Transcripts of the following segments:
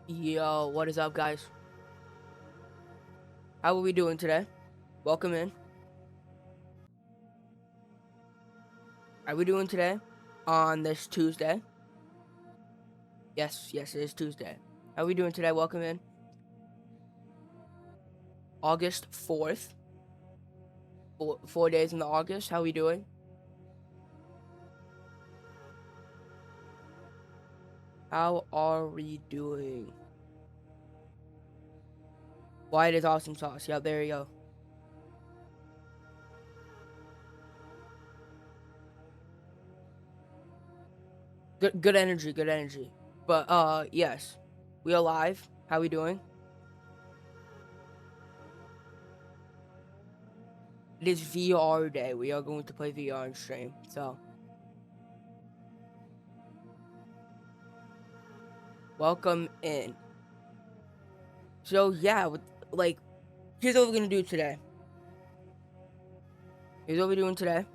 Yo, what is up, guys? How are we doing today? Welcome in. How are we doing today on this Tuesday? Yes, it is Tuesday. How are we doing today? Welcome in. August 4th. 4 days in the August. How are we doing? How are we doing? Wyatt is awesome sauce. Yep, there you go. Good energy, good energy. But yes. We are live. How we doing? It is VR day. We are going to play VR on stream. So welcome in. So yeah, here's what we're gonna do today. Here's what we're doing today.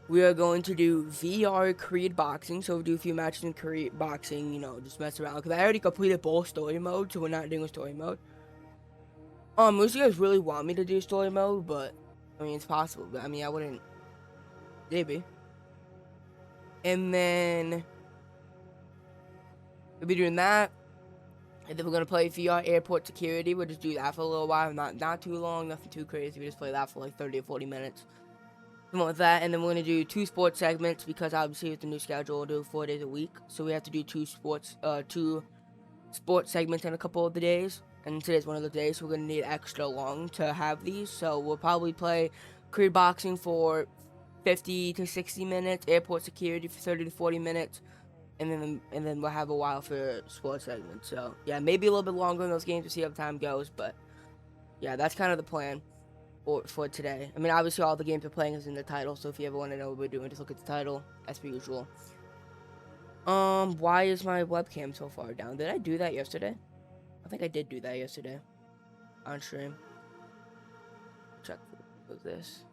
We are going to do VR Creed boxing. So we'll do a few matches in Creed boxing, just mess around. Because I already completed both story mode, so we're not doing a story mode. Most of you guys really want me to do story mode, but I mean it's possible. But I mean I wouldn't maybe. And then we'll be doing that. And then we're gonna play VR Airport Security. We'll just do that for a little while, not too long, nothing too crazy. We just play that for like 30 or 40 minutes. Something like that, and then we're gonna do 2 sports segments because obviously with the new schedule we'll do 4 days a week. So we have to do two sports segments in a couple of the days. And today's one of the days, so we're gonna need extra long to have these. So we'll probably play Creed Boxing for 50 to 60 minutes, Airport Security for 30 to 40 minutes. And then we'll have a while for sports segments. So yeah, maybe a little bit longer in those games to see how time goes, but yeah, that's kind of the plan for today. I mean, obviously all the games we're playing is in the title, so if you ever want to know what we're doing, just look at the title as per usual. Why is my webcam so far down? Did I do that yesterday? I think I did do that yesterday on stream. Check for this.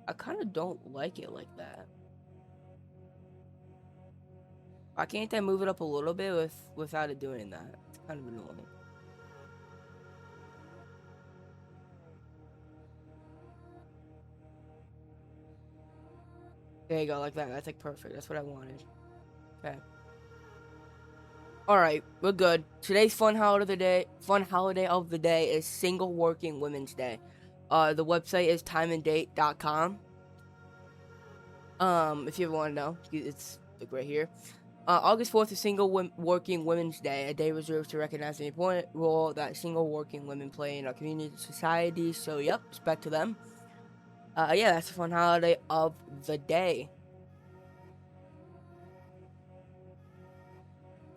I kind of don't like it like that. Why can't I move it up a little bit without it doing that? It's kind of annoying. There you go, like that. That's like perfect. That's what I wanted. Okay. All right, we're good. Today's fun holiday of the day is Single Working Women's Day. The website is timeanddate.com. If you ever want to know, it's like right here. August 4th is Single Working Women's Day, a day reserved to recognize the important role that single working women play in our community and society. So, yep, respect to them. Yeah, that's the fun holiday of the day.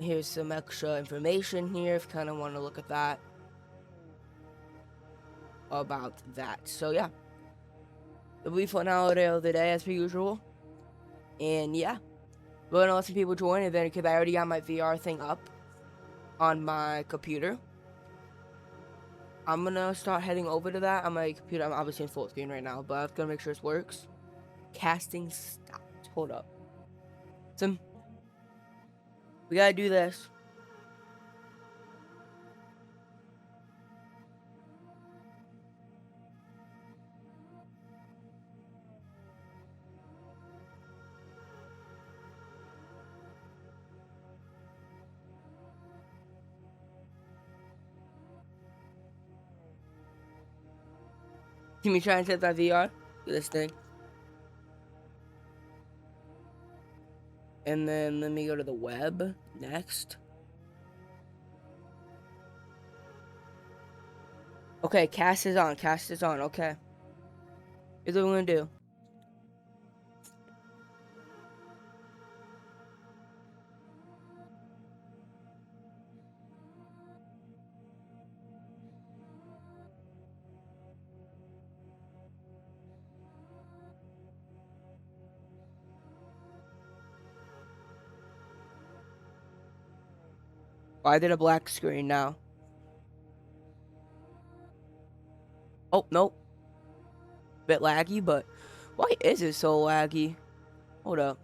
Here's some extra information here if you kind of want to look at that. About that. So, yeah. It'll be fun holiday of the day as per usual. And, yeah. We're gonna let some people join, and then because I already got my VR thing up on my computer, I'm gonna start heading over to that on my computer. I'm obviously in full screen right now, but I've got to make sure this works. Casting stopped. Hold up. We gotta do this. Can we try and set that VR? Do this thing. And then let me go to the web next. Okay, cast is on. Okay. Here's what we're gonna do. Why did a black screen now? Oh, nope. Bit laggy, but why is it so laggy? Hold up.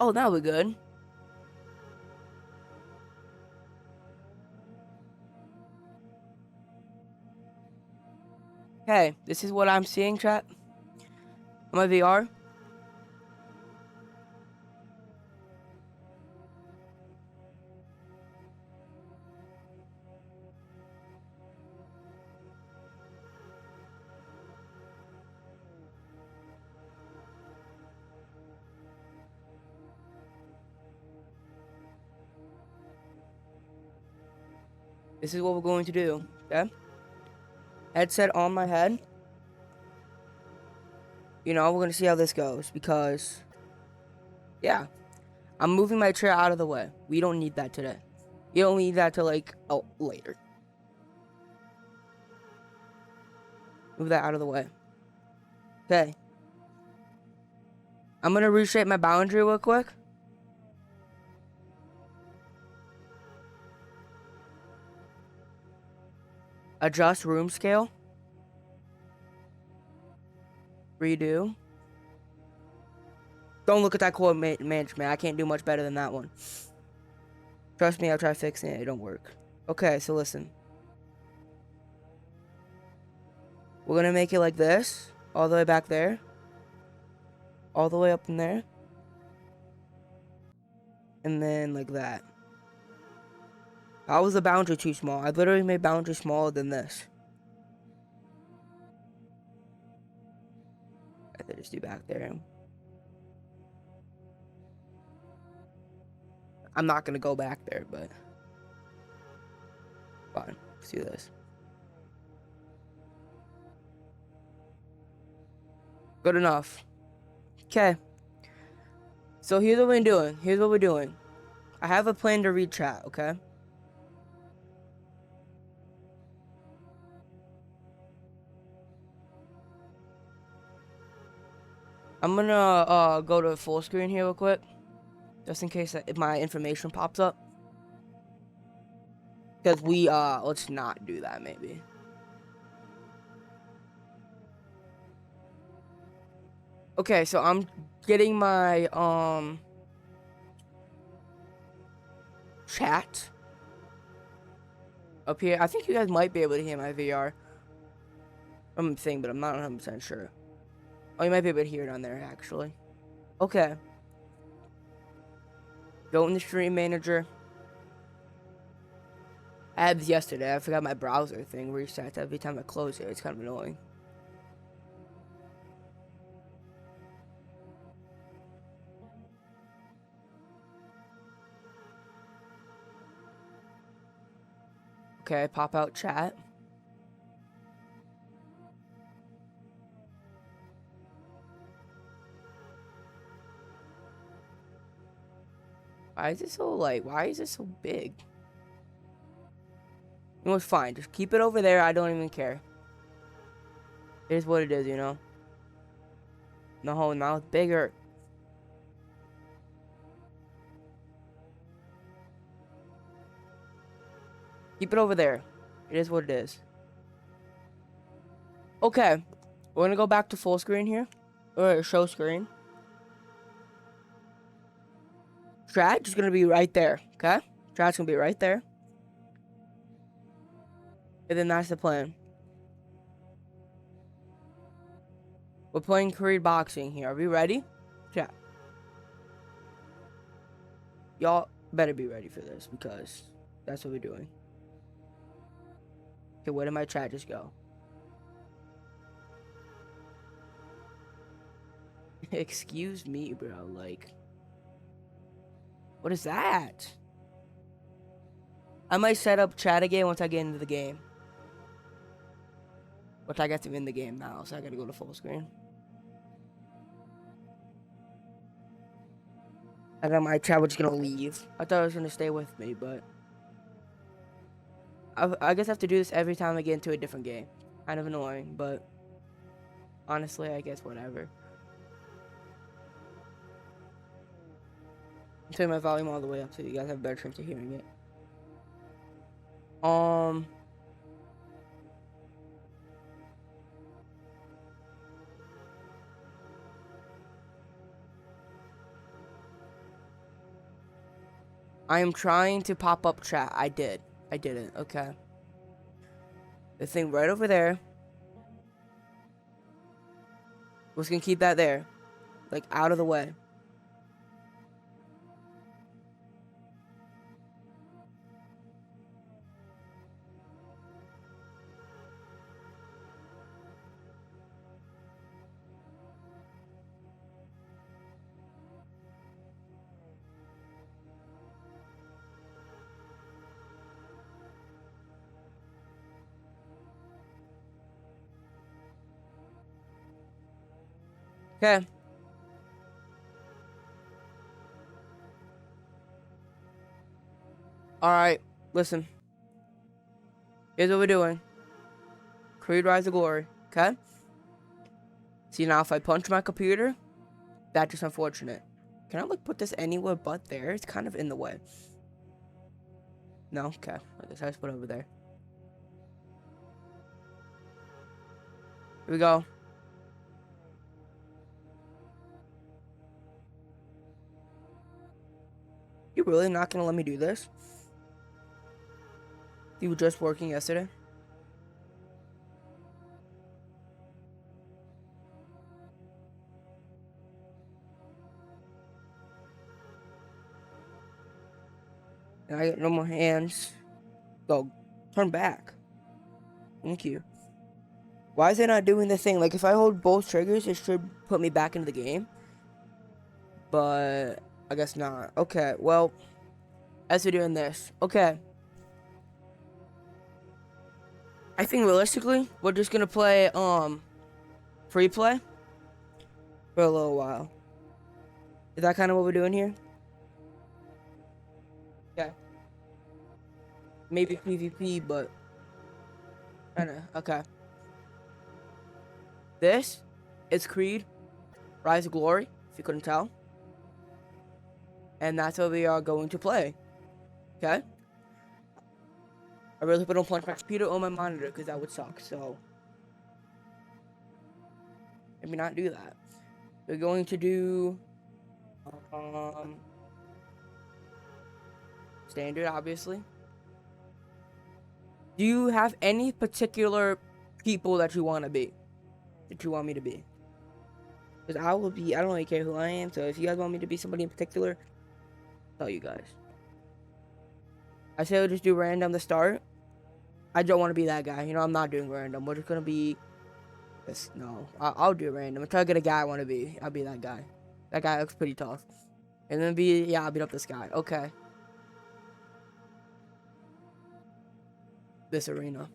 Oh, now we're good. Okay, this is what I'm seeing, chat. On my VR. This is what we're going to do, okay? Headset on my head. You know, we're going to see how this goes because, yeah. I'm moving my chair out of the way. We don't need that today. You don't need that till, like, oh, later. Move that out of the way. Okay. I'm going to reshape my boundary real quick. Adjust room scale. Redo. Don't look at that coordinate management. I can't do much better than that one. Trust me, I'll try fixing it. It don't work. Okay, so listen. We're going to make it like this. All the way back there. All the way up in there. And then like that. How was the boundary too small? I literally made boundary smaller than this. I could just do back there. I'm not gonna go back there, but fine. Let's do this. Good enough. Okay. So here's what we're doing. Here's what we're doing. I have a plan to read chat, okay? I'm gonna go to full screen here real quick. Just in case my information pops up. Because let's not do that maybe. Okay, so I'm getting my chat up here. I think you guys might be able to hear my VR thing, but I'm not 100% sure. Oh, you might be able to hear it on there actually. Okay. Go in the stream manager. I had this yesterday. I forgot my browser thing resets every time I close it. It's kind of annoying. Okay, pop out chat. Why is it so why is it so big? You know, it's fine. Just keep it over there. I don't even care. It is what it is, you know? No, now it's bigger. Keep it over there. It is what it is. Okay. We're gonna go back to full screen here. Or show screen. Chat is gonna be right there. Okay? Chat's gonna be right there. And then that's the plan. We're playing Creed boxing here. Are we ready? Chat. Y'all better be ready for this because that's what we're doing. Okay, where did my chat just go? Excuse me, bro. Like, what is that? I might set up chat again once I get into the game. Which I guess I'm in the game now, so I gotta go to full screen. And then my chat was just gonna leave. I thought it was gonna stay with me, but I guess I have to do this every time I get into a different game. Kind of annoying, but honestly, I guess whatever. I'm turning my volume all the way up so you guys have a better chance of hearing it. I am trying to pop up chat. I did. I didn't. Okay. The thing right over there. We're just gonna keep that there. Like, out of the way. Okay. Alright. Listen. Here's what we're doing. Creed Rise of Glory. Okay? See, now if I punch my computer, that's just unfortunate. Can I, like, put this anywhere but there? It's kind of in the way. No? Okay. I guess I just put it over there. Here we go. You really not gonna let me do this? You were just working yesterday? And I got no more hands. Go. Turn back. Thank you. Why is it not doing the thing? Like, if I hold both triggers, it should put me back into the game. But I guess not. Okay, well, as we're doing this. Okay. I think realistically, we're just gonna play, free play for a little while. Is that kind of what we're doing here? Okay. Maybe PvP, but kinda, okay. This is Creed Rise of Glory, if you couldn't tell. And that's what we are going to play. Okay? I really hope I don't punch my computer or my monitor, because that would suck, so maybe not do that. We're going to do standard, obviously. Do you have any particular people that you want to be? That you want me to be? Because I will be, I don't really care who I am, so if you guys want me to be somebody in particular, I'll tell you guys. I say we'll just do random to start. I don't want to be that guy. You know, I'm not doing random. We're just going to be this. No, I'll do random. I'm trying to get a guy I want to be. I'll be that guy. That guy looks pretty tough. And then I'll beat up this guy. Okay. This arena.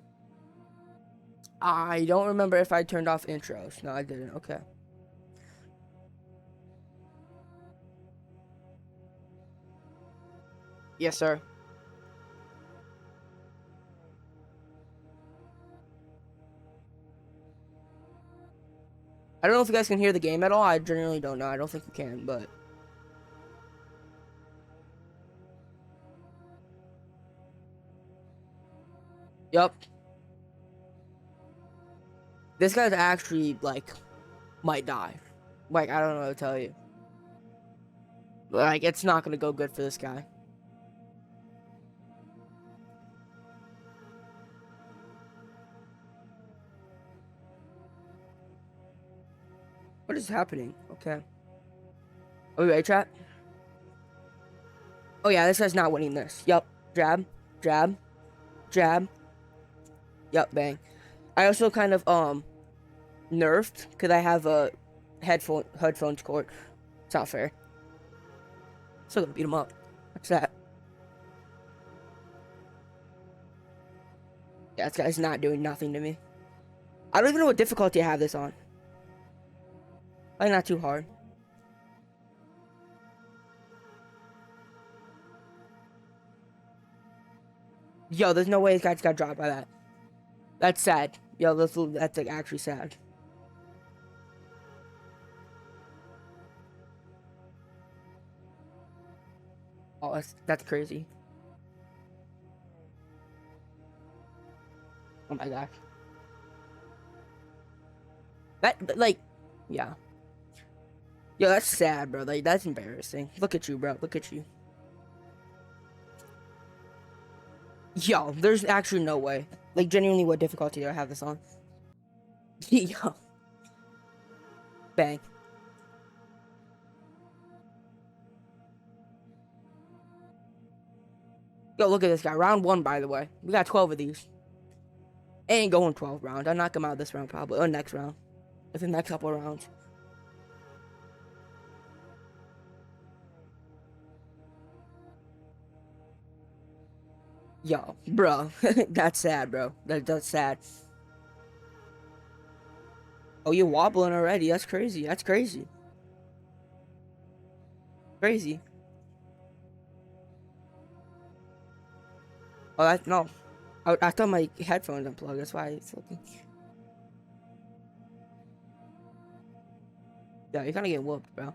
I don't remember if I turned off intros. No, I didn't. Okay. Yes, sir. I don't know if you guys can hear the game at all. I generally don't know. I don't think you can, but yep. This guy's actually, like, might die. Like, I don't know what to tell you. Like, it's not gonna go good for this guy. What is happening? Okay. Are we ready, chat? Oh yeah, this guy's not winning this. Yup. Jab. Jab. Jab. Yup, bang. I also kind of, nerfed, because I have a headphones cord. It's not fair. Still gonna beat him up. What's that? Yeah, this guy's not doing nothing to me. I don't even know what difficulty I have this on. Probably not too hard. Yo, there's no way this guy just got dropped by that. That's sad. Yo, that's like actually sad. Oh, that's crazy. Oh my gosh. That, like, yeah. Yo, that's sad, bro. Like, that's embarrassing. Look at you, bro. Look at you. Yo, there's actually no way. Like, genuinely, what difficulty do I have this on? Yo. Bang. Yo, look at this guy. Round 1, by the way. We got 12 of these. Ain't going 12 rounds. I'll knock him out this round, probably. Or next round. Or the next couple of rounds. Yo, bro. That's sad, bro. That's sad. Oh, you're wobbling already. That's crazy. That's crazy. Crazy. Oh, that, no. I thought my headphones unplugged. That's why it's looking. Yeah, you're gonna get whooped, bro.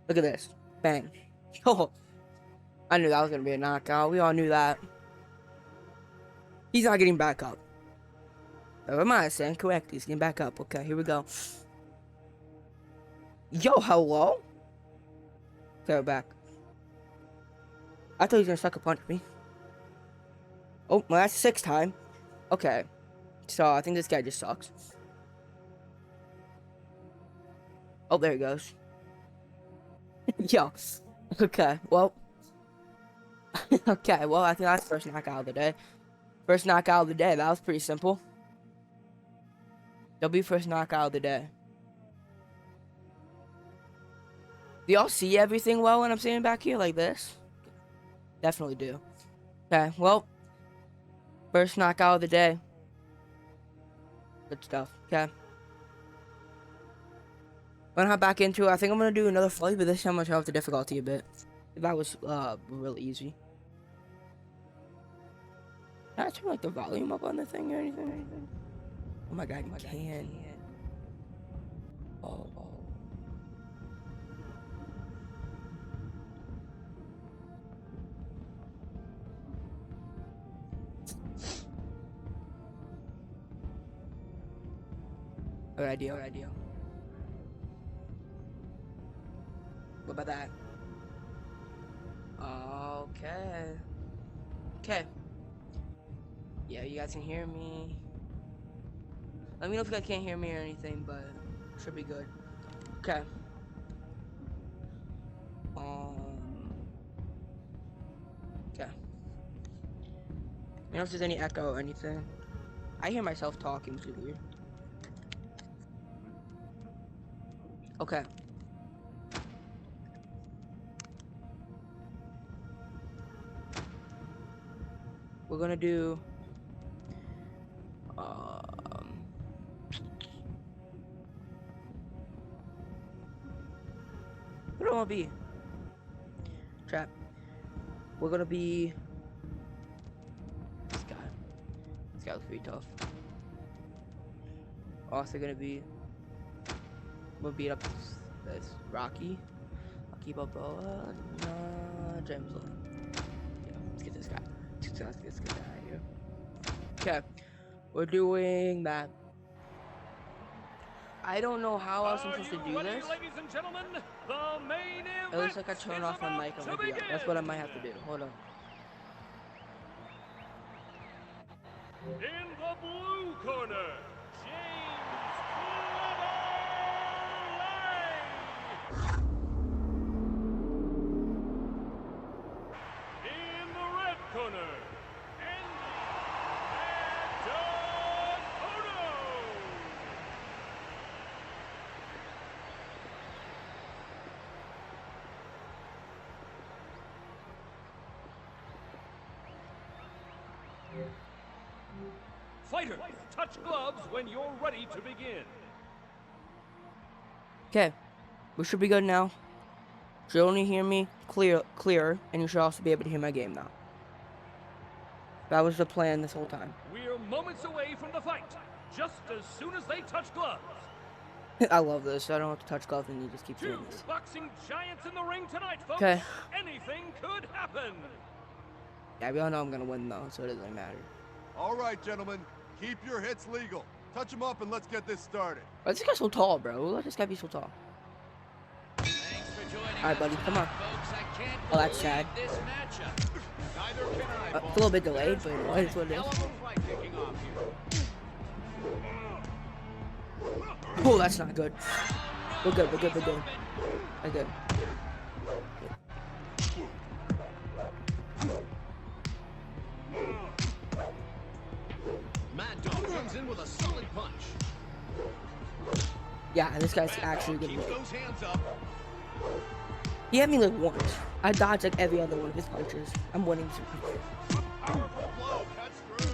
Look at this. Bang. Oh, I knew that was gonna be a knockout. We all knew that. He's not getting back up. Never mind, saying correct. He's getting back up. Okay, here we go. Yo, hello? Okay, we're back. I thought he was gonna sucker punch me. Oh, well, that's the 6th time. Okay. So, I think this guy just sucks. Oh, there he goes. Yo. Okay, well. Okay, well, I think that's the first knockout of the day. First knockout of the day. That was pretty simple. That'll be first knockout of the day. Do y'all see everything well when I'm sitting back here like this? Definitely do. Okay, well. First knockout of the day. Good stuff. Okay. I'm gonna hop back into it. I think I'm gonna do another fight, but this time I'm gonna turn up the difficulty a bit. That was really easy. Can I turn like the volume up on the thing or anything? Oh my god, you can. Oh. Good idea. What about that? Okay. Yeah, you guys can hear me. Let me know if you guys can't hear me or anything, but it should be good. Okay. Okay. You know if there's any echo or anything. I hear myself talking, which is weird. Okay. We're gonna do what do I wanna be? Trap. We're gonna be this guy. This guy looks pretty tough. Also gonna be we'll beat up this Rocky. I'll keep up James Lynn. Yeah, let's get this guy. Let's get this guy out of here. Okay. We're doing that. I don't know how else I'm supposed to do this. Ladies and gentlemen, the main event. It looks like I turned off my mic on video. That's what I might have to do. Hold on. In the blue corner, James Lang. In the red corner, Fighter, touch gloves when you're ready to begin. Okay, we should be good now. Should only hear me clear, and you should also be able to hear my game now. That was the plan this whole time. We're moments away from the fight, just as soon as they touch gloves. I love this. I don't have to touch gloves, and you just keep doing this. Two boxing giants in the ring tonight, folks. Okay. Anything could happen. Yeah, we all know I'm gonna win though, so it doesn't matter. All right, gentlemen. Keep your hits legal. Touch him up and let's get this started. Why is this guy so tall, bro? Why does this guy be so tall? Alright, buddy, come on. Oh, that's sad. It's a little bit delayed, but what is what it is. Oh, that's not good. We're good. We're good. Mad Dog comes in with a solid punch. Yeah, this guy's actually good. Keeps those hands up. He had me like once. I dodged like every other one of his punches. I'm winning. Powerful blow cuts through.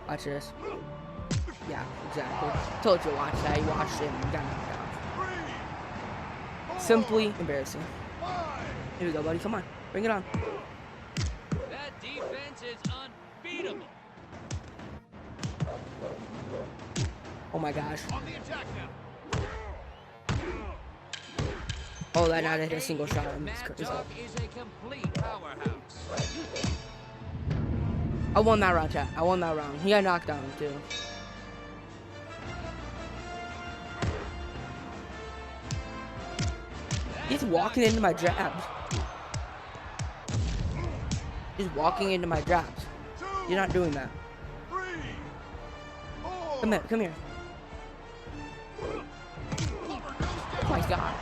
Watch this. Yeah, exactly. Told you to watch that. You watched it and you got knocked out. 3, 4, Simply embarrassing. 5. Here we go, buddy. Come on. Bring it on. That defense is unbeatable. Oh my gosh. On the attack now. Oh, that not hit a single shot. I'm just Mad crazy. Dog is a complete powerhouse. I won that round, chat. I won that round. He got knocked down too. He's walking into my jabs. He's walking into my jabs. 2, You're not doing that. 3, 4. Come here. Oh my god.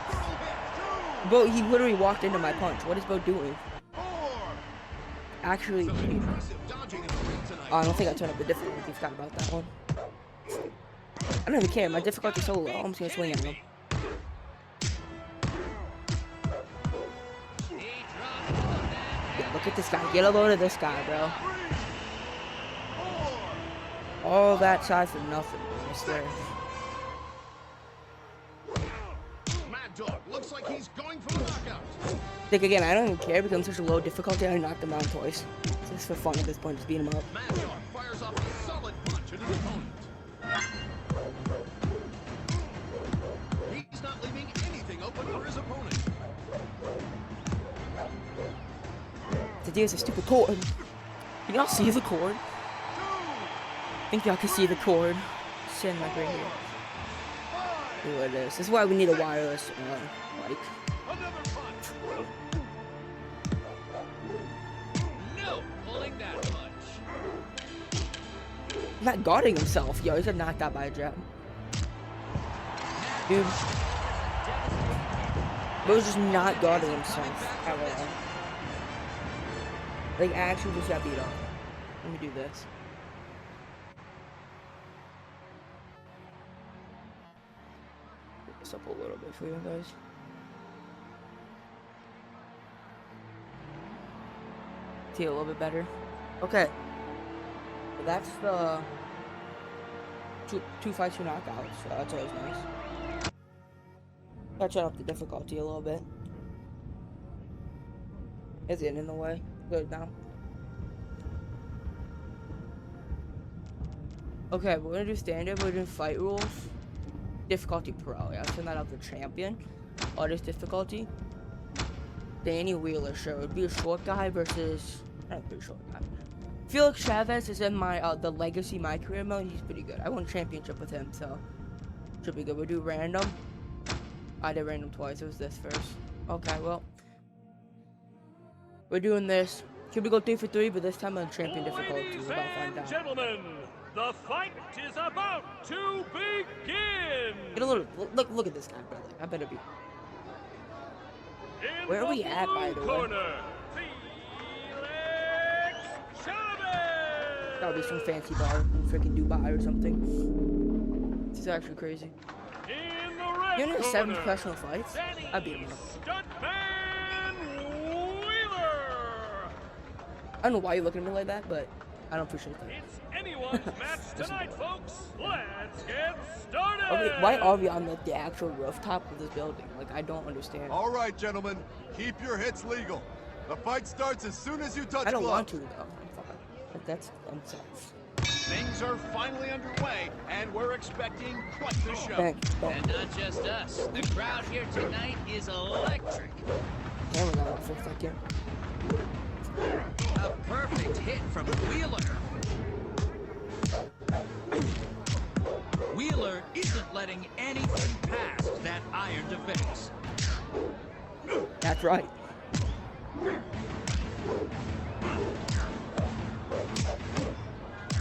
Bo, he literally walked into my punch. What is Bo doing? 4. Actually, Impressive dodging in the ring tonight. I don't think I turned up the difficulty. Forgot about that one. I don't even care. My difficulty's so low. I'm just gonna swing at him. Yeah, look at this guy. Get a load of this guy, bro. 3, 4. All that side for nothing, I swear. Mad Dog looks like he's going for the knockout. Like again, I don't even care because I'm such a low difficulty. I knocked him down twice. It's just for fun at this point, just beat him up. Mad Dog fires off a solid punch at his opponent. He's not leaving anything open for his opponent. The deal is a stupid cord. Can y'all see the cord? I think y'all can see the cord. Sitting like right here. See what it is. This is why we need a wireless mic. Another punch. No, pulling that punch. He's not guarding himself. Yo, he's got knocked out by a jab. Dude. Bro's just not guarding himself at all. Like, actually just got beat up. Let me do this. Pick this up a little bit for you guys. See a little bit better. Okay. So that's the two fights, 2 knockouts. So that's always nice. Gotta turn up the difficulty a little bit. Is it in the way? Good now. Okay, we're gonna do standard. We're doing fight rules. Difficulty pro. Yeah, turn that up to champion. Artist difficulty. Danny Wheeler. Sure, it would be a short guy versus. Not a pretty short guy. Felix Chavez is in my the legacy my career mode. He's pretty good. I won a championship with him, so should be good. We'll do random. I did random twice. It was this first. Okay, well. We're doing this. Should we go 3 for 3? But this time on champion difficulty. Ladies We're about to find and out. gentlemen, the fight is about to begin. Get a little look at this guy, brother. I better be. In Where are the we at, by blue the way? corner, Felix Chavez. That would be some fancy bar in freaking Dubai or something. This is actually crazy. In the red You're in 7 corner, professional fights? Danny I'd beat him up. Stuntman Wheeler. I don't know why you're looking at me like that, but I don't appreciate that. It's anyone's match tonight, folks. Let's get started. Okay, why are we on the actual rooftop of this building? Like, I don't understand. All right, gentlemen, keep your hits legal. The fight starts as soon as you touch I don't want gloves. to, though. I'm fine. But that's unsafe. Things are finally underway, and we're expecting quite the show. Bang, bang. And not just us. The crowd here tonight is electric. Camera got off for a second. A perfect hit from Wheeler. Wheeler isn't letting anything past that iron defense. That's right.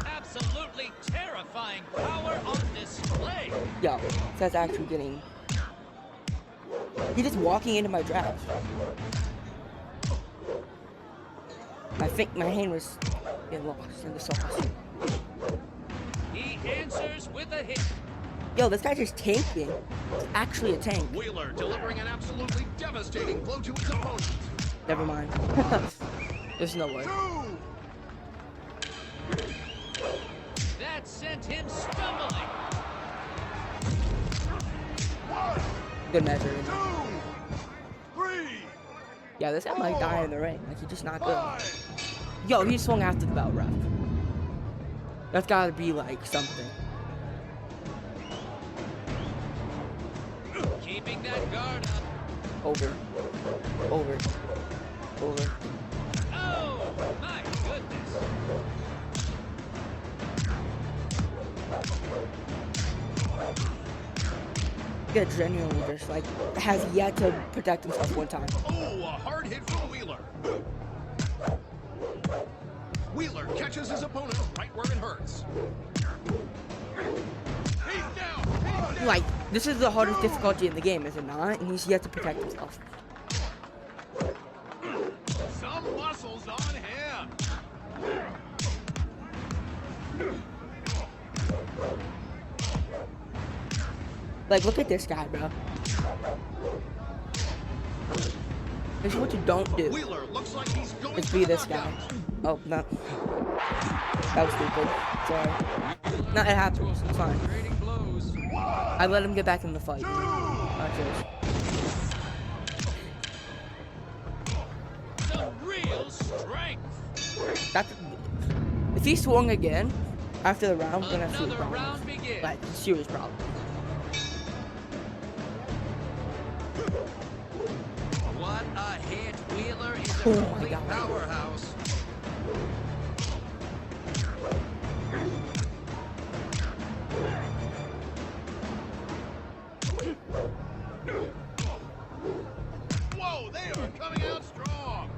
Absolutely terrifying power on display. Yo, that's actually getting... He's just walking into my draft. I think my hand was getting lost in the sauce. He answers with a hit. Yo, this guy's just tanking. It's actually a tank. Wheeler delivering an absolutely devastating blow to his opponent. Never mind. There's no way. Two! That sent him stumbling. One! Good measure. Two! Three! Yeah, this guy might die in the ring. Like, he's just not good. Five! Yo, he swung after the bell ref. That's gotta be, like, something. Keeping that guard up. Over. Over. Over. Oh, my goodness. Yeah, genuinely just, like, has yet to protect himself one time. Oh, a hard hit from Wheeler. Wheeler catches his opponent right where it hurts. He's down. He's down. Like, this is the hardest difficulty in the game, is it not? And he's yet to protect himself. Some muscles on him. Like, look at this guy, bro. This is what you don't do. Wheeler looks like he's going Let's for be the this guy. knockout. Oh, no. That was stupid. Sorry. No, it happens. It's fine. Trading blows. I let him get back in the fight. Cheers. Some real strength. That's, if he swung again after the round, we're gonna have serious Another problems. round begins. Like, serious problems. What a hit. Wheeler is Oh a my complete God. powerhouse. Whoa, they are coming out strong.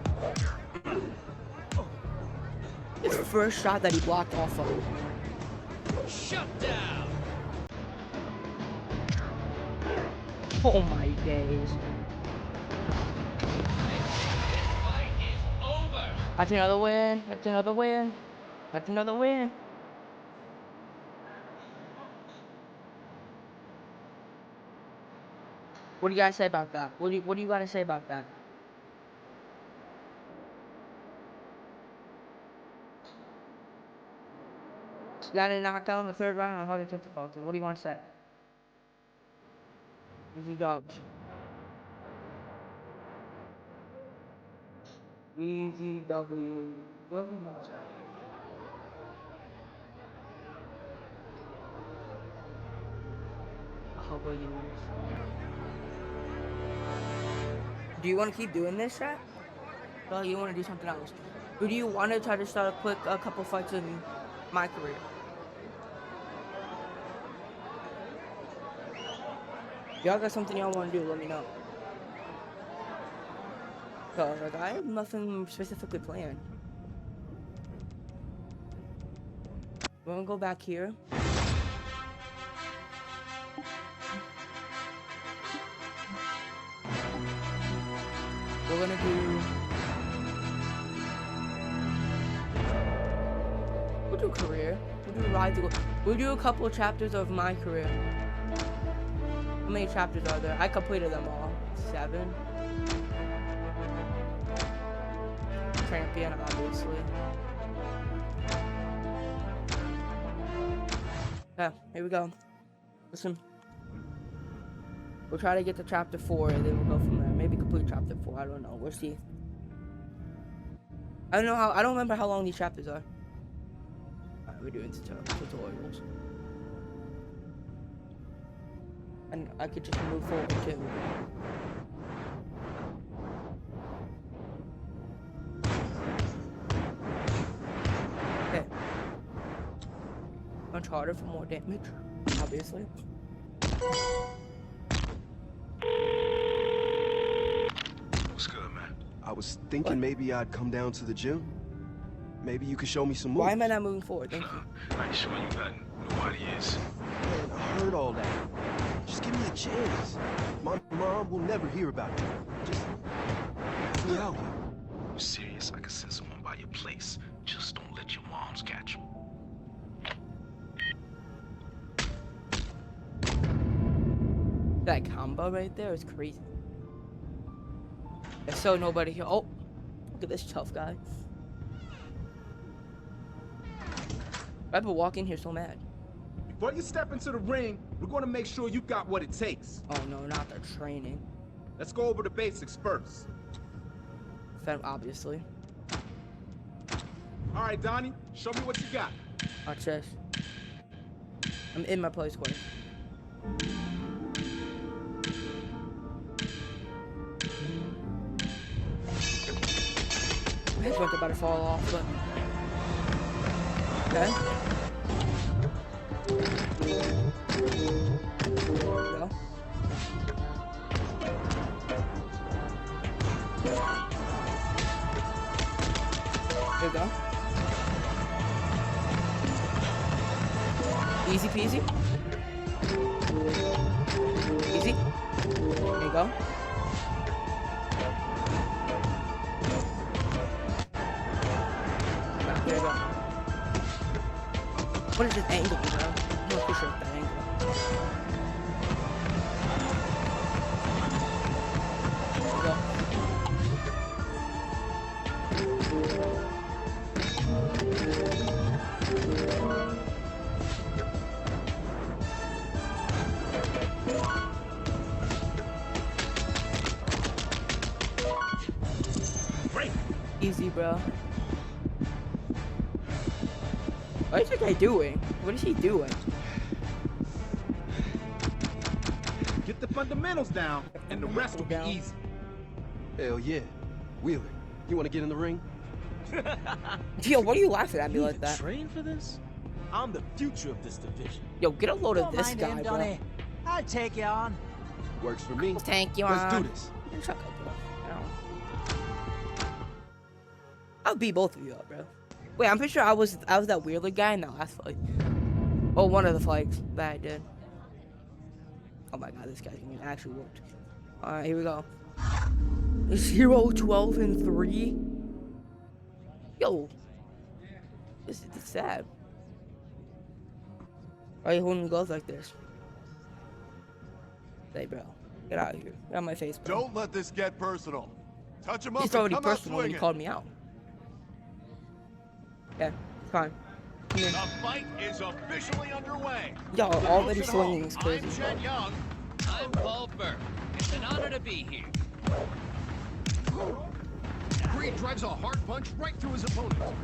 It's the first shot that he blocked off of. Shut down. Oh my days. This fight is over. That's another win. That's another win. That's another win. What do you guys say about that? What do you gotta say about that? Got a knockout in the third round on hard difficulty. What do you want to say? Easy dubs. Easy W. What do you want to say? How about you? Do you want to keep doing this, chat? Or you want to do something else? Or do you want to try to start a couple fights in my career? If y'all got something y'all want to do, let me know. So, like, I have nothing specifically planned. We're gonna go back here. We're gonna do... We'll do career. We'll do ride to... We'll do a couple of chapters of my career. How many chapters are there? I completed them all. 7. Champion, obviously. Yeah, here we go. Listen. We'll try to get to chapter 4 and then we'll go from there. Maybe complete chapter 4. I don't know. We'll see. I don't remember how long these chapters are. Alright, we're doing tutorials. And I could just move forward too. Okay. Much harder for more damage. obviously. What's good, man? I was thinking What? maybe I'd come down to the gym. Maybe you could show me some moves. Why am I not moving forward? Thank you. I ain't showing you nothing. Nobody is. Man, I heard all that. Just give me a chance. My mom will never hear about it. Just help me out. You serious? I can send someone by your place. Just don't let your moms catch you. That combo right there is crazy. There's so nobody here. Oh, look at this tough guy. I've been walking here so mad. Before you step into the ring, we're going to make sure you got what it takes. Oh no, not the training. Let's go over the basics first. Obviously. All right, Donnie, show me what you got. Watch this. I'm in my place square. My head's about to fall off, but okay. Go. There we go. Easy peasy. Easy. There you go. There you go. What is this angle, bro? I'm not too sure of that angle. There you go. Easy, bro. What is that guy doing? What is he doing? Get the fundamentals down, and the rest will be easy. Hell yeah. Wheeler, you want to get in the ring? Yo, what are you laughing at me like that? Train for this? I'm the future of this division. Yo, get a load of this guy, bro. I'll take you on. Works for me. Thank you, Let's do this. Man, shut up, bro. I'll beat both of you up, bro. Wait, I'm pretty sure I was that Wheeler guy in that last fight. Oh, one of the fights that I did. Oh my god, this guy's getting actually whooped. Alright, here we go. 0, 12, and 3. Yo. This is sad. Why are you holding gloves like this? Hey, bro. Get out of here. Get out of my face, bro. Don't let this get personal. Touch him up It's and already come out personal when you swinging. called me out. Yeah, fine. Come here. The fight is officially underway. Yo, already Folks at swinging home, is crazy. I'm Chet Young. I'm Paul Burke. It's an honor to be here. Creed drives a hard punch right through his opponent.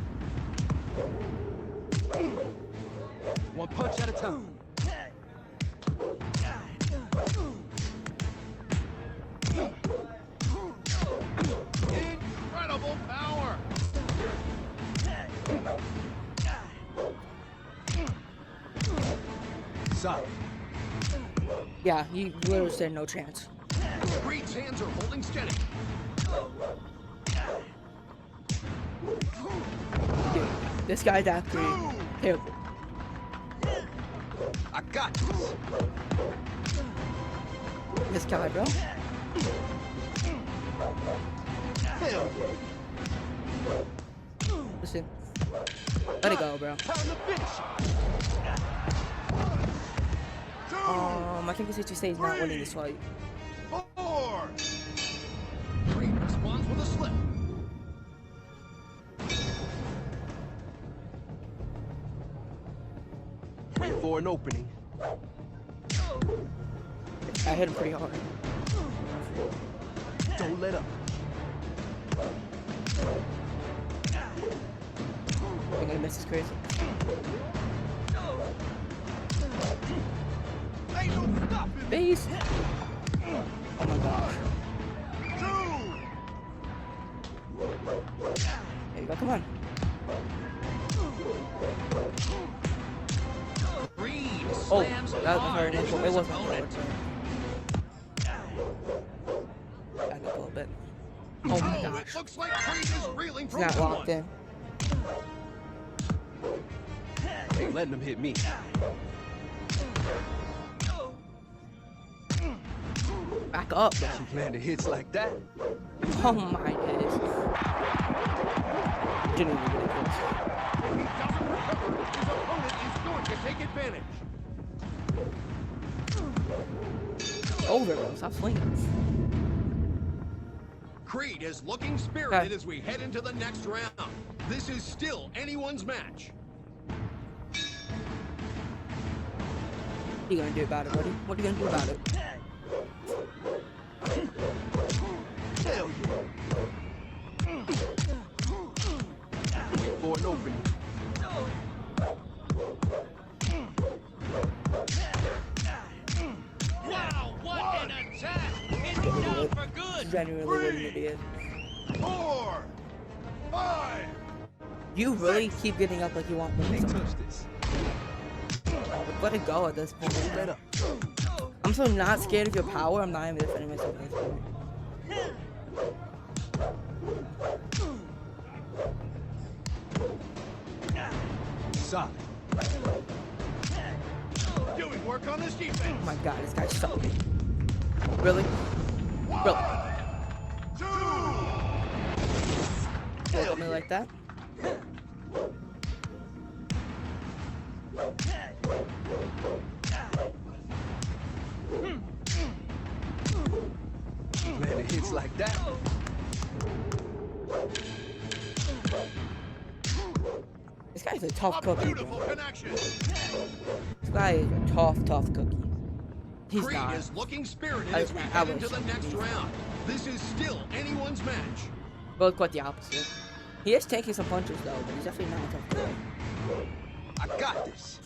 One punch at a time. Incredible power. Solid. Yeah, you literally said no chance. Creed's hands are holding steady. Dude, this guy's actually terrible. I got this. This guy, bro. Hell yeah. Listen. Let it go, bro. Time to finish. I think it's safe to say he's not winning this fight. 4. Creed responds with a slip. Wait for an opening. I hit him pretty hard. Don't let up. I'm gonna miss this crazy. Ain't no stopping. Base. Oh my gosh. 2. There you go, come on. Creed slams that was hard hard. into It his wasn't opponent. Back up a little bit. Oh my It gosh. looks like Creed is reeling It's from not that locked one. in. Ain't letting him hit me. Back up. Landing hits like that. Oh my days. Didn't even get it close. He doesn't recover. His opponent is going to take advantage. Over, bro. Stop swinging. Creed is looking spirited as we head into the next round. This is still anyone's match. What are you gonna do about it, buddy? What are you gonna do about it? Hell yeah. Wait for an opening. Wow, what an attack! It's down for good! Genuinely what an idiot. 4, 5. You really keep getting up like you want me Can't to. touch this. Let it go at this point. Let up. I'm so not scared of your power, I'm not even defending myself at this point. Solid. Doing work on his defense. Oh my god, this guy's sucking. Really? Really? 2. Look at me like that? Landing hits like that. This guy's a tough A cookie, beautiful bro. connection. This guy is a tough cookie. He's Creed not. is looking spirited I- as we I head wish. into the next round. This is still anyone's match. Both quite the opposite. He is taking some punches though, but he's definitely not a tough cookie. I got this.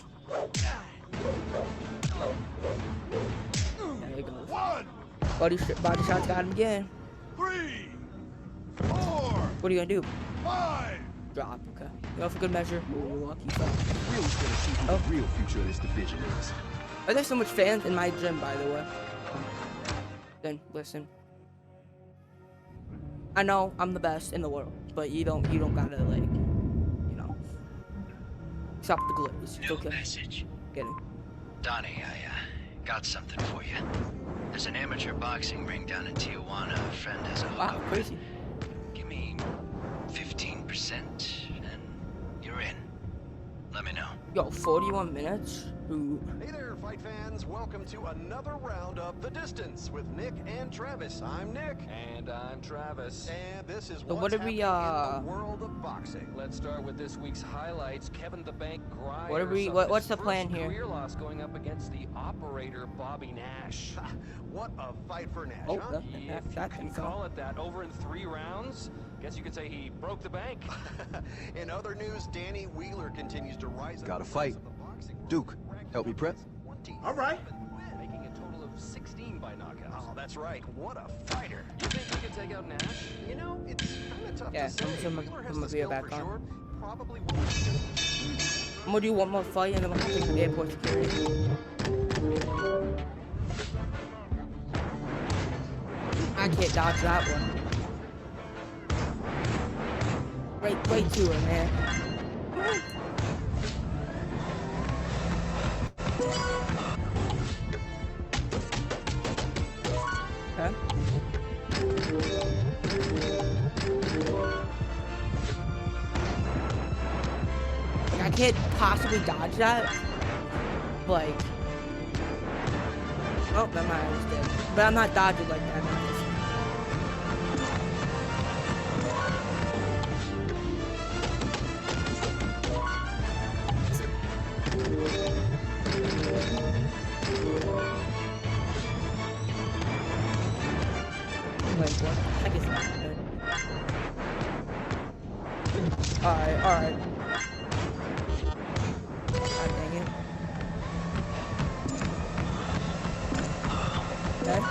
There he goes. 1, Body shots got him again. 3, 4, What are you gonna do? 5. Drop, okay. You know, for good measure. Ooh, you're lucky. So. Really gonna see who the real future of this division is. Why are there so much fans in my gym, by the way? Then listen. I know I'm the best in the world, but you don't gotta like, you know, stop the glaze. It's New okay. message. Get it. Donnie, I got something for you. There's an amateur boxing ring down in Tijuana. A friend has a Wow, hookup. crazy. Give me 15% and you're in. Let me know. Yo, 41 minutes. Ooh. Hey there, fight fans. Welcome to another round of The Distance with Nick and Travis. I'm Nick. And I'm Travis. And this is So what's what are we, happening in the world of boxing. Let's start with this week's highlights. Kevin the Bank Grider. What are we- suffered what's his the plan first here? Career loss going up against the operator Bobby Nash. What a fight for Nash, Oh, huh? that If you can can go. call it that, over in 3 rounds. Guess you could say he broke the bank. In other news, Danny Wheeler continues to rise. Gotta up the fight. ranks of the boxing world. Duke, help me prep. 27 All right. wins. Making a total of 16 by knockouts. Oh, that's right. What a fighter. You think he could take out Nash? You know, it's kind of tough Yeah, to say. I'm Wheeler has gonna the be skill back for on. sure. Probably won't. I'm gonna do one more fight and then I'm gonna take the airport security. I can't dodge that one. Right to her, man. Okay. Like, I can't possibly dodge that. Like, oh, never mind, I just did. But I'm not dodging like that. Wait, what? I guess not. Alright. God dang it. Okay.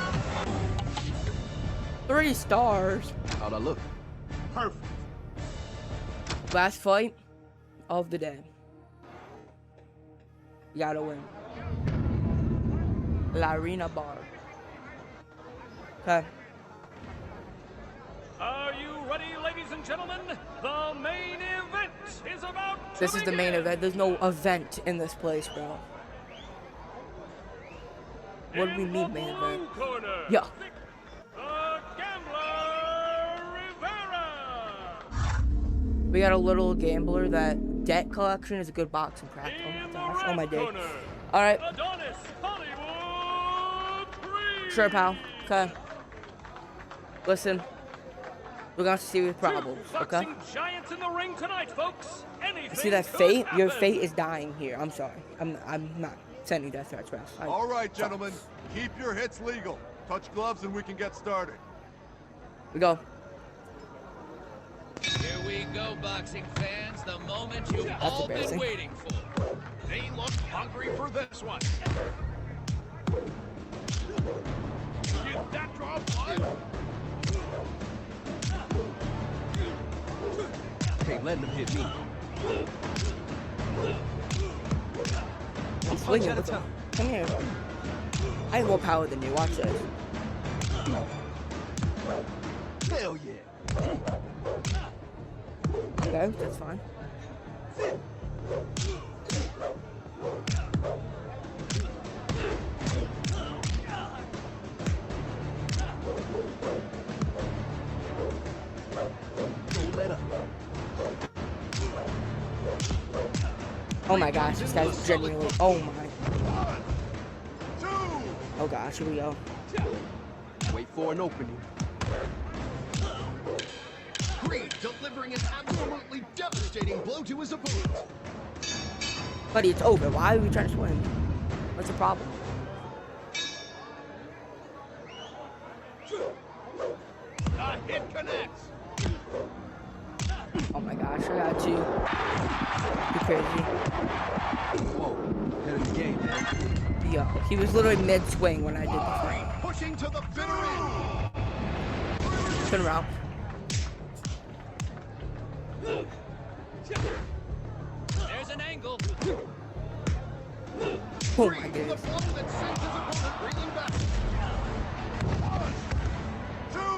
3 stars. How'd I look? Perfect. Last fight of the day. You gotta win. La Arena Bar. Okay. Are you ready, ladies and gentlemen? The main event is about to This is the main begin. event. There's no event in this place, bro. What do we In mean, the main blue event? corner, Yeah. the Gambler Rivera. We got a little gambler that debt collection is a good boxing practice. Oh my In the gosh. red Oh my day. corner, Alright. Adonis Hollywood Creed. Sure, pal. Okay. Listen. We're gonna have to see with problems, Two okay? boxing giants in the ring tonight, folks. Anything See that could fate? Your happen. fate is dying here. I'm sorry. I'm not sending death threats, bro. All right, gentlemen. Keep your hits legal. Touch gloves and we can get started. We go. Here we go, boxing fans. The moment you've That's all been embarrassing. waiting for. They look hungry for this one. Did that draw blood? Hey, let him hit me. I'm swinging with him. Come here. I have more power than you. Watch this. Hell yeah. Okay, that's fine. Don't let up. Oh my gosh, this guy's genuinely. Oh my. One, two. Oh gosh, here we go. Wait for an opening. Creed delivering an absolutely devastating blow to his opponent. Buddy, it's over. Why are we trying to swing? What's the problem? A hit connects. Oh my gosh, I got you. You crazy. Whoa, head of the game, man. Yo, he was literally mid-swing when I did the thing. Pushing to the bitter end. Turn around. There's an angle. Oh my Creed with a goodness. blow that sends his opponent reeling back.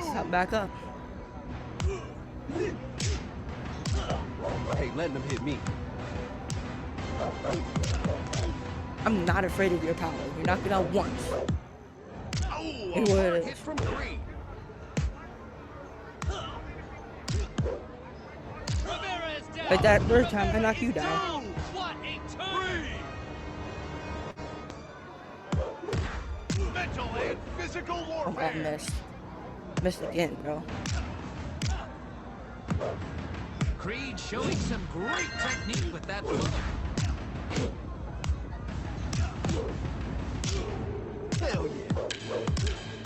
Stop back up. Hey, let him hit me. I'm not afraid of your power. You're knocking out once. Oh, It a hard was. hit from Creed. Rivera is down. Like that third time, I knock you down. What a turn. Mental and physical Oh, I warfare. missed. Missed again, bro. Creed showing some great technique with that blow. Hell yeah.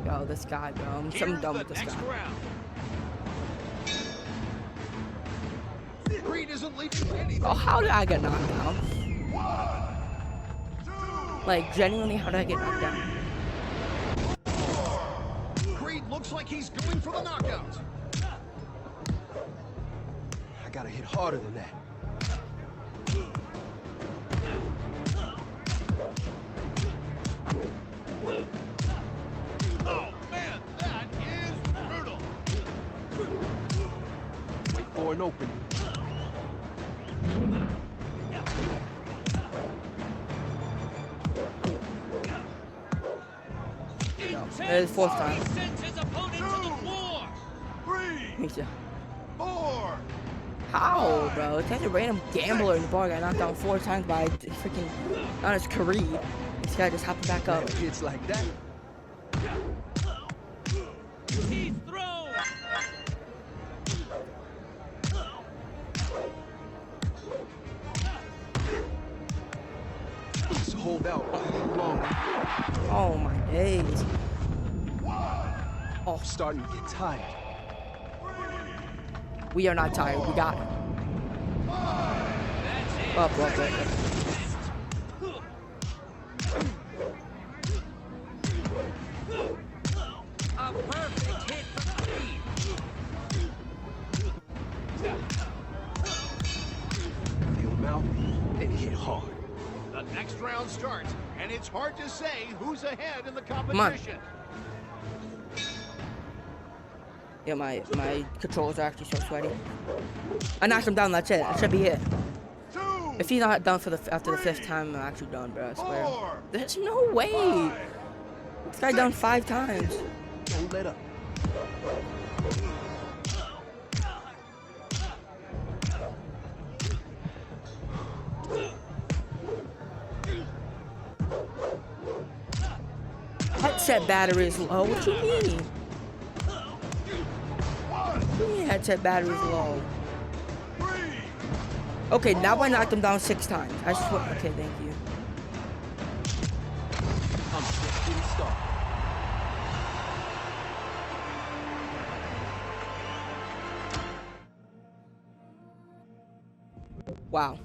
Yo, this guy, bro. I'm Here's done the with this next guy. round. Creed isn't leaving anything. Oh, how did I get knocked down? Like, genuinely, how did I get knocked down? Creed looks like he's going for the knockout. I gotta hit harder than that. Oh man, that is brutal. Wait for an opening. That is fourth time. He sends his opponent to the floor. Three, Me too. four. How, bro? It's like a random gambler in the bar got knocked down 4 times by freaking Adonis Creed. This guy just hopping back up. Hits like that. He's thrown. Just hold out a little longer. Oh my days. Oh, starting to get tired. We are not tired. We got it. That's it. Up. A perfect hit from Creed. ready to hit hard. The next round starts, and it's hard to say who's ahead in the on. competition. Yeah, my controls are actually so sweaty. I knocked him down. That's it. That should be it. If he's not done for after the 5th time, I'm actually done, bro. I swear. There's no way. This guy done 5 times. Don't let up. Headset battery is low. What you mean? What do you mean headset battery is low? Okay, now I knocked him down 6 times. I swear. Okay, thank you. I'm just getting started. Wow.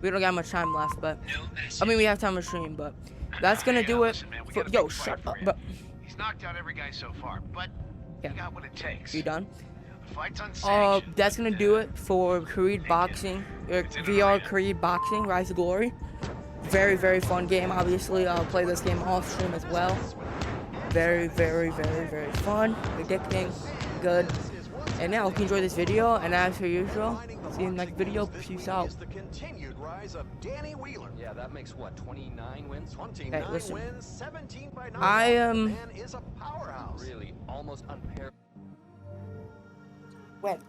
We don't got much time left, but I mean we have time to stream, but that's gonna do it. Listen, man, we For, got a yo, big fight shut for up, him. bro. He's knocked out every guy so far, but he got what it takes. You done? The fight's unsanctioned. That's gonna do it for Creed Boxing, VR Creed Boxing, Rise of Glory. Very, very fun game. Obviously, I'll play this game off stream as well. Very, very, very, very fun, addicting, good. And now, hope you enjoy this video. And as per usual, see you in the next video. Peace out. The continued rise of Danny Wheeler. Yeah, that makes what, 29 wins? 29 Hey, listen. wins, 17 by 9. I The man is a powerhouse. Really, almost unparalleled. When?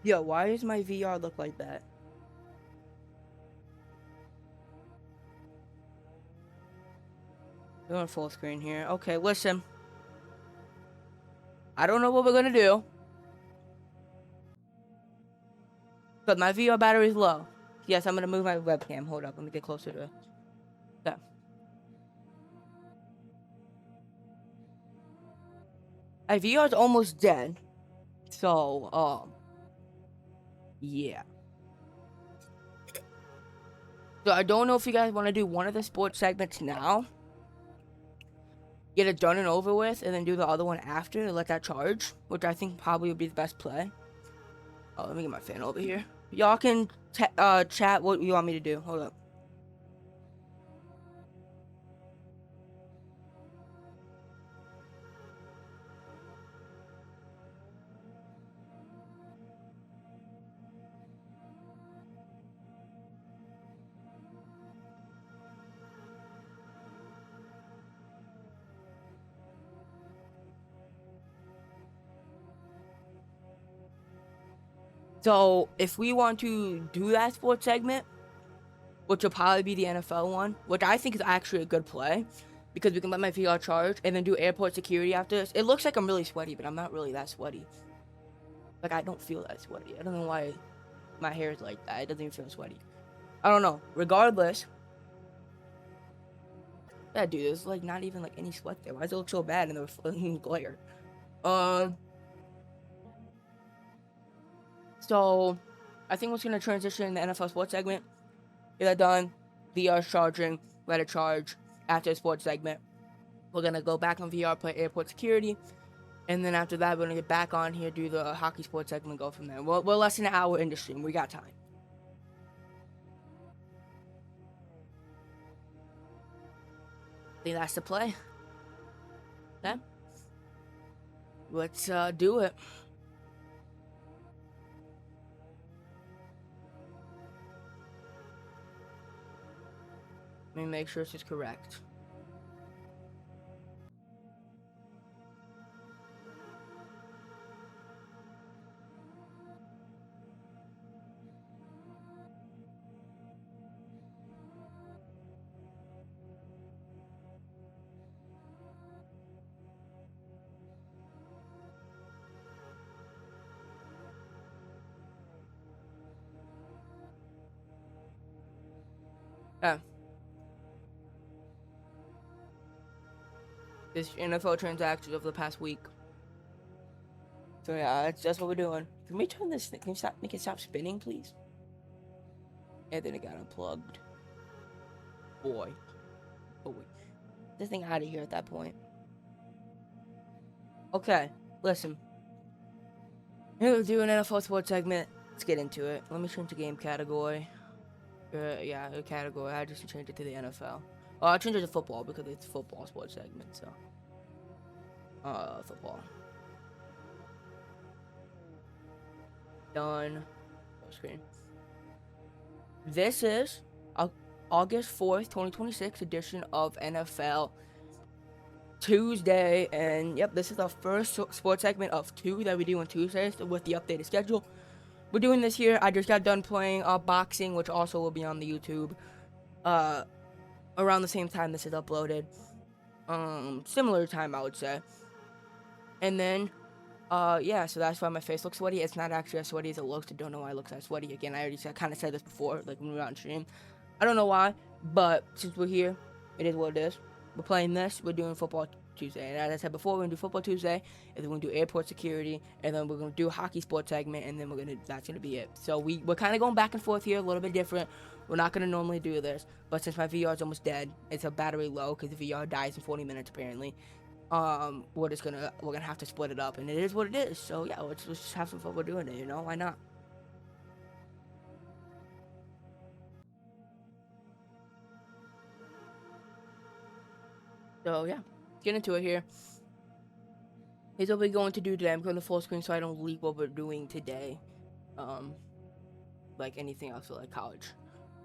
Yo, why does my VR look like that? We're on full screen here. Okay, listen. I don't know what we're gonna do, but my VR battery is low. Yes, I'm gonna move my webcam. Hold up, let me get closer to that. My VR is almost dead, so yeah. So I don't know if you guys want to do one of the sports segments now, get it done and over with, and then do the other one after and let that charge, which I think probably would be the best play. Oh, let me get my fan over here. Y'all can chat what you want me to do. Hold up. So, if we want to do that sports segment, which will probably be the NFL one, which I think is actually a good play, because we can let my VR charge and then do airport security after this. It looks like I'm really sweaty, but I'm not really that sweaty. Like, I don't feel that sweaty. I don't know why my hair is like that. It doesn't even feel sweaty. I don't know. Regardless, yeah, dude, there's like not even like any sweat there. Why does it look so bad in the fucking glare? So, I think we're just going to transition in the NFL sports segment. Get that done. VR charging. Let it charge. After the sports segment, we're going to go back on VR, play airport security. And then after that, we're going to get back on here, do the hockey sports segment, and go from there. We're less than an hour in the stream. We got time. I think that's the play. Okay? Let's do it. Let me make sure this is correct. This NFL transactions of the past week. So yeah, that's just what we're doing. Can we turn this? Can you make it stop spinning, please? And then it got unplugged. Boy. Oh wait. This thing out of here at that point. Okay, listen. Here we're doing an NFL sports segment. Let's get into it. Let me change the game category. Yeah, the category. I just changed it to the NFL. Oh, I'll change it to football because it's football sports segment. So, football. Done. Full screen. This is August 4th, 2026 edition of NFL Tuesday, and yep, this is our first sports segment of 2 that we do on Tuesdays with the updated schedule. We're doing this here. I just got done playing boxing, which also will be on the YouTube around the same time this is uploaded. Similar time, I would say. And then yeah, so that's why my face looks sweaty. It's not actually as sweaty as it looks. I don't know why it looks that sweaty. Again, I already kind of said this before, like when we were on stream. I don't know why, but since we're here, it is what it is. We're playing this. We're doing football Tuesday, and as I said before, we're gonna do football Tuesday, and then we're gonna do airport security, and then we're gonna do a hockey sports segment, and then that's gonna be it. So we're kind of going back and forth here, a little bit different. We're not gonna normally do this, but since my VR is almost dead, it's a battery low because the VR dies in 40 minutes apparently. We're gonna have to split it up, and it is what it is. So yeah, let's just have some fun. We're doing it, you know? Why not? So yeah, let's get into it here. Here's what we're going to do today. I'm going to full screen so I don't leak what we're doing today. Like anything else for like college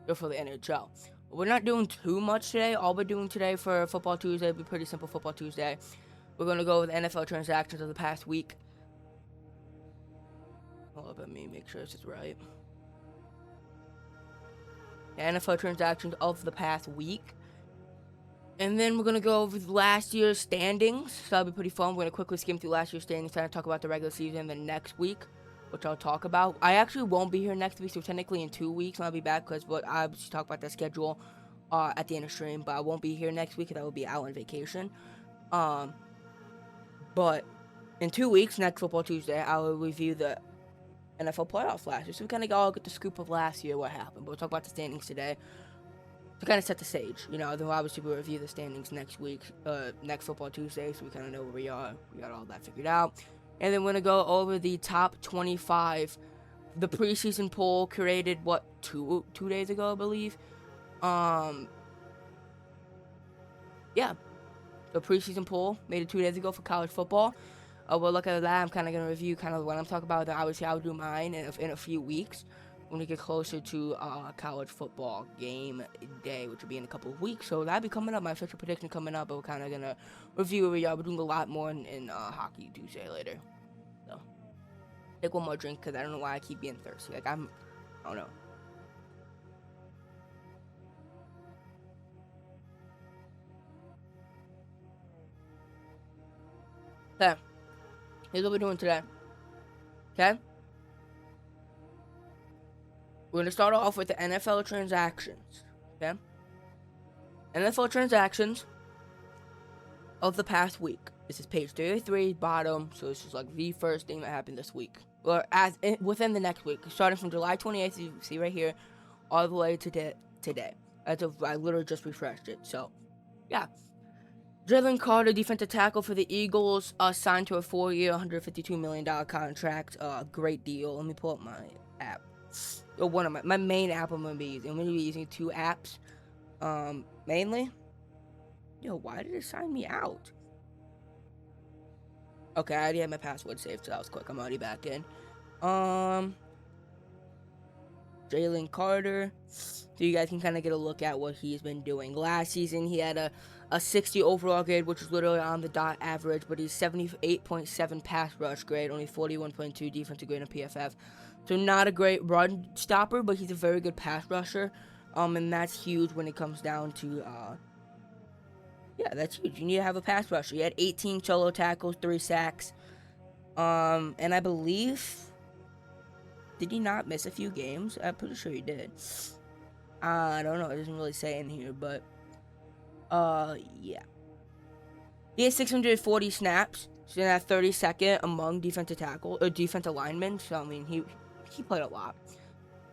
or for the NHL. We're not doing too much today. All we're doing today for Football Tuesday will be pretty simple. Football Tuesday. We're going to go with NFL transactions of the past week. Hold up, let me make sure this is right. The NFL transactions of the past week. And then we're going to go over last year's standings. So that'll be pretty fun. We're going to quickly skim through last year's standings, trying to talk about the regular season the next week, which I'll talk about. I actually won't be here next week, so technically in 2 weeks I'll be back because I'll just talk about the schedule at the end of stream. But I won't be here next week because I will be out on vacation. But in 2 weeks, next Football Tuesday, I will review the NFL playoffs last year. So we kind of all get the scoop of last year, what happened. But we'll talk about the standings today to kind of set the stage. You know, then obviously we'll review the standings next week, next Football Tuesday, so we kind of know where we are. We got all that figured out. And then we're going to go over the top 25. The preseason poll created, what, two days ago, I believe? Yeah. The preseason poll made it 2 days ago for college football. We'll look at that. I'm kind of going to review kind of what I'm talking about. Then obviously I'll do mine in a few weeks when we get closer to college football game day, which will be in a couple of weeks. So that'll be coming up. My official prediction coming up. But we're kind of going to review where we are. We're doing a lot more in hockey Tuesday later. So take one more drink because I don't know why I keep being thirsty. Like I don't know. Okay. Here's what we're doing today. Okay? We're going to start off with the NFL transactions. Okay? NFL transactions of the past week. This is page 33, bottom. So this is like the first thing that happened this week. Or within the next week. Starting from July 28th, you see right here, all the way to today. I literally just refreshed it. So, yeah. Jalen Carter, defensive tackle for the Eagles, signed to a 4-year, $152 million contract. Great deal. Let me pull up my app. Or one of my main app I'm going to be using. I'm going to be using 2 apps. Mainly. Yo, why did it sign me out? Okay, I already had my password saved, so that was quick. I'm already back in. Jalen Carter. So you guys can kind of get a look at what he's been doing. Last season, he had a 60 overall grade, which is literally on the dot average, but he's 78.7 pass rush grade, only 41.2 defensive grade on PFF. So not a great run stopper, but he's a very good pass rusher. And that's huge when it comes down to, yeah, that's huge. You need to have a pass rusher. He had 18 solo tackles, 3 sacks. And I believe, did he not miss a few games? I'm pretty sure he did. I don't know. It doesn't really say in here, but yeah. He had 640 snaps, so that 32nd among defensive linemen. So I mean, he played a lot.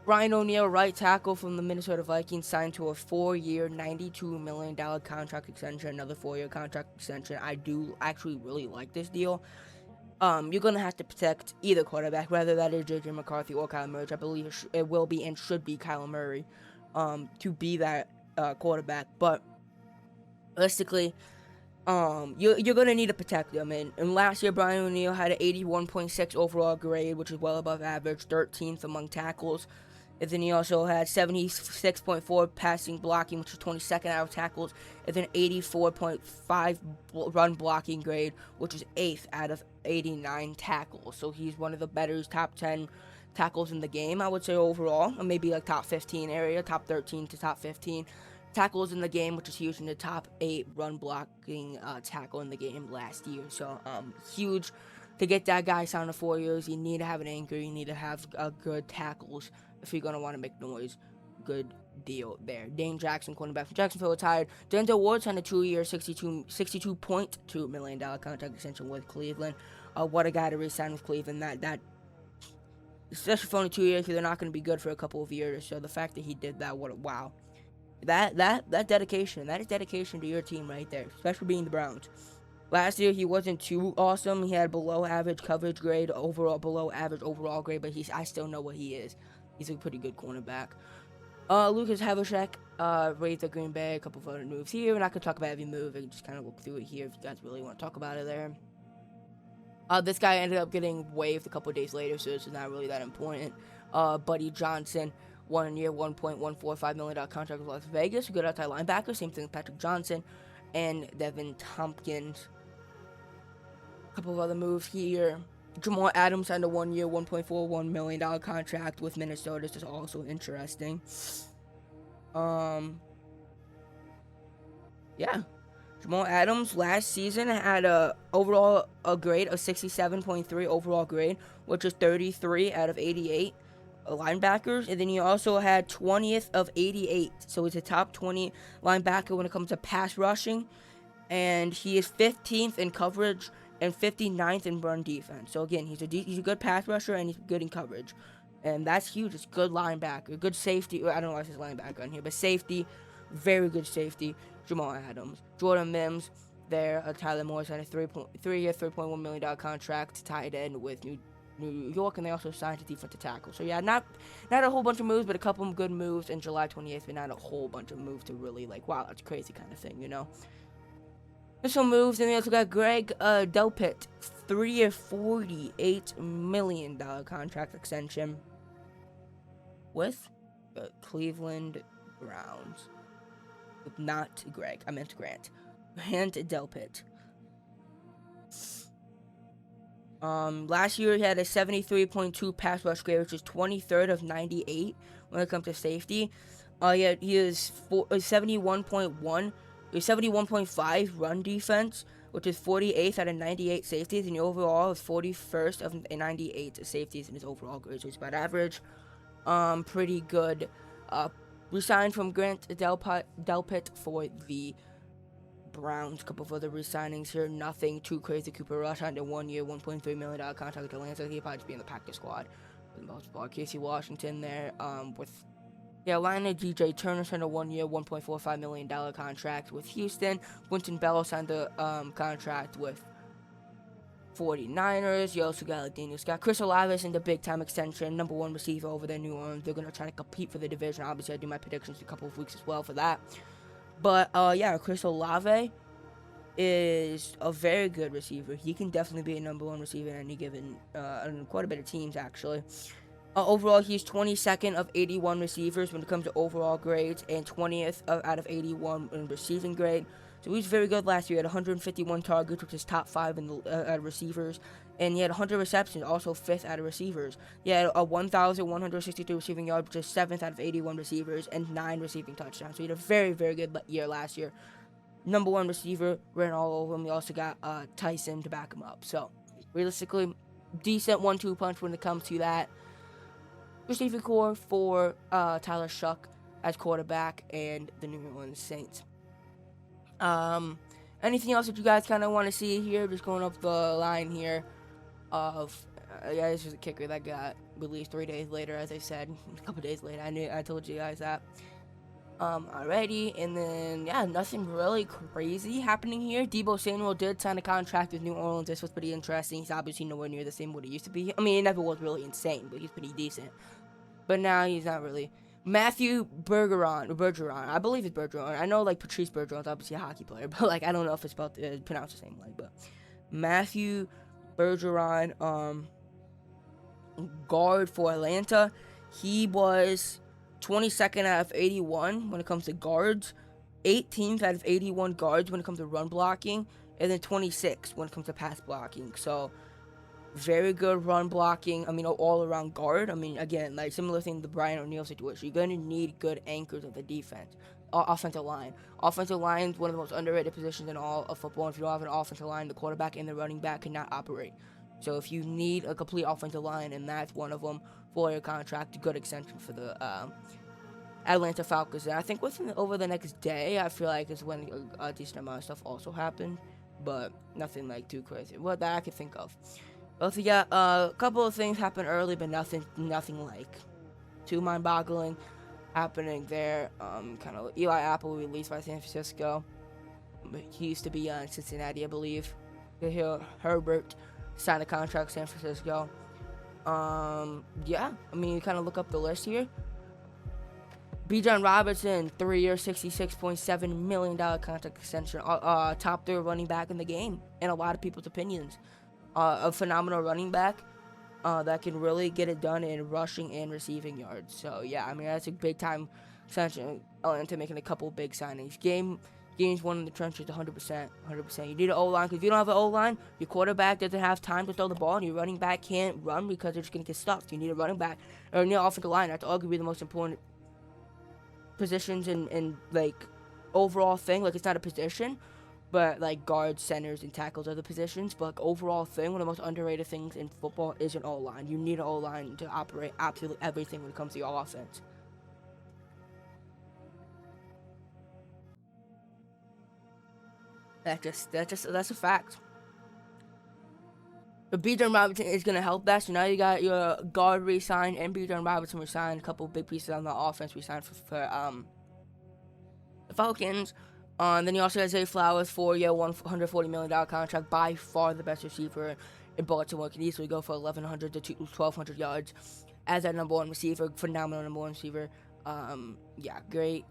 Brian O'Neill, right tackle from the Minnesota Vikings, signed to a 4-year, $92 million contract extension. Another 4-year contract extension. I do actually really like this deal. You're gonna have to protect either quarterback, whether that is J.J. McCarthy or Kyler Murray. I believe it will be and should be Kyler Murray, to be that quarterback. But realistically, you're gonna need to protect them. And last year, Brian O'Neill had an 81.6 overall grade, which is well above average, 13th among tackles. And then he also had 76.4 passing blocking, which is 22nd out of tackles, and then 84.5 run blocking grade, which is 8th out of 89 tackles. So he's one of the better top 10 tackles in the game, I would say, overall. Or maybe like top 15 area, top 13 to top 15 tackles in the game, which is huge, in the top 8 run blocking tackle in the game last year. So huge. To get that guy signed for 4 years, you need to have an anchor, you need to have good tackles if you're going to want to make noise. Good deal there. Dane Jackson, cornerback from Jacksonville, retired. Denzel Ward signed a 2-year, $62.2 million contract extension with Cleveland. What a guy to re-sign with Cleveland. That especially for only 2 years, they're not going to be good for a couple of years. So the fact that he did that, wow. That dedication, that is dedication to your team right there, especially being the Browns. Last year, he wasn't too awesome. He had below average coverage grade, below average overall grade, but I still know what he is. He's a pretty good cornerback. Lucas Havlicek raised the Green Bay. A couple of other moves here. We're not going to talk about every move. I can just kind of look through it here if you guys really want to talk about it there. This guy ended up getting waived a couple of days later, so this is not really that important. Buddy Johnson, 1 year, $1.145 million contract with Las Vegas. Good outside linebacker. Same thing with Patrick Johnson and Devin Tompkins. Couple of other moves here. Jamal Adams signed a 1 year, $1.41 million contract with Minnesota. This is also interesting. Yeah. Jamal Adams last season had a grade of 67.3 overall grade, which is 33 out of 88 linebackers. And then he also had 20th of 88. So he's a top 20 linebacker when it comes to pass rushing. And he is 15th in coverage and 59th in run defense. So again, he's a good pass rusher and he's good in coverage, and that's huge. It's good linebacker, good safety. I don't know why it says linebacker on here, but safety, very good safety. Jamal Adams, Jordan Mims, there. Tyler Morris had a 3-year, $3.1 million contract tied in with New York, and they also signed a defensive tackle. So yeah, not a whole bunch of moves, but a couple of good moves. And July 28th, but not a whole bunch of moves to really like, wow, that's crazy kind of thing, you know. Some moves, and we also got Greg Delpit, 3-year, $48 million contract extension with the Cleveland Browns. Not Greg, I meant Grant. Grant Delpit. Last year he had a 73.2 pass rush grade, which is 23rd of 98 when it comes to safety. Yeah, he is 71.1. 71.5 run defense, which is 48th out of 98 safeties, and the overall is 41st of 98 safeties in his overall grade, so he's about average. Pretty good. Resigned from Grant Delpit for the Browns. Couple of other resignings here, nothing too crazy. Cooper Rush signed a 1 year, $1.3 million contract with Atlanta. He'll probably just be in the practice squad for the most part. Casey Washington there, with Carolina. DJ Turner signed a 1 year, $1.45 million contract with Houston. Quentin Bell signed a contract with 49ers. You also got Daniel Scott. Chris Olave in the big time extension, number 1 receiver over there, New Orleans. They're going to try to compete for the division. Obviously, I do my predictions in a couple of weeks as well for that. But yeah, Chris Olave is a very good receiver. He can definitely be a number 1 receiver in any given, quite a bit of teams actually. Overall, he's 22nd of 81 receivers when it comes to overall grades, and 20th out of 81 in receiving grade. So he's very good last year. He had 151 targets, which is top 5 in the receivers, and he had 100 receptions, also 5th out of receivers. He had a 1,163 receiving yards, which is 7th out of 81 receivers, and 9 receiving touchdowns. So he had a very, very good year last year. Number 1 receiver, ran all over him. We also got Tyson to back him up. So realistically, decent 1-2 punch when it comes to that. Receiver core for Tyler Shuck as quarterback and the New Orleans Saints. And anything else that you guys kind of want to see here? Just going up the line here of, yeah, this was a kicker that got released 3 days later, as I said, a couple days later. I told you guys that. Already, and then, yeah, nothing really crazy happening here. Deebo Samuel did sign a contract with New Orleans. This was pretty interesting. He's obviously nowhere near the same what he used to be. I mean, it never was really insane, but he's pretty decent. But now he's not really. Matthew Bergeron, I believe it's Bergeron. I know, like, Patrice Bergeron's obviously a hockey player, but, like, I don't know if it's pronounced the same way, but Matthew Bergeron, guard for Atlanta. He was 22nd out of 81 when it comes to guards, 18th out of 81 guards when it comes to run blocking, and then 26th when it comes to pass blocking. So, very good run blocking. I mean, all around guard. I mean, again, like similar thing to the Brian O'Neill situation. You're going to need good anchors of the defense. Offensive line. Offensive line is one of the most underrated positions in all of football. If you don't have an offensive line, the quarterback and the running back cannot operate. So if you need a complete offensive line, and that's one of them, for your contract, good extension for the Atlanta Falcons. And I think over the next day, I feel like is when a decent amount of stuff also happened, but nothing like too crazy. What that I could think of. But yeah, a couple of things happened early, but nothing like too mind-boggling happening there. Kind of Eli Apple released by San Francisco. He used to be in Cincinnati, I believe. Herbert signed a contract with San Francisco. Yeah, I mean, you kind of look up the list here. Bijan Robinson, 3-year, $66.7 million contract extension. Top 3 running back in the game, in a lot of people's opinions. A phenomenal running back that can really get it done in rushing and receiving yards. So, yeah, I mean, that's a big-time extension. Atlanta making a couple big signings. Games won in the trenches 100%. You need an O-line, because if you don't have an O-line, your quarterback doesn't have time to throw the ball, and your running back can't run because they're just going to get stuck. You need a running back, or you need an offensive line. That's arguably the most important positions in like, overall thing. Like, it's not a position, but, like, guards, centers, and tackles are the positions. But, like, overall thing, one of the most underrated things in football is an O-line. You need an O-line to operate absolutely everything when it comes to your offense. That's a fact. But Bijan Robinson is going to help that. So now you got your guard re-signed and Bijan Robinson re-signed. A couple of big pieces on the offense re-signed for the Falcons. Then you also got Zay Flowers, 4-year, $140 million contract. By far the best receiver in Baltimore. Can easily go for 1,100 to 1,200 yards as that number 1 receiver. Phenomenal number 1 receiver. Yeah, great.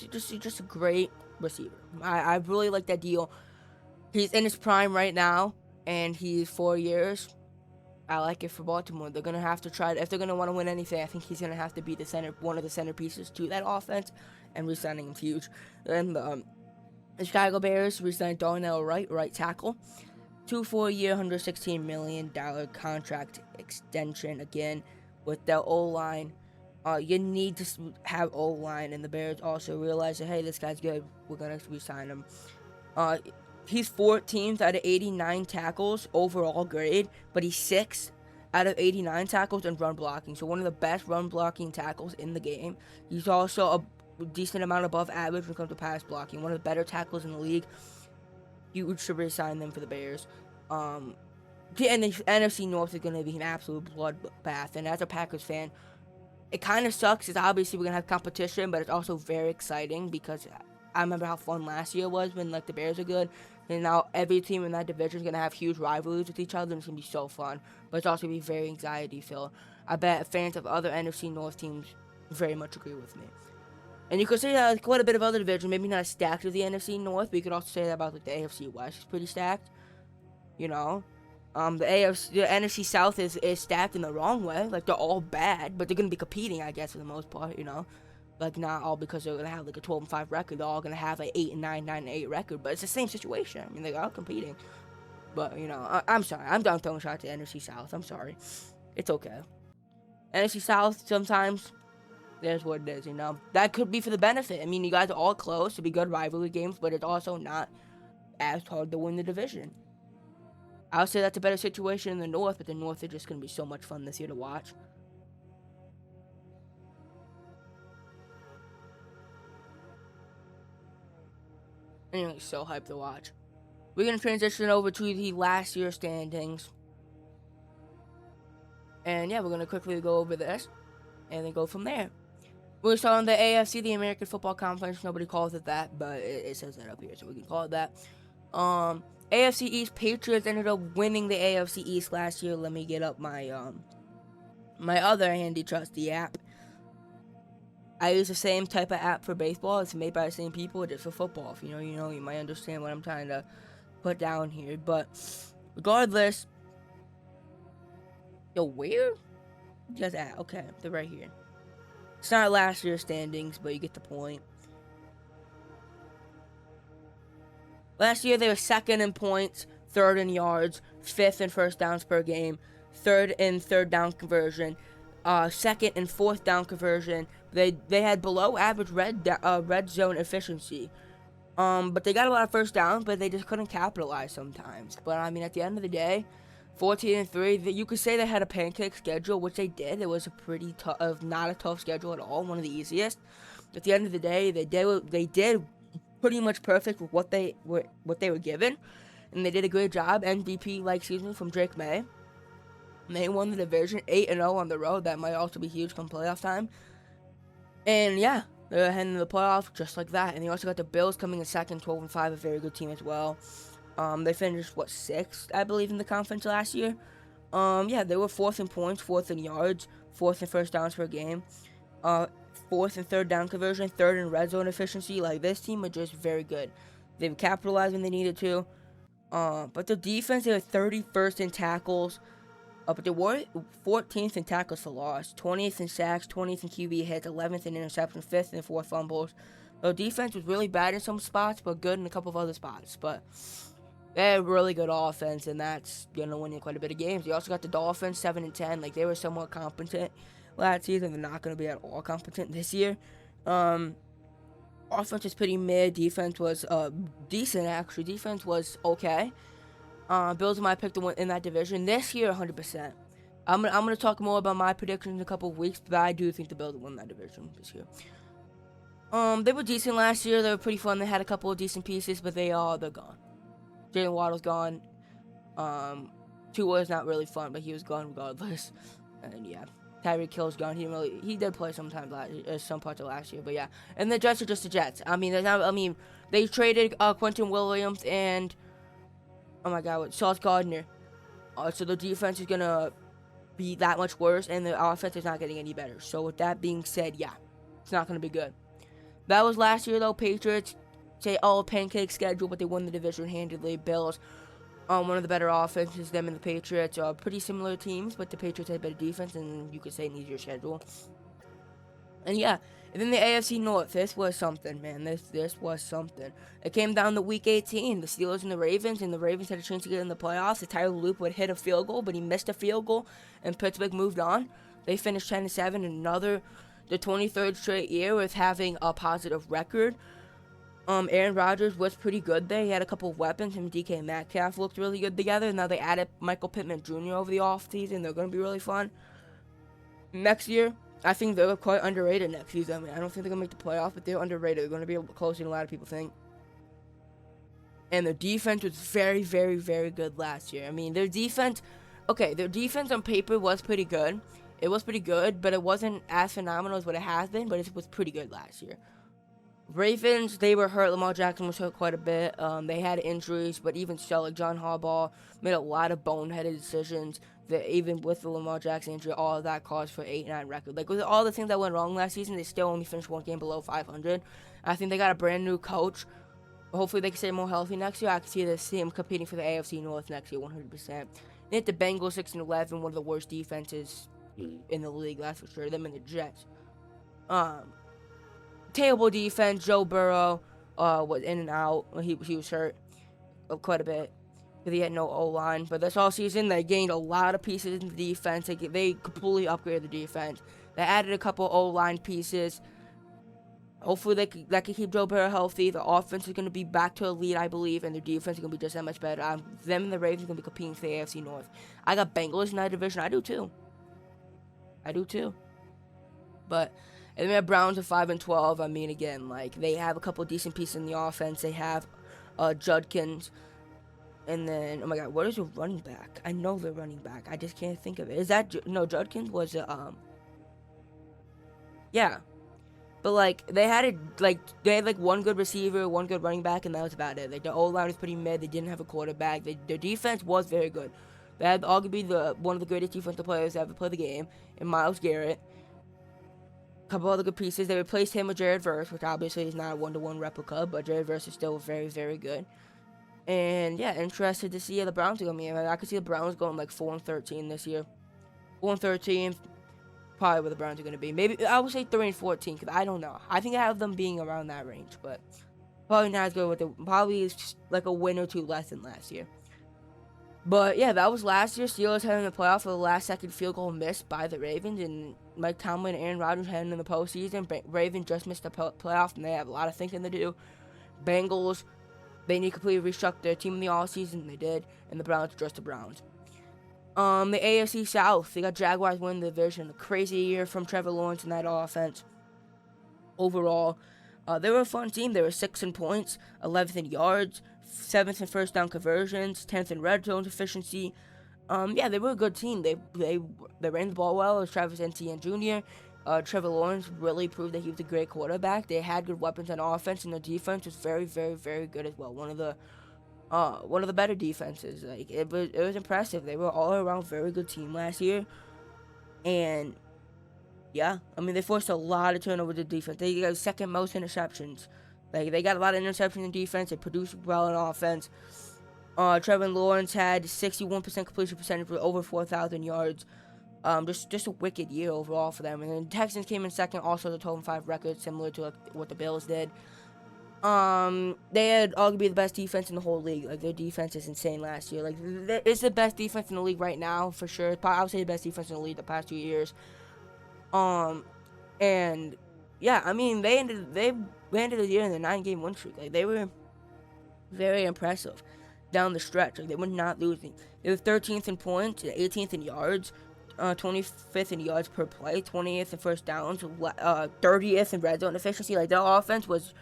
Just a great receiver. I really like that deal. He's in his prime right now, and he's 4 years. I like it for Baltimore. They're gonna have to try. If they're gonna want to win anything, I think he's gonna have to be one of the centerpieces to that offense, and re-signing him's huge. And the Chicago Bears re-signed Darnell Wright, right tackle, 2 4-year, $116 million contract extension. Again, with their O-line. You need to have O-line, and the Bears also realize that, hey, this guy's good. We're going to re-sign him. He's 14th out of 89 tackles overall grade, but he's 6th out of 89 tackles in run blocking. So one of the best run blocking tackles in the game. He's also a decent amount above average when it comes to pass blocking. One of the better tackles in the league. You should re-sign them for the Bears. And the NFC North is going to be an absolute bloodbath. And as a Packers fan, it kind of sucks because obviously we're going to have competition, but it's also very exciting because I remember how fun last year was when, like, the Bears are good. And now every team in that division is going to have huge rivalries with each other, and it's going to be so fun. But it's also going to be very anxiety-filled. I bet fans of other NFC North teams very much agree with me. And you could say that quite a bit of other divisions, maybe not as stacked as the NFC North, but you could also say that about, like, the AFC West is pretty stacked. You know? The NFC South is stacked in the wrong way. Like, they're all bad, but they're going to be competing, I guess, for the most part, you know? Like, not all because they're going to have, like, a 12-5 record. They're all going to have, like, 8-9, 9-8 record. But it's the same situation. I mean, they're all competing. But, you know, I'm sorry. I'm done throwing shots at NFC South. I'm sorry. It's okay. NFC South, sometimes, there's what it is, you know? That could be for the benefit. I mean, you guys are all close to be good rivalry games, but it's also not as hard to win the division. I would say that's a better situation in the North, but the North is just going to be so much fun this year to watch. Anyway, so hyped to watch. We're going to transition over to the last year standings. And yeah, we're going to quickly go over this and then go from there. We're starting the AFC, the American Football Conference. Nobody calls it that, but it says that up here, so we can call it that. AFC East, Patriots ended up winning the AFC East last year. Let me get up my my other handy trusty app. I use the same type of app for baseball. It's made by the same people, just for football. If you know, you might understand what I'm trying to put down here. But regardless, yo, where? Just at? Okay, they're right here. It's not last year's standings, but you get the point. Last year, they were second in points, third in yards, fifth in first downs per game, third in third down conversion, second and fourth down conversion. They had below average red zone efficiency. But they got a lot of first downs, but they just couldn't capitalize sometimes. But I mean, at the end of the day, 14-3. You could say they had a pancake schedule, which they did. It was a pretty tough, not a tough schedule at all. One of the easiest. At the end of the day, they did pretty much perfect with what they were given, and they did a great job. MVP like season from Drake May. And they won the division 8-0 on the road. That might also be huge come playoff time. And yeah, they're heading to the playoffs just like that. And they also got the Bills coming in second, 12-5, a very good team as well. They finished, sixth, I believe, in the conference last year. Yeah, they were fourth in points, fourth in yards, fourth in first downs per game, fourth in third down conversion, third in red zone efficiency. Like, this team was just very good. They capitalized when they needed to. But the defense, they were 31st in tackles. But they were 14th in tackles for loss, 20th in sacks, 20th in QB hits, 11th in interceptions, 5th in fourth fumbles. The defense was really bad in some spots, but good in a couple of other spots. But they had a really good offense, and that's gonna win you quite a bit of games. They also got the Dolphins 7-10. Like, they were somewhat competent last season. They're not gonna be at all competent this year. Offense was pretty mid. Defense was decent, actually. Defense was okay. Bills might pick the win in that division this year, 100%. I'm gonna talk more about my predictions in a couple of weeks, but I do think the Bills will win that division this year. They were decent last year. They were pretty fun. They had a couple of decent pieces, but they're gone. Jalen Waddle's gone. Tua is not really fun, but he was gone regardless. And yeah, Tyreek Hill's gone. He did play sometimes some parts of last year, but yeah. And the Jets are just the Jets. I mean, they traded Quentin Williams and Sauce Gardner. So the defense is gonna be that much worse, and the offense is not getting any better. So with that being said, yeah, it's not gonna be good. That was last year though. Patriots say pancake schedule, but they won the division handedly. Bills, one of the better offenses. Them and the Patriots are pretty similar teams, but the Patriots had better defense, and you could say an easier schedule. And yeah, and then the AFC North. This was something, man. This was something. It came down to Week 18. The Steelers and the Ravens had a chance to get in the playoffs. The Tyler Loop would hit a field goal, but he missed a field goal, and Pittsburgh moved on. They finished 10-7, the 23rd straight year with having a positive record. Aaron Rodgers was pretty good there. He had a couple of weapons. Him and DK Metcalf looked really good together. Now they added Michael Pittman Jr. over the offseason. They're going to be really fun. Next year, I think they're quite underrated next season. I mean, I don't think they're going to make the playoffs, but they're underrated. They're going to be closer than a lot of people think. And their defense was very, very, very good last year. I mean, their defense on paper was pretty good. It was pretty good, but it wasn't as phenomenal as what it has been, but it was pretty good last year. Ravens, they were hurt. Lamar Jackson was hurt quite a bit. They had injuries, but even so, like, John Harbaugh made a lot of boneheaded decisions. That even with the Lamar Jackson injury, all of that caused for 8-9 record. Like, with all the things that went wrong last season, they still only finished one game below 500. I think they got a brand new coach. Hopefully, they can stay more healthy next year. I can see them competing for the AFC North next year, 100%. They hit the Bengals 6-11, one of the worst defenses in the league, that's for sure. Them and the Jets. Terrible defense. Joe Burrow was in and out. He was hurt quite a bit because he had no O-line. But this all season, they gained a lot of pieces in the defense. They completely upgraded the defense. They added a couple O-line pieces. Hopefully, that can keep Joe Burrow healthy. The offense is going to be back to elite, I believe, and the defense is going to be just that much better. Them and the Ravens are going to be competing for the AFC North. I got Bengals in that division. I do too. But and then we have Browns at 5-12. I mean, again, like, they have a couple decent pieces in the offense. They have Judkins. And then, oh my god, what is a running back? I know they're running back. I just can't think of it. Is that, no, Judkins was, yeah. But, like, they had, one good receiver, one good running back, and that was about it. Like, the O-line was pretty mid. They didn't have a quarterback. Their defense was very good. They had arguably one of the greatest defensive players to ever play the game, in Myles Garrett. A couple other good pieces. They replaced him with Jared Verse, which obviously is not a one-to-one replica, but Jared Verse is still very, very good. And yeah, interested to see how the Browns are going to be. I could see the Browns going like 4-13 this year. 4-13, probably where the Browns are going to be. Maybe I would say 3-14 because I don't know. I think I have them being around that range, but probably not as good with it. Probably is just like a win or two less than last year. But yeah, that was last year. Steelers heading in the playoff for the last-second field goal missed by the Ravens, and Mike Tomlin and Aaron Rodgers heading in the postseason. Ravens just missed the playoff, and they have a lot of thinking to do. Bengals, they need to completely restructure their team in the offseason. They did, and the Browns are just the Browns. The AFC South, they got Jaguars winning the division. A crazy year from Trevor Lawrence and that offense. Overall, they were a fun team. They were 6th in points, 11th in yards, 7th in first down conversions, 10th in red zone efficiency. Yeah, they were a good team. They ran the ball well. It was Travis Etienne Jr. Trevor Lawrence really proved that he was a great quarterback. They had good weapons on offense, and their defense was very, very, very good as well. One of the better defenses. Like it was impressive. They were all around very good team last year, and yeah, I mean they forced a lot of turnovers in defense. They got second most interceptions. Like they got a lot of interceptions in defense. They produced well in offense. Trevor Lawrence had 61% completion percentage with over 4,000 yards. Just a wicked year overall for them. And then Texans came in second, also the 12-5 record, similar to what the Bills did. They had arguably the best defense in the whole league. Like their defense is insane last year. Like it's the best defense in the league right now for sure. I would say the best defense in the league the past 2 years. And yeah, I mean they ended the year in a 9-game win streak. Like they were very impressive down the stretch. Like they were not losing. They were 13th in points, 18th in yards, 25th in yards per play, 20th in first downs, 30th in red zone efficiency. Like their offense was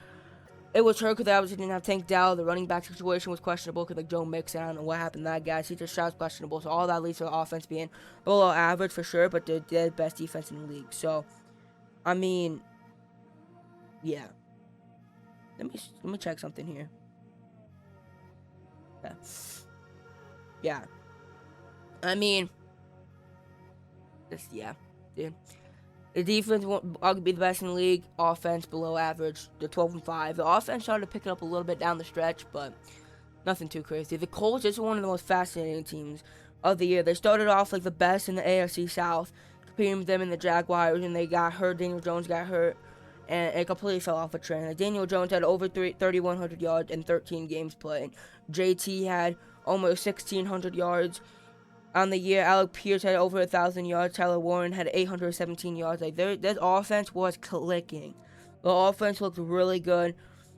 hurt because they obviously didn't have Tank Dell. The running back situation was questionable because like Joe Mixon, I don't know what happened to that guy. CJ Stroud's questionable, so all that leads to the offense being below average for sure. But they're the best defense in the league. So, I mean, yeah. Let me check something here. Yeah. I mean, yeah, dude. The defense won't arguably be the best in the league. Offense below average. They're 12-5. The offense started to pick it up a little bit down the stretch, but nothing too crazy. The Colts is one of the most fascinating teams of the year. They started off like the best in the AFC South, competing with them in the Jaguars, and they got hurt. Daniel Jones got hurt, and it completely fell off a trend. Like Daniel Jones had over 3,100 yards in 13 games played. JT had almost 1,600 yards on the year. Alec Pierce had over 1,000 yards. Tyler Warren had 817 yards. Like their offense was clicking. The offense looked really good.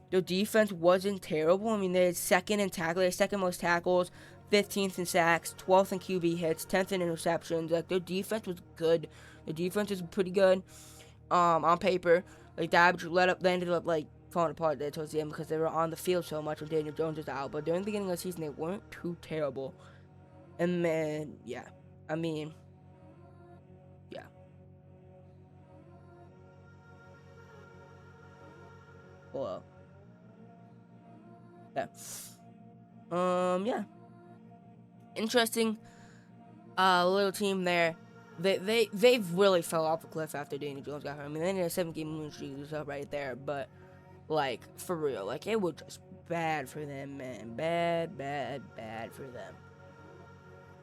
Their defense wasn't terrible. I mean, they had second in tackle. They had second most tackles, 15th in sacks, 12th in QB hits, 10th in interceptions. Like their defense was good. The defense was pretty good. On paper, like the average they ended up like falling apart there towards the end because they were on the field so much when Daniel Jones was out. But during the beginning of the season, they weren't too terrible. And then, yeah, I mean, yeah. Well, yeah. Yeah. Interesting, little team there. They've really fell off a cliff after Daniel Jones got hurt. I mean, they ended a 7-game losing streak right there, but like for real, like it was just bad for them, man. Bad for them.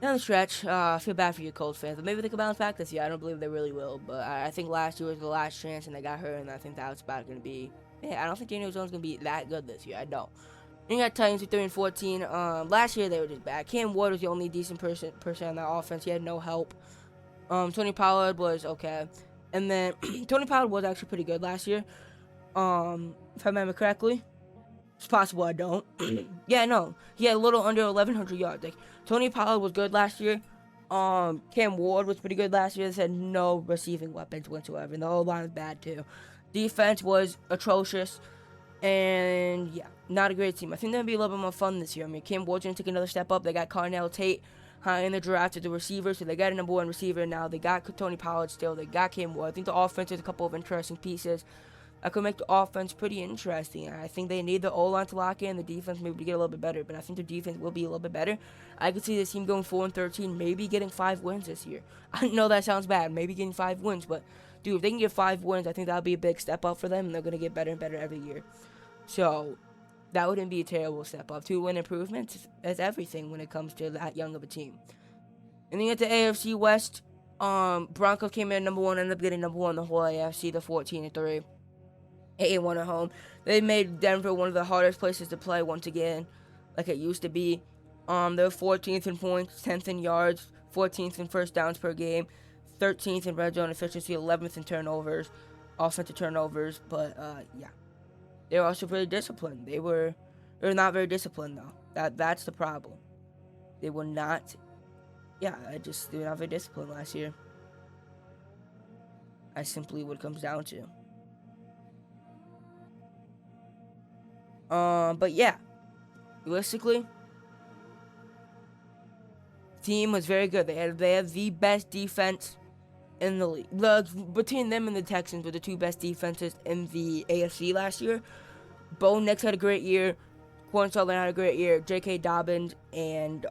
Down the stretch, I feel bad for you Colts fans, but maybe they could bounce back this year. I don't believe they really will, but I think last year was the last chance, and they got hurt, and I think that was about going to be. Yeah, I don't think Daniel Jones is going to be that good this year. I don't. Then you got Titans with 3-14. Last year they were just bad. Cam Ward was the only decent person on that offense. He had no help. Tony Pollard was okay, and then Tony Pollard was actually pretty good last year. If I remember correctly. It's possible I don't. Yeah, no. He had a little under 1,100 yards. Like, Tony Pollard was good last year. Cam Ward was pretty good last year. They had no receiving weapons whatsoever. And the whole line was bad, too. Defense was atrocious. And yeah, not a great team. I think they're gonna be a little bit more fun this year. I mean, Cam Ward's gonna take another step up. They got Carnell Tate high in the draft as the receiver, so they got a number 1 receiver now. They got Tony Pollard still. They got Cam Ward. I think the offense has a couple of interesting pieces. I could make the offense pretty interesting. I think they need the O-line to lock in, the defense maybe to get a little bit better, but I think the defense will be a little bit better. I could see this team going 4-13, maybe getting 5 wins this year. I know that sounds bad, maybe getting 5 wins, but dude, if they can get 5 wins, I think that'll be a big step up for them, and they're gonna get better and better every year. So that wouldn't be a terrible step up. 2-win improvements is everything when it comes to that young of a team. And then at the AFC West, Broncos came in number 1, ended up getting number 1 in the whole AFC, the 14-3. 8-1 at home. They made Denver one of the hardest places to play once again, like it used to be. They're 14th in points, 10th in yards, 14th in first downs per game, 13th in red zone efficiency, 11th in turnovers, offensive turnovers. But yeah, they're also very disciplined. They're not very disciplined though. That's the problem. They were not. Yeah, they're not very disciplined last year. That's simply what it comes down to. But yeah, realistically, team was very good. They have the best defense in the league. Between them and the Texans were the 2 best defenses in the AFC last year. Bo Nix had a great year. Corn Sutherland had a great year. J.K. Dobbins and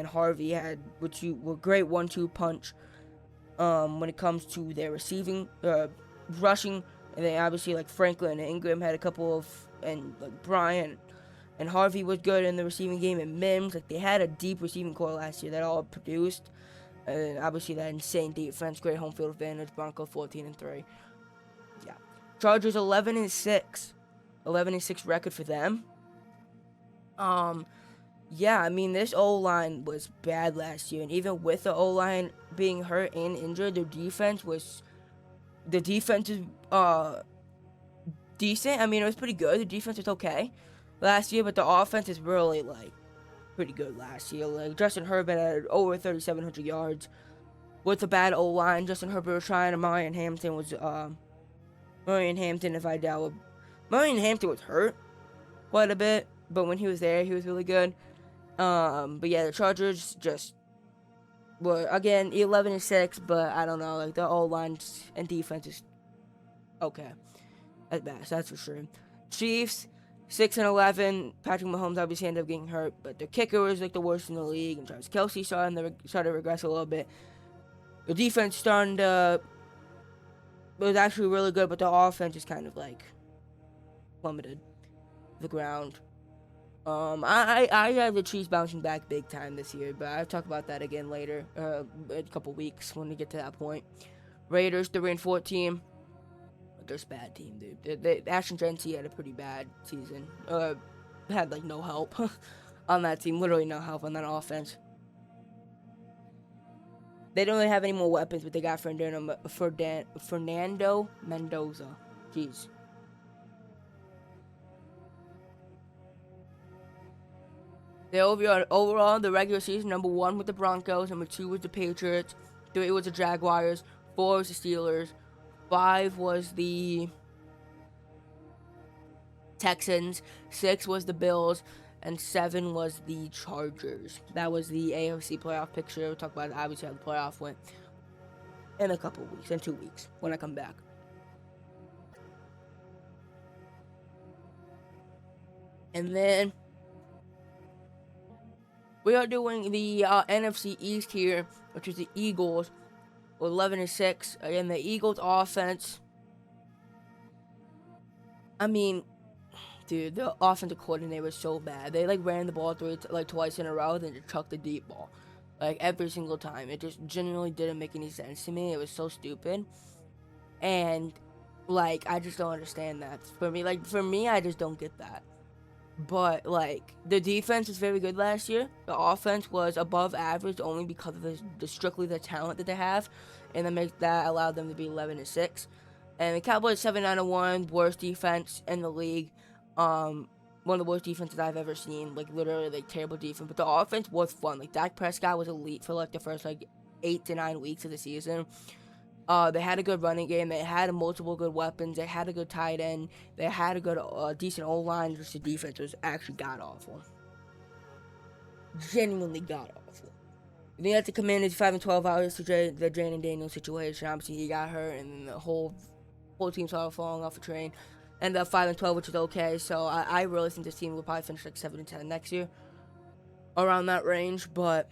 Harvey had were great 1-2 punch. When it comes to their receiving, rushing. And then obviously like Franklin and Ingram had a couple of, and like Bryant and Harvey was good in the receiving game, and Mims, like they had a deep receiving core last year that all produced. And obviously that insane defense, great home field advantage. Broncos 14-3. Yeah, Chargers 11-6, 11-6 record for them. Yeah, I mean this O-line was bad last year, and even with the O-line being hurt and injured, their defense is decent. I mean, it was pretty good. The defense was okay last year, but the offense is really like pretty good last year. Like Justin Herbert had over 3,700 yards with a bad O-line. Justin Herbert was trying, and Marion Hampton, if I doubt. Marion Hampton was hurt quite a bit, but when he was there, he was really good. But yeah, the Chargers just were again 11-6, but I don't know, like the O-line and defense is okay at best, that's for sure. Chiefs 6-11. Patrick Mahomes obviously ended up getting hurt, but the kicker was like the worst in the league, and Travis Kelce started to regress a little bit. The defense was actually really good, but the offense is kind of like plummeted to the ground. I have the Chiefs bouncing back big time this year, but I'll talk about that again later, in a couple weeks when we get to that point. Raiders 3-14. They're a bad team, dude. Ashton Genty had a pretty bad season. Had like no help on that team. Literally no help on that offense. They don't really have any more weapons, but they got Fernando Mendoza. Jeez. They overall, the regular season, number 1 with the Broncos, number 2 was the Patriots, 3 was the Jaguars, 4 was the Steelers, 5 was the Texans, 6 was the Bills, and 7 was the Chargers. That was the AFC playoff picture. We'll talk about obviously how the playoff went in a couple weeks, in 2 weeks, when I come back. And then we are doing the NFC East here, which is the Eagles, 11-6. Again, the Eagles offense. I mean, dude, the offensive coordinator was so bad. They like ran the ball twice in a row, then just chucked the deep ball, like every single time. It just genuinely didn't make any sense to me. It was so stupid, and like I just don't understand that. For me, I just don't get that. But like the defense was very good last year. The offense was above average only because of strictly the talent that they have, and that allowed them to be 11-6. And the Cowboys 7-1, worst defense in the league. One of the worst defenses I've ever seen. Like literally, like terrible defense. But the offense was fun. Like Dak Prescott was elite for like the first like 8 to 9 weeks of the season. They had a good running game. They had multiple good weapons. They had a good tight end. They had a good, decent O-line. Just the defense was actually god-awful. Genuinely god-awful. They had to come in at 5-12 hours to the Jayden Daniels situation. Obviously, he got hurt, and then the whole team started falling off the train. Ended up 5-12, which is okay. So I really think this team will probably finish like 7-10 next year, around that range. But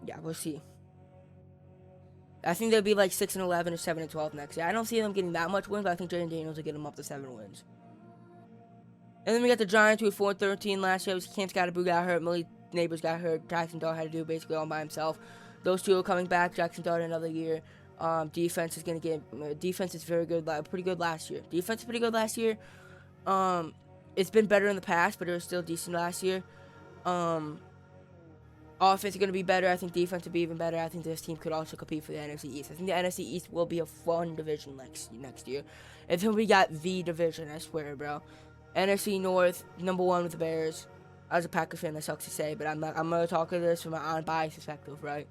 yeah, we'll see. I think they'll be like 6-11 or 7-12 next year. I don't see them getting that much wins, but I think Jayden Daniels will get them up to 7 wins. And then we got the Giants, who were 4-13 last year. Cam Scottaboo got hurt. Millie Neighbors got hurt. Jackson Dart had to do it basically all by himself. Those two are coming back. Jackson Dart another year. Defense is gonna get. Defense is very good. Pretty good last year. Defense is pretty good last year. It's been better in the past, but it was still decent last year. Offense is going to be better. I think defense will be even better. I think this team could also compete for the NFC East. I think the NFC East will be a fun division next year. And then we got the division, I swear, bro. NFC North, #1 with the Bears. As a Packers fan, that sucks to say, but I'm going to talk to this from an unbiased perspective, right?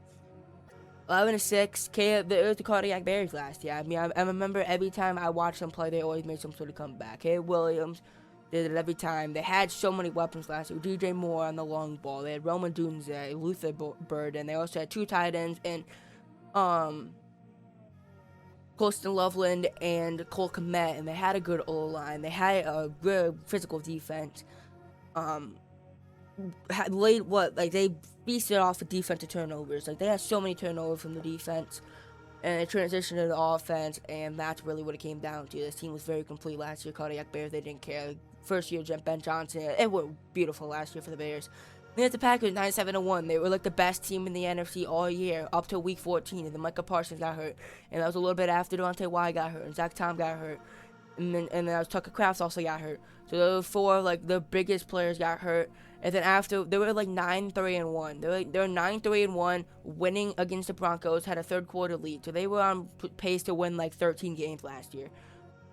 11-6. It was the Cardiac Bears last year. I mean, I remember every time I watched them play, they always made some sort of comeback. Caleb Williams did it every time. They had so many weapons last year. DJ Moore on the long ball. They had Roman Dunze, Luther Burden. They also had 2 tight ends and Colston Loveland and Cole Kmet. And they had a good O-line. They had a good physical defense. They feasted off of defensive turnovers. Like, they had so many turnovers from the defense. And they transitioned to the offense, and that's really what it came down to. This team was very complete last year. Cardiac Bears, they didn't care. First year, Ben Johnson, it was beautiful last year for the Bears. Then at the Packers, 9-7-1. They were like the best team in the NFC all year, up to week 14, and then Micah Parsons got hurt. And that was a little bit after Devontae Wyatt got hurt, and Zach Tom got hurt. And then Tucker Kraft also got hurt. So those 4, like, the biggest players got hurt. And then after, they were like 9-3-1. They were 9-3-1, winning against the Broncos, had a third quarter lead. So they were on pace to win like 13 games last year.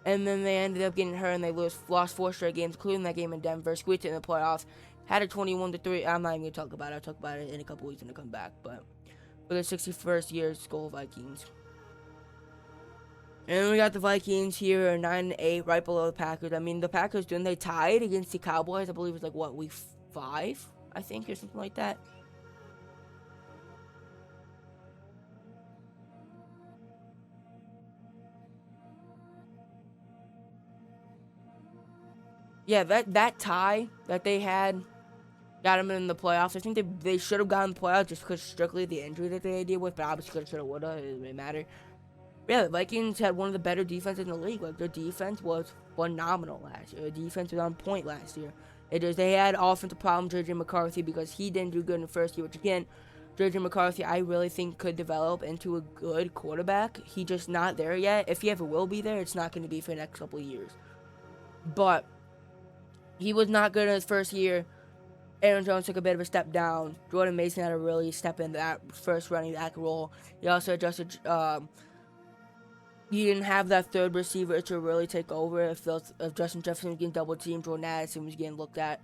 And then they ended up getting hurt, and they lost 4 straight games, including that game in Denver, squeaked it in the playoffs, had a 21-3. I'm not even going to talk about it. I'll talk about it in a couple weeks when I come back. But for the 61st year, Skull Vikings. And we got the Vikings here, 9-8, right below the Packers. I mean, the Packers, when they tied against the Cowboys, I believe it was like, what, week 5, I think, or something like that. Yeah, that tie that they had got them in the playoffs. I think they should have gotten the playoffs just because strictly the injury that they deal with, but obviously could have, should have, would have. It doesn't really matter. Yeah, the Vikings had one of the better defenses in the league. Like, their defense was phenomenal last year. Their defense was on point last year. They had offensive problems, JJ McCarthy, because he didn't do good in the first year, which, again, JJ McCarthy, I really think could develop into a good quarterback. He's just not there yet. If he ever will be there, it's not going to be for the next couple of years. But he was not good in his first year. Aaron Jones took a bit of a step down. Jordan Mason had to really step into that first running back role. He also adjusted. You didn't have that third receiver to really take over. If Justin Jefferson was getting double teamed, Jordan Addison was getting looked at.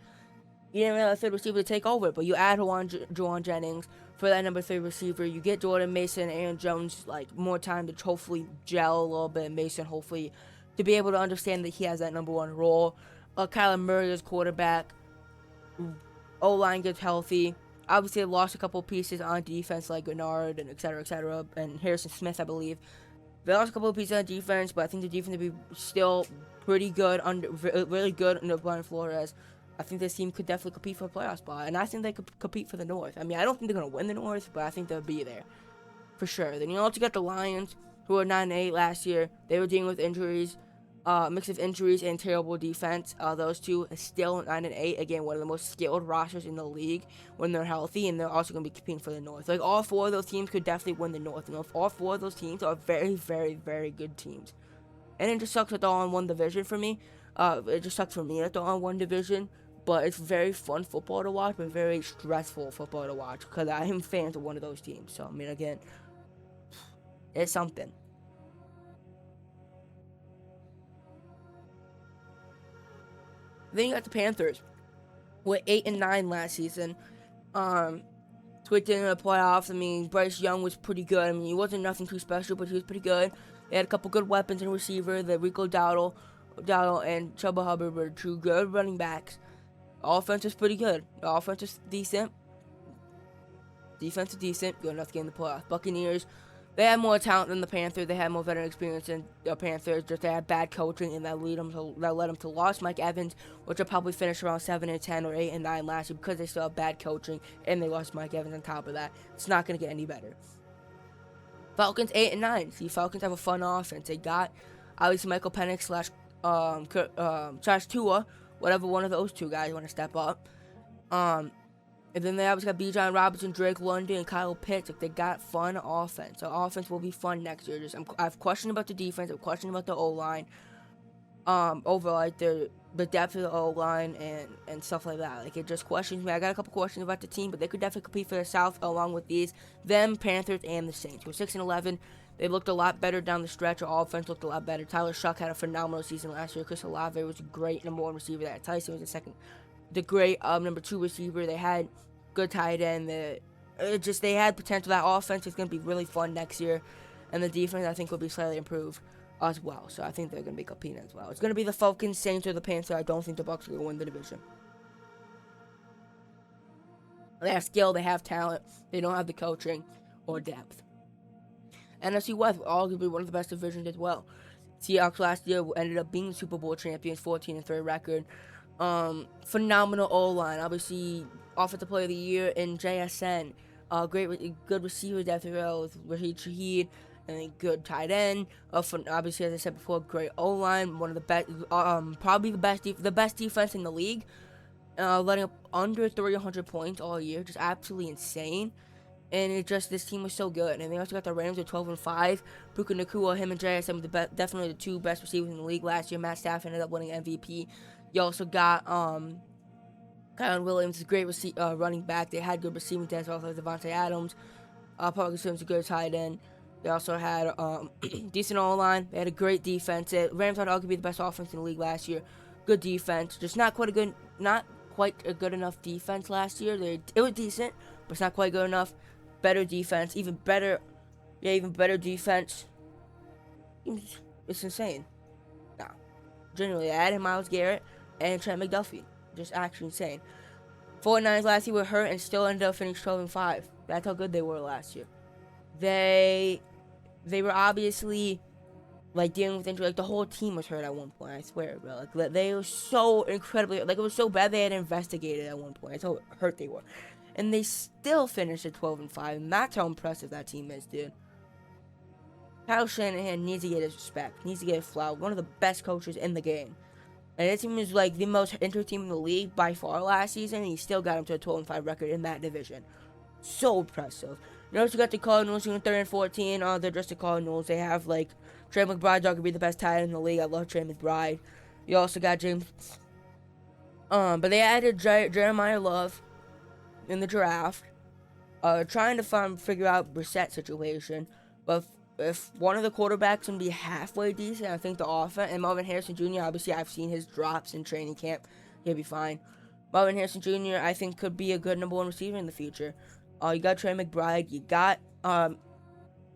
You didn't have a third receiver to take over, but you add Juwan Jennings for that number 3 receiver. You get Jordan Mason, Aaron Jones, like, more time to hopefully gel a little bit. Mason, hopefully, to be able to understand that he has that number 1 role. Kyler Murray is quarterback. O-line gets healthy. Obviously, they lost a couple pieces on defense, like Gennard and et cetera, and Harrison Smith, I believe. They lost a couple of pieces on defense, but I think the defense will be still pretty good, really good under Brian Flores. I think this team could definitely compete for a playoff spot, and I think they could compete for the North. I mean, I don't think they're going to win the North, but I think they'll be there for sure. Then you also got the Lions, who were 9-8 last year. They were dealing with injuries. Mix of injuries and terrible defense. Those two are still 9-8. Again, one of the most skilled rosters in the league when they're healthy, and they're also going to be competing for the North. Like, all 4 of those teams could definitely win the North. And all 4 of those teams are very, very, very good teams. And it just sucks that they're all in one division for me. It just sucks for me that they're all in one division. But it's very fun football to watch, but very stressful football to watch, because I am fans of one of those teams. So, I mean, again, it's something. Then you got the Panthers, with 8-9 last season. Squeaked in the playoffs. I mean, Bryce Young was pretty good. I mean, he wasn't nothing too special, but he was pretty good. They had a couple good weapons in receiver. The Rico Dowdle and Chuba Hubbard were two good running backs. Offense is pretty good. The offense is decent. Defense is decent. Good enough to get in the playoffs. Buccaneers, they had more talent than the Panthers. They had more veteran experience than the Panthers. Just they had bad coaching, and that led them to lost Mike Evans, which will probably finish around 7-10 or 8-9 last year because they still have bad coaching, and they lost Mike Evans on top of that. It's not going to get any better. Falcons 8-9. See, Falcons have a fun offense. They got obviously Michael Penix slash Tua, whatever one of those two guys want to step up. And then they obviously got Bijan Robinson, Drake London, and Kyle Pitts. Like, they got fun offense. So offense will be fun next year. I have questions about the defense. I have questions about the O-line. Over like the depth of the O-line and stuff like that. Like, it just questions me. I got a couple questions about the team, but they could definitely compete for the South along with them, Panthers, and the Saints. We're 6-11. They looked a lot better down the stretch. Our offense looked a lot better. Tyler Shuck had a phenomenal season last year. Chris Olave was a great number one receiver. That Tyson was the great number two receiver. They had good tight end. They had potential. That offense is going to be really fun next year, and the defense I think will be slightly improved as well. So I think they're going to be competing as well. It's going to be the Falcons, Saints, or the Panthers. I don't think the Bucs are going to win the division. They have skill. They have talent. They don't have the coaching or depth. NFC West, arguably one of the best divisions as well. Seahawks last year ended up being Super Bowl champions, 14-3 record. Phenomenal O-line. Obviously, Offensive Player of the Year in JSN. Good receiver depth with Rashid Shaheed, and a good tight end. Obviously, as I said before, great O-line. One of the best, probably the best defense in the league. Letting up under 300 points all year, just absolutely insane. And this team was so good. And they also got the Rams at 12-5. Puka Nacua, him and JSN were definitely the two best receivers in the league last year. Matt Stafford ended up winning MVP. You also got Kyron Williams, a great running back. They had good receiving depth, also Devontae Adams. Parker Sims, a good tight end. They also had decent O-line. They had a great defense. Rams had arguably the best offense in the league last year. Good defense, just not quite a good enough defense last year. It was decent, but it's not quite good enough. Better defense, even better defense. It's insane. Nah, generally, they added Myles Garrett and Trent McDuffie. Just actually insane. 49ers last year were hurt and still ended up finishing 12-5. That's how good they were last year. They were obviously like dealing with injury. Like, the whole team was hurt at one point. I swear, bro. Like, they were so incredibly, like, it was so bad they had investigated at one point. That's how hurt they were. And they still finished at 12-5, and that's how impressive that team is, dude. Kyle Shanahan needs to get his respect. Needs to get his flowers. One of the best coaches in the game. And his team was like the most injured team in the league by far last season, and he still got him to a 12-5 record in that division. So impressive. You also got the Cardinals doing 3-14. They're just the Cardinals. They have like Trey McBride, arguably the best tight end in the league. I love Trey McBride. You also got James. But they added Jeremiah Love in the draft, trying to figure out Brissett situation. But if one of the quarterbacks can be halfway decent, I think the offense, and Marvin Harrison Jr., obviously I've seen his drops in training camp. He'll be fine. Marvin Harrison Jr., I think, could be a good number one receiver in the future. You got Trey McBride. You got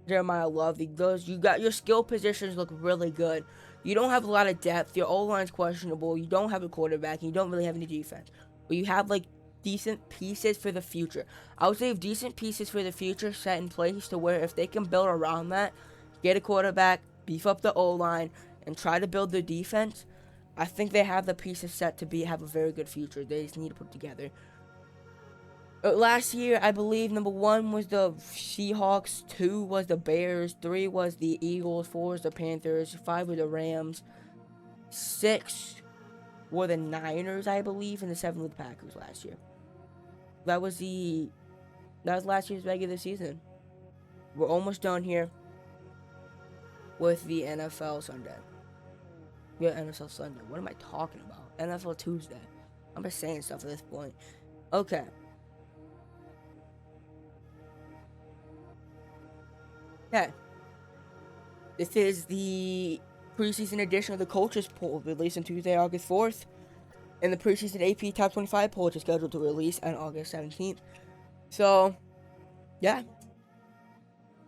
Jeremiah Love. You got your skill positions look really good. You don't have a lot of depth. Your O-line's questionable. You don't have a quarterback. And you don't really have any defense. But you have like decent pieces for the future. I would say if decent pieces for the future set in place to where if they can build around that, get a quarterback, beef up the O-line, and try to build the defense, I think they have the pieces set to have a very good future. They just need to put it together. Last year, I believe number 1 was the Seahawks, 2 was the Bears, 3 was the Eagles, 4 was the Panthers, 5 were the Rams, 6 were the Niners, I believe, and the 7 were the Packers last year. That was last year's regular season. We're almost done here with the NFL Sunday. Yeah, NFL Sunday. What am I talking about? NFL Tuesday. I'm just saying stuff at this point. Okay. Okay. This is the preseason edition of the Coaches Poll, released on Tuesday, August 4th. And the preseason AP Top 25 poll is scheduled to release on August 17th. So, yeah.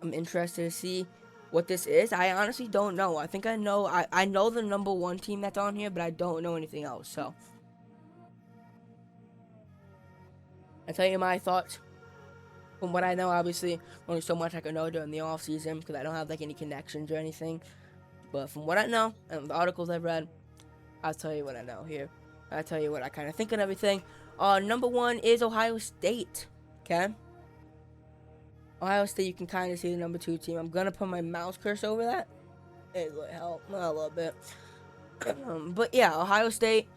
I'm interested to see what this is, I honestly don't know. I think I know. I know the number 1 team that's on here, but I don't know anything else. So I'll tell you my thoughts. From what I know, obviously, only so much I can know during the off season because I don't have like any connections or anything. But from what I know and the articles I've read, I'll tell you what I know here. I'll tell you what I kind of think and everything. Number 1 is Ohio State. Okay. Ohio State, you can kind of see the number 2 team. I'm gonna put my mouse cursor over that. It'll help a little bit. But yeah, Ohio State.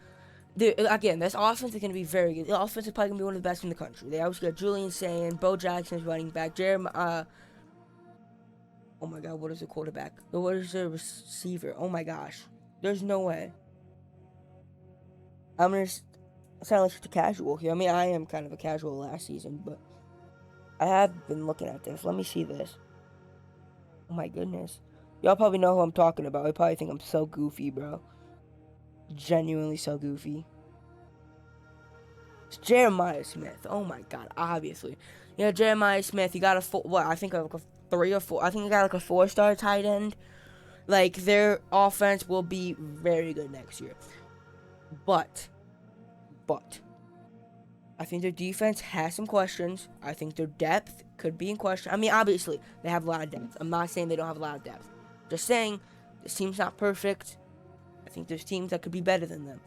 Dude, again, this offense is going to be very good. The offense is probably going to be one of the best in the country. They obviously got Julian Sand, Bo Jackson's running back, Jeremiah. Oh my God, what is the quarterback? What is the receiver? Oh my gosh, there's no way. I'm gonna sound like such a casual here. I mean, I am kind of a casual last season, but I have been looking at this. Let me see this. Oh my goodness, y'all probably know who I'm talking about. You probably think I'm so goofy, bro. Genuinely so goofy. It's Jeremiah Smith. Oh my God, obviously. Yeah, Jeremiah Smith. You got I think like a 3 or 4. I think you got like a 4-star tight end. Like, their offense will be very good next year. But I think their defense has some questions. I think their depth could be in question. I mean, obviously, they have a lot of depth. I'm not saying they don't have a lot of depth. Just saying, this team's not perfect. I think there's teams that could be better than them.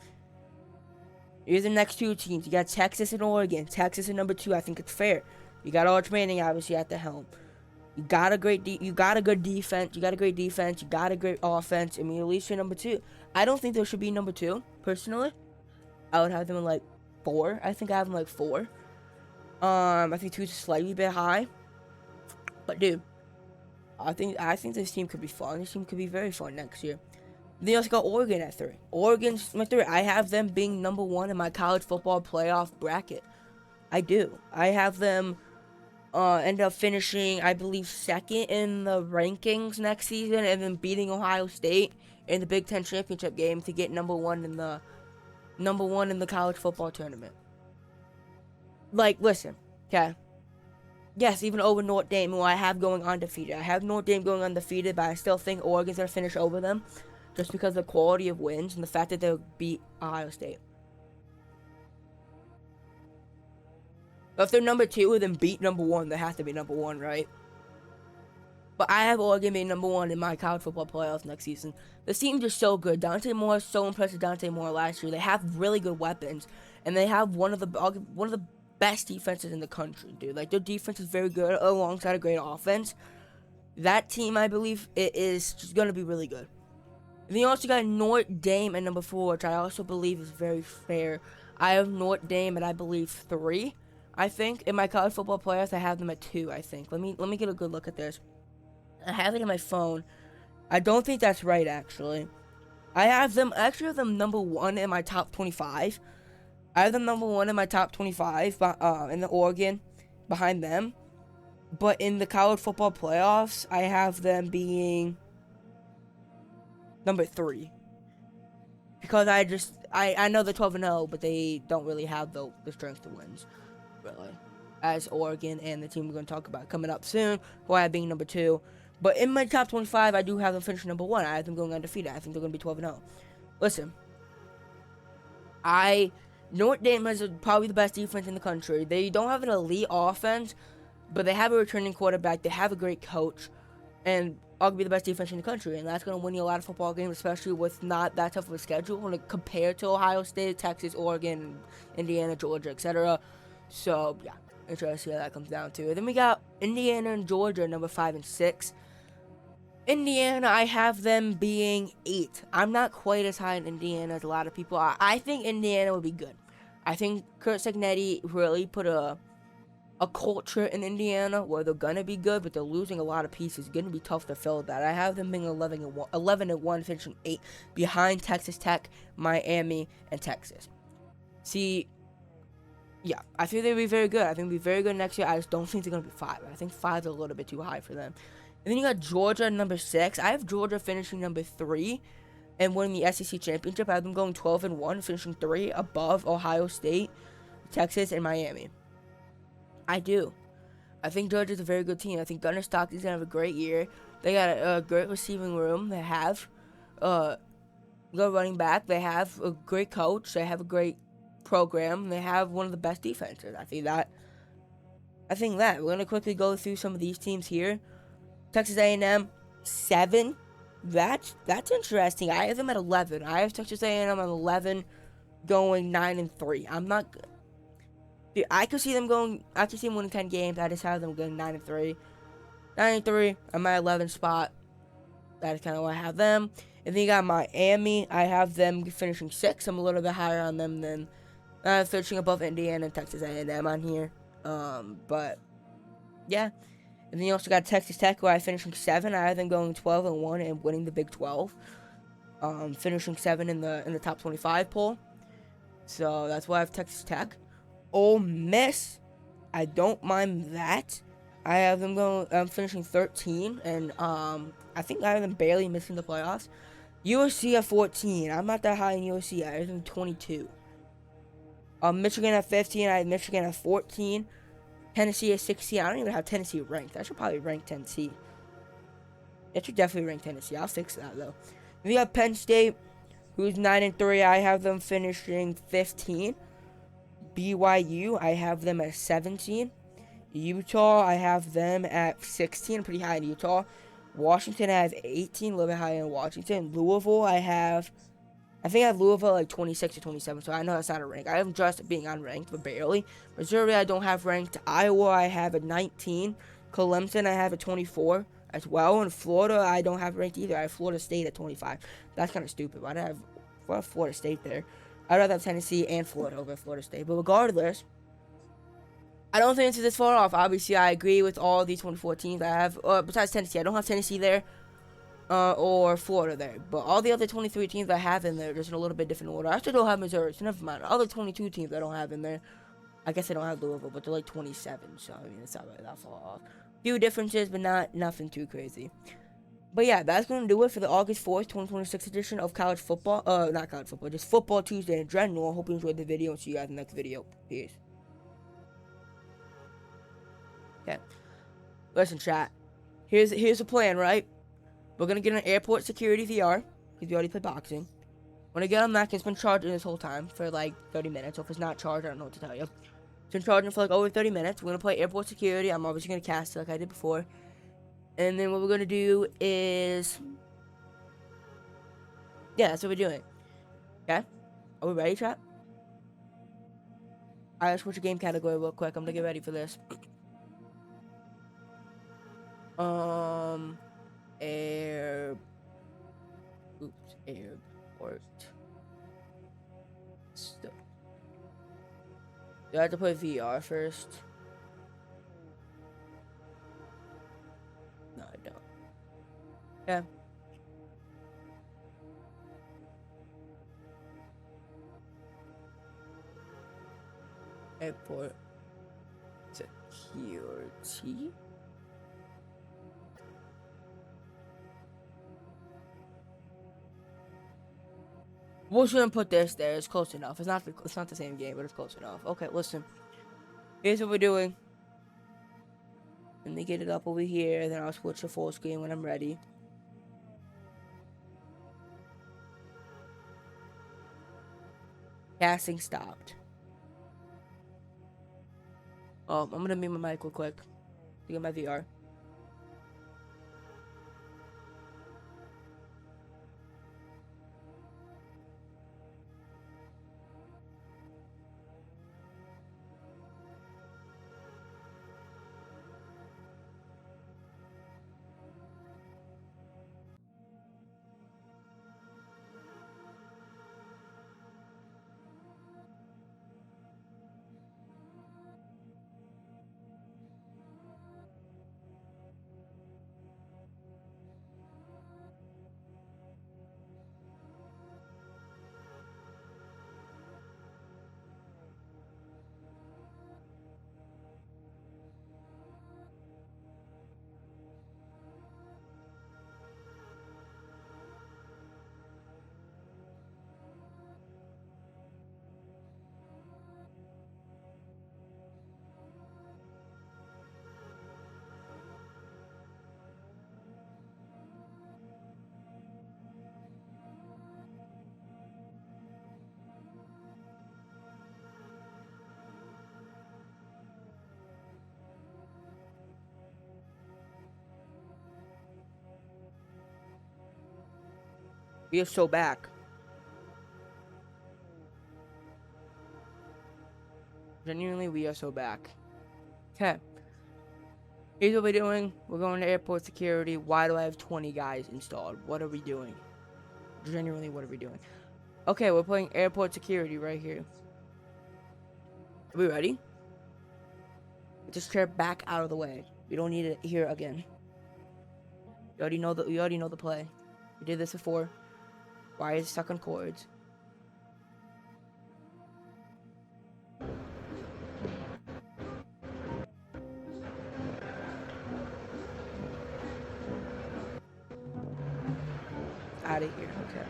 Here's the next 2 teams. You got Texas and Oregon. Texas at number 2. I think it's fair. You got Arch Manning obviously at the helm. You got a good defense. You got a great defense. You got a great offense. I mean, at least you're number 2. I don't think there should be number 2. Personally, I would have them in like 4. I think I have them like 4. I think 2 is slightly bit high. But dude, I think this team could be fun. This team could be very fun next year. Then you also got Oregon at 3. Oregon's my 3. I have them being number 1 in my college football playoff bracket. I do. I have them end up finishing, I believe, 2nd in the rankings next season, and then beating Ohio State in the Big Ten championship game to get number 1 in the college football tournament. Like, listen, okay. Yes, even over Notre Dame, who I have going undefeated. I have Notre Dame going undefeated, but I still think Oregon's gonna finish over them. Just because of the quality of wins and the fact that they'll beat Ohio State. But if they're number 2 and then beat number 1, they have to be number 1, right? But I have Oregon being number 1 in my college football playoffs next season. The team's just so good. Dante Moore, so impressed with Dante Moore last year. They have really good weapons, and they have one of the best defenses in the country, dude. Like, their defense is very good alongside a great offense. That team, I believe, it is just gonna be really good. And then you also got Notre Dame at number 4, which I also believe is very fair. I have Notre Dame at, I believe, 3. I think in my college football playoffs, I have them at 2. I think. Let me get a good look at this. I have it in my phone. I don't think that's right, actually. I actually have them number 1 in my top 25. I have them number 1 in my top 25, in the Oregon, behind them. But in the college football playoffs, I have them being number 3. Because I know they're 12-0, but they don't really have the strength to wins, really. As Oregon and the team we're going to talk about coming up soon, who I have being number 2. But in my top 25, I do have them finishing number 1. I have them going undefeated. I think they're going to be 12-0. Listen, Notre Dame has probably the best defense in the country. They don't have an elite offense, but they have a returning quarterback. They have a great coach, and arguably the best defense in the country, and that's going to win you a lot of football games, especially with not that tough of a schedule when compared to Ohio State, Texas, Oregon, Indiana, Georgia, etc. So, yeah, interesting to see how that comes down to. And then we got Indiana and Georgia, number 5 and 6. Indiana, I have them being 8. I'm not quite as high in Indiana as a lot of people. I think Indiana would be good. I think Kurt Cignetti really put a culture in Indiana where they're gonna be good, but they're losing a lot of pieces. It's gonna be tough to fill that. I have them being 11-1, finishing 8, behind Texas Tech, Miami, and Texas. See, yeah, I think they'll be very good. I think they'll be very good next year. I just don't think they're gonna be 5. I think 5 is a little bit too high for them. And then you got Georgia number 6. I have Georgia finishing number 3 and winning the SEC championship. I have them going 12-1, finishing 3 above Ohio State, Texas, and Miami. I do. I think Georgia's a very good team. I think Gunnar Stockton's going to have a great year. They got a great receiving room. They have good running back. They have a great coach. They have a great program. They have one of the best defenses. I think that we're gonna quickly go through some of these teams here. Texas A&M 7. That's interesting. I have them at 11. I have Texas A&M at 11, going 9-3. I'm not. Dude, I could see them going. I could see them winning 10 games. I just have them going 9-3. 9-3. I'm at 11 spot. That is kind of why I have them. And then you got Miami. I have them finishing 6. I'm a little bit higher on them than finishing above Indiana and Texas A&M on here. But yeah. And then you also got Texas Tech, who I finishing 7. I have them going 12-1 and winning the Big 12. Finishing 7 in the top 25 poll. So that's why I have Texas Tech. Ole Miss, I don't mind that. I have them going finishing 13, and I think I have them barely missing the playoffs. USC at 14. I'm not that high in USC. I have them 22. Michigan at 15. I have Michigan at 14. Tennessee at 16. I don't even have Tennessee ranked. I should probably rank Tennessee. I should definitely rank Tennessee. I'll fix that though. We have Penn State, who's 9-3. I have them finishing 15. BYU, I have them at 17. Utah, I have them at 16. Pretty high in Utah. Washington, I have 18. A little bit higher in Washington. Louisville, I think I have Louisville like 26 or 27, so I know that's not a rank. I have them just being unranked, but barely. Missouri, I don't have ranked. Iowa, I have at 19. Clemson, I have at 24 as well. And Florida, I don't have ranked either. I have Florida State at 25. That's kind of stupid. Why do I have Florida State there? I'd rather have Tennessee and Florida over Florida State. But regardless, I don't think it's this far off. Obviously, I agree with all these 24 teams I have. Besides Tennessee, I don't have Tennessee there. Or Florida there. But all the other 23 teams I have in there, just in a little bit different order. I still don't have Missouri, so never mind. Other 22 teams I don't have in there. I guess I don't have Louisville, but they're like 27, so I mean, it's not really that far off. Few differences, but nothing too crazy. But yeah, that's going to do it for the August 4th, 2026 edition of college football. Not college football, just Football Tuesday in general. Hope you enjoyed the video, and see you guys in the next video. Peace. Okay. Listen, chat. Here's the plan, right? We're gonna get an airport security VR, because we already played boxing. When I get on that, it's been charging this whole time for like 30 minutes. So if it's not charged, I don't know what to tell you. It's been charging for like over 30 minutes. We're gonna play airport security. I'm obviously gonna cast it like I did before. And then what we're gonna do is, yeah, that's what we're doing. Okay? Are we ready, chat? Alright, let's switch a game category real quick. I'm gonna get ready for this. Airport. Stop. Do I have to play VR first? No, I don't. Yeah. Airport security. We're just gonna put this there. It's close enough. It's not the same game, but it's close enough. Okay, listen. Here's what we're doing. Let me get it up over here, then I'll switch to full screen when I'm ready. Casting stopped. Oh, I'm gonna mute my mic real quick to get my VR. We are so back. Genuinely, we are so back. Okay. Here's what we're doing. We're going to airport security. Why do I have 20 guys installed? What are we doing? Genuinely, what are we doing? Okay, we're playing airport security right here. Are we ready? Just chair back out of the way. We don't need it here again. You already know the play. We did this before. Why is it stuck on cords? Out of here, okay.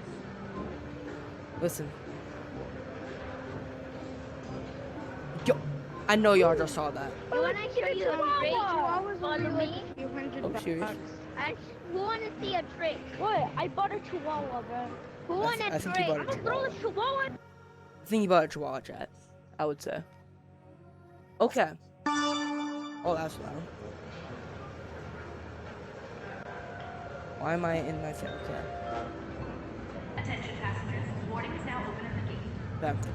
Listen. Yo, I know y'all just saw that. You wanna show you a trick? Follow me. Oh, serious? I want to see a trick. What? I bought a chihuahua, bro. Who want a trick? I'm gonna throw the chihuahua. I think you bought a chihuahua, chat. I would say. Okay. Oh, that's loud. Why am I in my thing? Okay. Attention passengers, boarding is now open at the gate. Okay.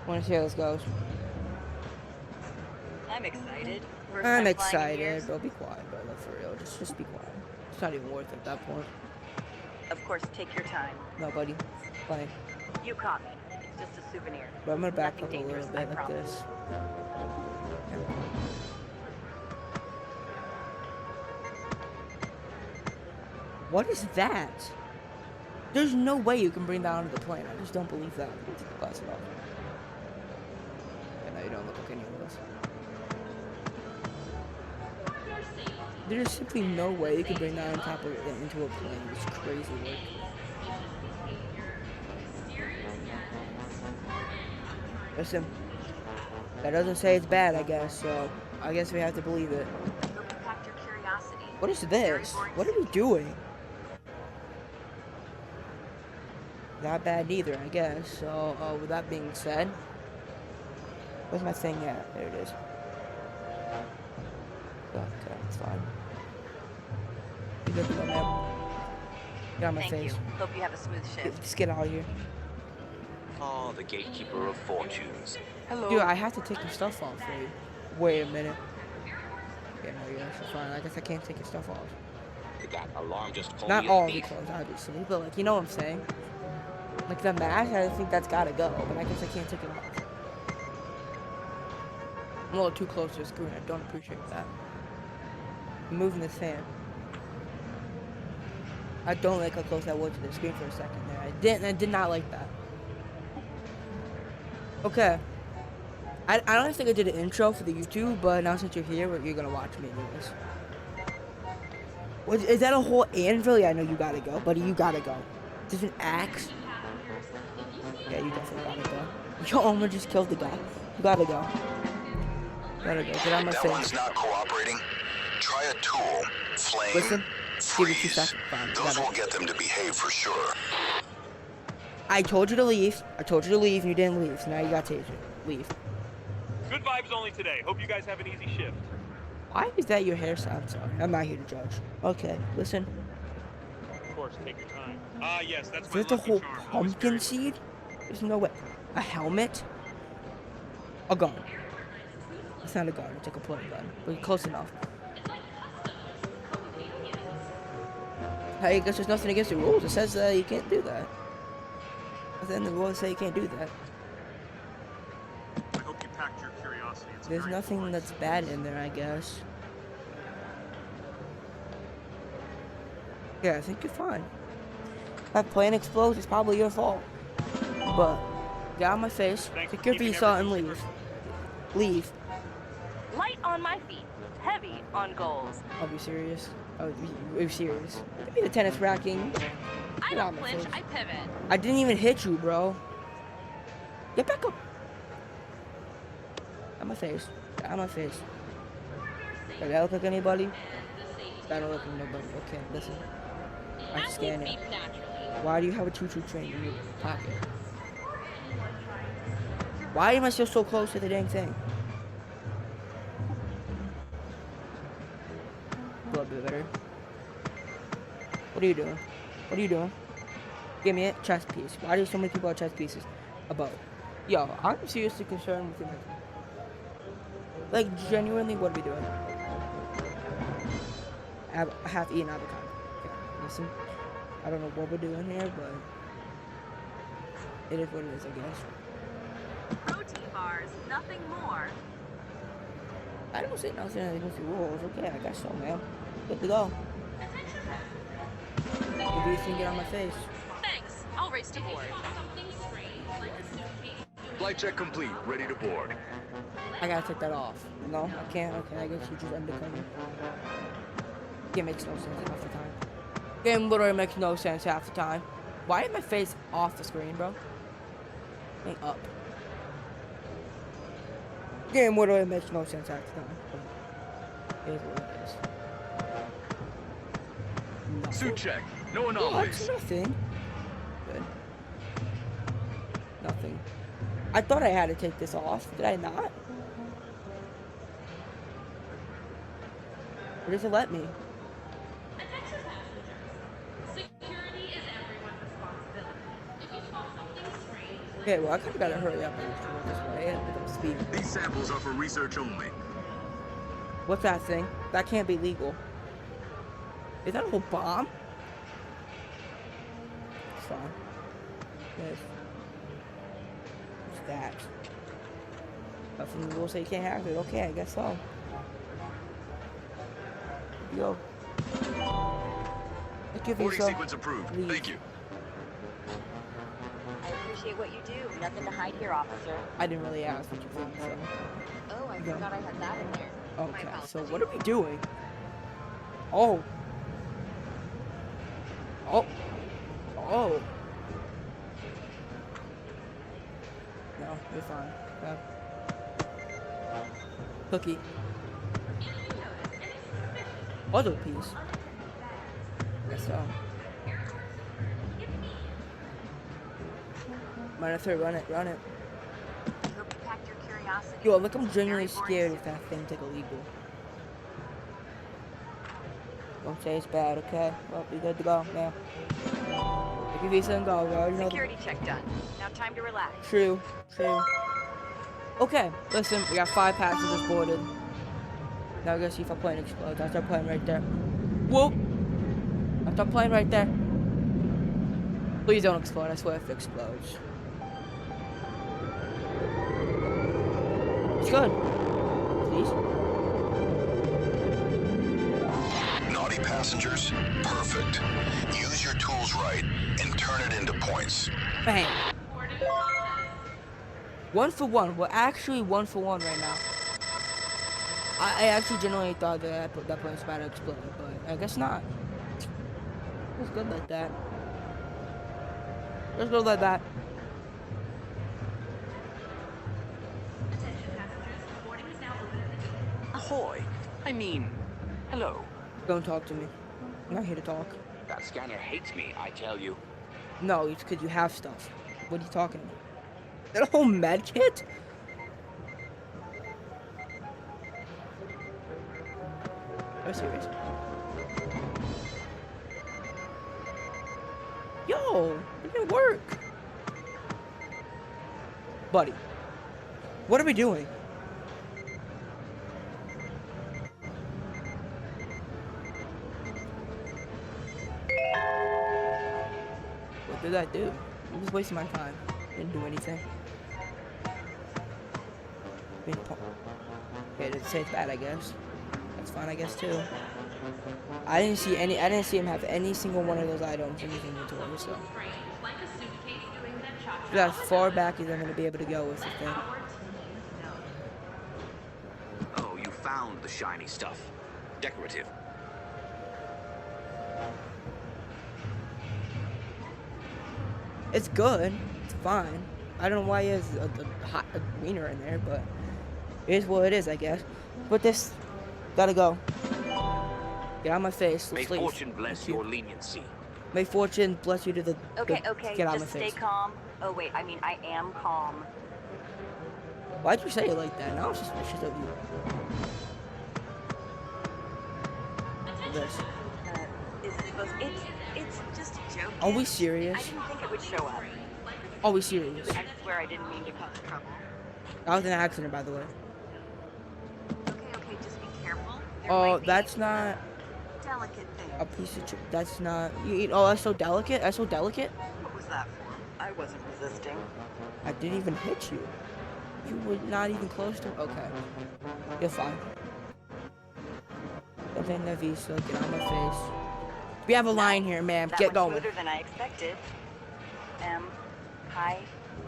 Wanna see how this goes? I'm excited. I'm excited. Bro, be quiet, bro. Like, for real. Just be quiet. It's not even worth it at that point. Of course, take your time. No, buddy. Fine. You caught me. It's just a souvenir. But I'm gonna back Nothing up a little dangerous, bit I like promise. this. What is that? There's no way you can bring that onto the plane. I just don't believe that. Take the glasses off. Yeah, no, you don't look like any of us. There's simply no way you can bring that on top of it into a plane. It's crazy work. Listen, that doesn't say it's bad, I guess, so I guess we have to believe it. What is this? What are we doing? Not bad neither, I guess. So, with that being said, where's my thing at? There it is. Okay, it's fine. You good to go, man? Get on my Thank face. you. Hope you have a smooth shift. Just get out of here. Oh, the gatekeeper of fortunes. Hello. Dude, I have to take your stuff off, dude. Wait a minute. Yeah, no, you're actually fine. I guess I can't take your stuff off. That alarm just called Not me a all of the thief. clothes, obviously, but like, you know what I'm saying? Like the mask, I think that's gotta go, but I guess I can't take it off. I'm a little too close to the screen. I don't appreciate that. I'm moving this fan. I don't like how close I was to the screen for a second there. I did not like that. Okay. I don't think I did an intro for the YouTube, but now since you're here, you're gonna watch me do this. What, is that a whole anvil? Yeah, I know you gotta go, buddy. You gotta go. There's an axe. Yeah, you definitely gotta go. Yo, Omar just killed the guy. You gotta go. Gotta go. Get out of my That face. one's not cooperating. Try a tool. Flame. Listen. Give me 2 Freeze. seconds. Fine. Those will get them to behave for sure. I told you to leave. I told you to leave, and you didn't leave. So now you got tasered. Leave. Good vibes only today. Hope you guys have an easy shift. Why is that your hairstyle? I'm sorry. I'm not here to judge. Okay, listen. Of course, take your time. Ah, yes, that's Is my that the lucky whole charm. Always pumpkin carry seed? There's no way. A helmet? A gun. It's not a gun. It's like a play gun. But close enough. I guess there's nothing against the rules. It says you can't do that. But then the rules say you can't do that. I hope you packed your curiosity. It's There's very nothing polite. that's bad in there, I guess. Yeah, I think you're fine. If that plane explodes, it's probably your fault. But, get out of my face, Thanks take for your keeping visa and everything leave. Leave. Light on my feet, heavy on goals. Are you serious? Are you serious? Give me the tennis racking. I Get out don't of my flinch, face. I pivot. I didn't even hit you, bro. Get back up. Out my face. Out my face. Does that look like anybody? That don't look like nobody. Okay, listen. I can scan it. Why do you have a choo-choo train in your pocket? Why am I still so close to the dang thing? A little bit better. What are you doing? What are you doing? Give me a chess piece. Why do so many people have chess pieces? A bow. Yo, I'm seriously concerned with him. Like, genuinely, what are we doing? I have eaten avocado. Okay, listen. I don't know what we're doing here, but it is what it is, I guess. Protein bars, nothing more. I don't see nothing against the rules. Okay, I guess so, man. Good to go. If you think get on my face. Thanks. I'll race to board. Flight check complete. Ready to board. I gotta take that off. No, I can't. Okay, I guess you just undercut me. Game makes no sense half the time. Game literally makes no sense half the time. Why is my face off the screen, bro? Hang up. Game literally makes no sense half the time. It is what it is. Nothing. Suit check. No Oh, anomalies. that's nothing. Good. Nothing. I thought I had to take this off. Did I not? Or does it let me? Attention passengers. Security is everyone's responsibility. If you spot something strange, Okay, well, I kind of gotta hurry up and just go this way and pick up speed. These samples are for research only. What's that thing? That can't be legal. Is that a whole bomb? It's fine. Yes. What's that? Nothing will say you can't have it. Okay, I guess so. Yo. Let's give you 40 some. sequence approved. Leave. Thank you. I appreciate what you do. Nothing to hide here, officer. I didn't really ask what you think, so. Oh, I Yeah. forgot I had that in there. Okay, so what are we doing? Oh. Oh. Oh. No, you're fine. Okay. Cookie. Other piece. Guess so. -3, run it, run it. I hope you packed your curiosity. Yo, look, I'm genuinely scared if that thing's like illegal. Don't say it's bad, okay? Well, we good to go, man. If you visa and go, we already know the... Security check done. Now time to relax. True, true. Okay, listen, we got 5 passengers boarded. Now we're gonna see if our plane explodes. That's our plane right there. Whoop! That's our plane right there. Please don't explode, I swear if it explodes. It's good. Please. Naughty passengers, perfect. Use your tools right and turn it into points. Bang. 1 for 1. We're actually 1 for 1 right now. I actually genuinely thought that that plane was about to explode, but I guess not. It's good like that. Let's go like that. attention passengers. Boarding is now open at the gate. Ahoy! I mean, hello. Don't talk to me. I'm not here to talk. That scanner hates me, I tell you. No, it's because you have stuff. What are you talking about? That whole med kit? Are you serious? Yo, it didn't work. Buddy, what are we doing? What did I do? I'm just wasting my time. Didn't do anything. Okay, did say it's bad, I guess. That's fine, I guess, too. I didn't see him have any single one of those items in his inventory, so. Like a suitcase doing that cha-cha. That's as far back as I'm gonna be able to go with the thing. Oh, you found the shiny stuff. Decorative. It's good. It's fine. I don't know why he has a hot wiener in there, but it is what it is, I guess. But this, gotta go. Get out of my face. May Let's leave. fortune bless your leniency. May fortune bless you to the. Okay, the okay, get out of just my stay face. calm. Oh wait, I mean I am calm. Why'd you say it like that? Now I'm suspicious of you. Is This. it supposed? It's It's just a joke. Are we kid. serious? I didn't think it would show up. Are we serious? I swear I didn't mean to cause trouble. That was an accident, by the way. Okay, just be careful. There Oh, might be that's not delicate things. a piece of that's not. You eat. Oh, that's so delicate. That's so delicate. What was that for? I wasn't resisting. I didn't even hit you. You were not even close to. Okay, you're fine. Then the visa, get on my face. We have a line here, ma'am. That Get went going. smoother than I expected. Hi.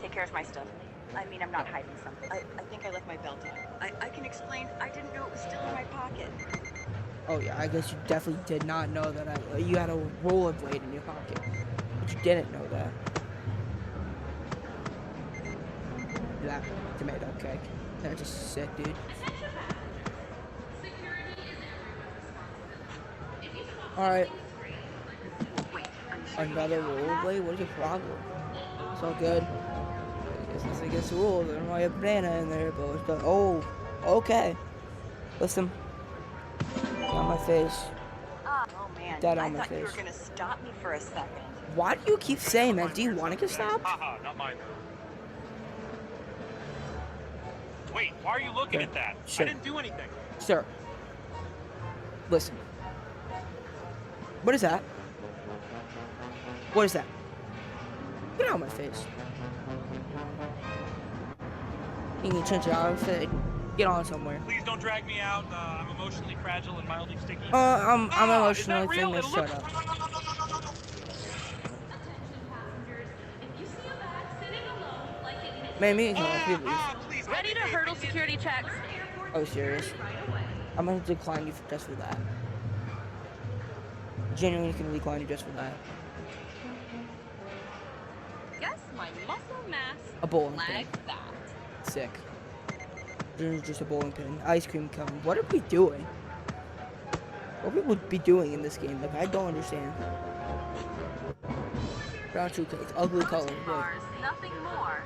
Take care of my stuff. I mean, I'm not hiding something. I think I left my belt on. I can explain. I didn't know it was still in my pocket. Oh yeah, I guess you definitely did not know that you had a rollerblade in your pocket, but you didn't know that. That tomato cake. That's just sick, dude. All right. Another rollerblade? What is your problem? It's all good. I guess nothing against the rules. I don't know why you have banana in there, but it's done. Oh, okay. Listen. Get on my face. Oh man, Dead I on my thought you were face. gonna stop me for a second. Why do you keep saying that? Do you want to get stopped? Haha, not mine. Wait, why are you looking at that? Sure. I didn't do anything. Sir. Listen. What is that? What is that? Get out of my face. You can change your outfit. Get on somewhere. Please don't drag me out. I'm emotionally fragile and mildly sticky. I'm is that emotionally real? famous. It Shut looks- up. Man, me and you, please. Ready to hurdle security checks. Oh, serious? I'm gonna decline you just for that. Genuinely can decline you just for that. Guess my muscle mass A bowling pin. like that. Sick. This is just a bowling pin. Ice cream cone. What are we doing? What would we be doing in this game? Like, I don't understand. Brown shoe cakes. Ugly color. Wait. Bars, nothing more.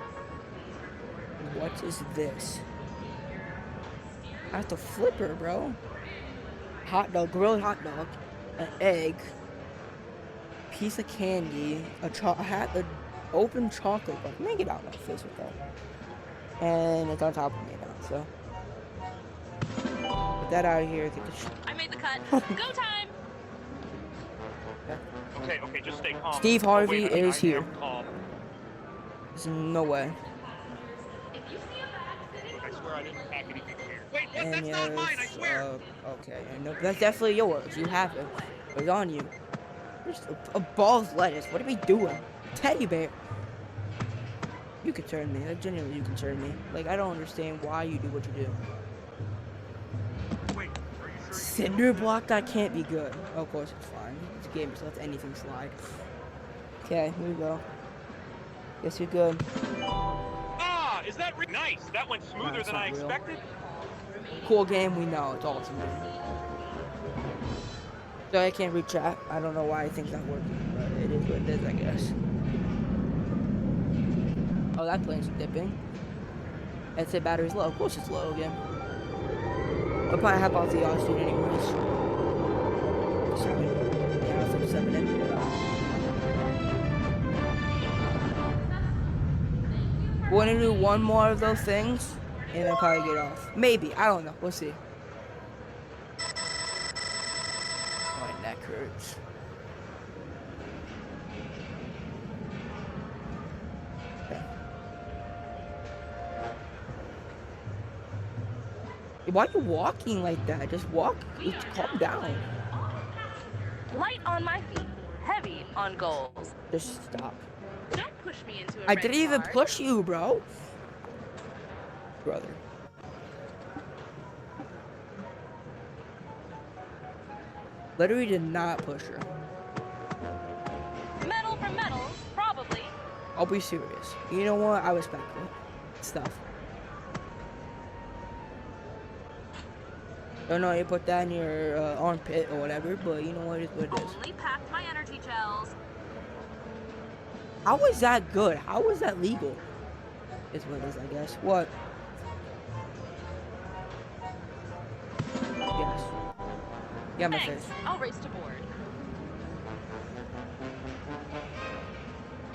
What is this? I have to flip her, bro. Hot dog, grilled hot dog, an egg, piece of candy, an open chocolate bar. Let me get out of my face with that. And it's on top of me now, so. Get that out of here. Get the I made the cut. Go time. Okay, just stay calm. Steve Harvey Wait, I is here. am calm. There's no way. Look, I swear I didn't pack anything here. Wait, what? And That's not mine, I swear. Okay, no, that's definitely yours. You have it. It's on you. Just a ball of lettuce. What are we doing? Teddy bear. You concern me. Like, genuinely, you concern me. Like, I don't understand why you do what you do. Wait, are you sure? Cinder block? That can't be good. Oh, of course, it's fine. It's a game, just lets anything slide. Okay, here we go. Guess you're good. Ah, is that nice? That went smoother it's than not I real. expected. Cool game, we know. It's awesome. So I can't read chat. I don't know why I think it's not working, but it is what it is, I guess. Oh, that plane's dipping. It said battery's low. Of course it's low again. I'll probably hop off the oxygen anyways. 7. Yeah, from 7 in. We're gonna do one more of those things, and then probably get off. Maybe. I don't know. We'll see. My neck hurts. Okay. Why are you walking like that? Just walk. Just calm down. Light on my feet, heavy on goals. Just stop. Don't push me into a I red didn't even card. push you, bro. Brother. Literally did not push her. Metal for metals, probably. I'll be serious. You know what? I respect it. Stuff. Don't know how you put that in your armpit or whatever, but you know what? It's what it is. Only packed my energy gels. How is that good? How is that legal? It's what it is, I guess. What? Yes. Yeah, my Thanks. face. I'll race to board.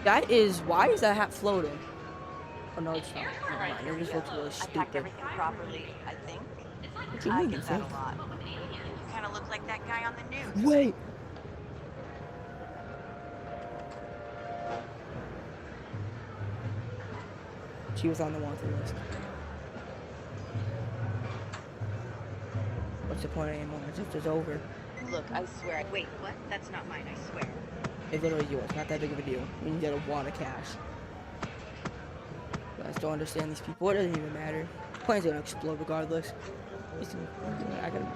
That is, why is that hat floating? Oh no, it's not. Never mind, it just looks really I packed stupid. everything properly, I think. What you I mean, get you that think? a lot. You kind of look like that guy on the news. Wait! She was on the wanted list. What's the point anymore? It's just it's over. Look, I swear. Wait, what? That's not mine, I swear. It's literally yours. Not that big of a deal. You can get a wad of cash. You guys don't understand these people. It doesn't even matter. The plane's gonna explode regardless. I gotta...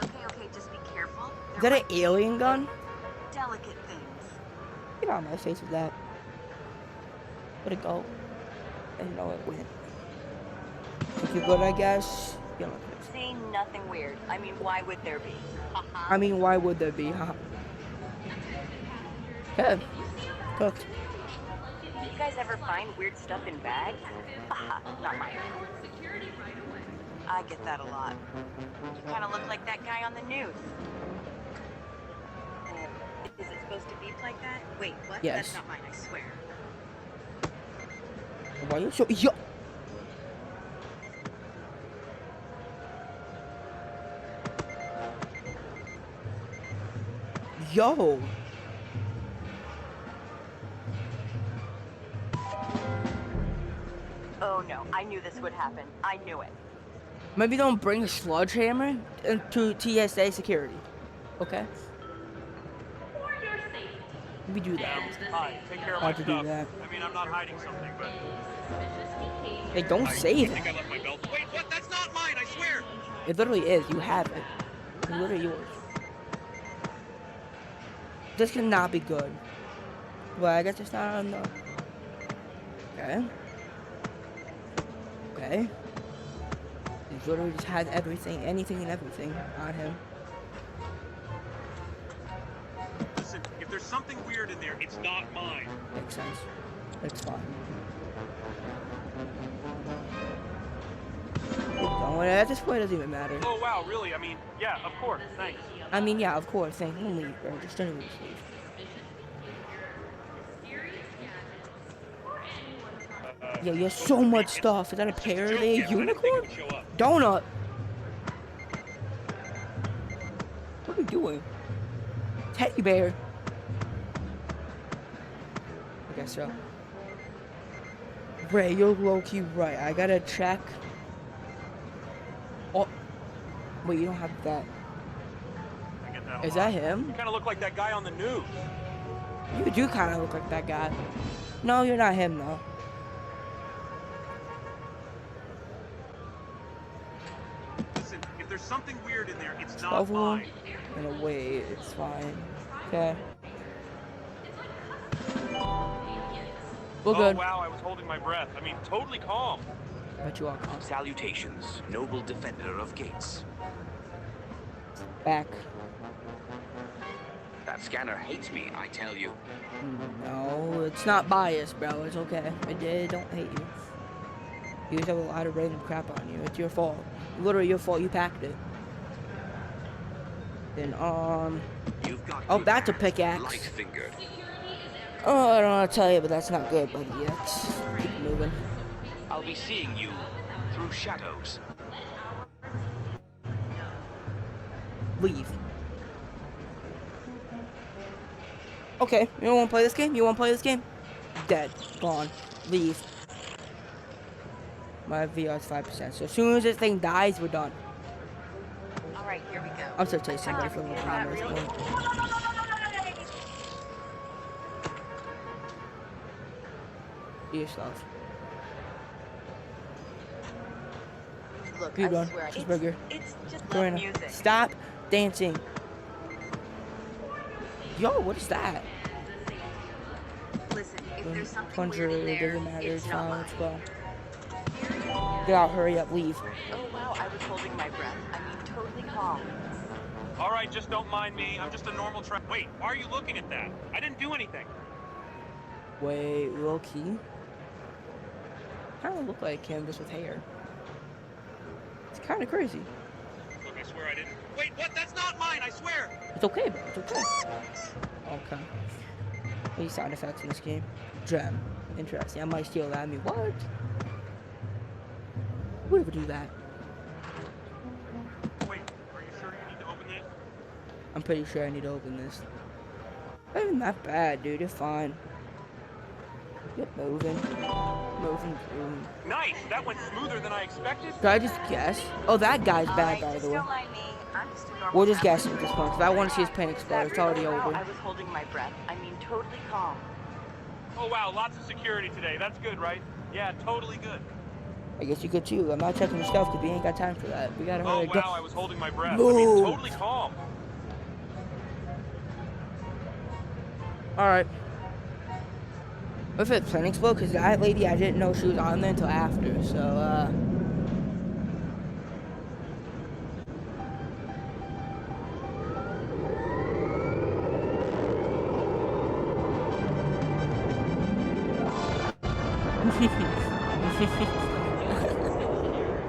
Okay, just be careful. Is that an alien gun? Delicate things. Get out of my face with that. Where'd it go? I didn't know it went. If you're good, I guess. You know, See, nothing weird. I mean, why would there be? I mean, why would there be, huh? Okay. Cooked. You guys ever find weird stuff in bags? Not mine. I get that a lot. You kind of look like that guy on the news. Is it supposed to beep like that? Wait, what? Yes. That's not mine, I swear. Why you so... Yo! Yo! Oh no, I knew this would happen. I knew it. Maybe don't bring a sledgehammer to TSA security. Okay? Maybe do that. Hi, take care of Hard my to stuff. do that. I mean, I'm not hiding something, but... Hey, don't say I think I that. left my belt. Wait, what? That's not mine, I swear! It literally is. You have it. It's literally yours. This cannot be good. Well, I guess it's not on the... Okay. Okay. He literally just has everything, anything and everything on him. Listen, if there's something weird in there, it's not mine. Makes sense. It's fine. At this point, it doesn't even matter. Oh, wow, really? I mean, yeah, of course, thanks. I mean, yeah, of course. Thank you. Leave, bro. Just don't even leave. Yo, you have so much stuff. Is that a pear there? Unicorn? Donut? What are we doing? Teddy bear? I guess so. Ray, you're low-key right. I gotta check. Oh. Wait, you don't have that. I get that a Is lot. that him? You kind of look like that guy on the news. You do kind of look like that guy. No, you're not him, though. Listen, if there's something weird in there, it's not 12 of them? mine. In a way, it's fine. Okay. We're good. Oh, wow, I was holding my breath. I mean, totally calm. But you are calm. Salutations, noble defender of gates. Back. That scanner hates me, I tell you. No, it's not biased, bro. It's okay. It don't hate you. You just have a lot of random crap on you. It's your fault. Literally your fault. You packed it. Then, You've got oh, good that's a hands, pickaxe. light-fingered. Oh, I don't know how to tell you, but that's not good, buddy. Let's keep moving. I'll be seeing you through shadows. Leave. Okay, you don't want to play this game? You want to play this game? Dead. Gone. Leave. My VR is 5%. So as soon as this thing dies, we're done. Alright, here we go. I'm still chasing somebody for a little time at this point. Do yourself. Look, Keep I going. swear, Cheeseburger. it's just love Serena, music. stop dancing. Yo, what is that? Listen, if there's something Plunger, weird in it there, doesn't matter. it's not fine, mine. let's go. Get out, hurry up, leave. Oh wow, I was holding my breath. I mean, totally calm. All right, just don't mind me. I'm just a normal Wait, why are you looking at that? I didn't do anything. Wait, low key? Kind of look like him, just with hair. It's kind of crazy. Look, I swear I didn't. Wait, what? That's not mine, I swear. It's okay, bro. It's okay. Okay. Any sound effects in this game? Gem. Interesting. I might steal that. I mean, what? Who would ever do that? Wait, are you sure you need to open this? I'm pretty sure I need to open this. Not even that bad, dude. You're fine. Get moving. Moving. Nice! That went smoother than I expected. Should I just guess? Oh, that guy's bad, by the way. Don't mind me. I'm just a normal We'll just traveler. guess at this point, because I want to see his plane explode. It's already Wow, over. I was holding my breath. I mean, totally calm. Oh wow, lots of security today. That's good, right? Yeah, totally good. I guess you could too. I'm not checking your stuff, because we ain't got time for that. We gotta hurry. Oh wow, I was holding my breath. Move. I mean, totally calm. Alright. What if it plane explode? Because that lady, I didn't know she was on there until after, so,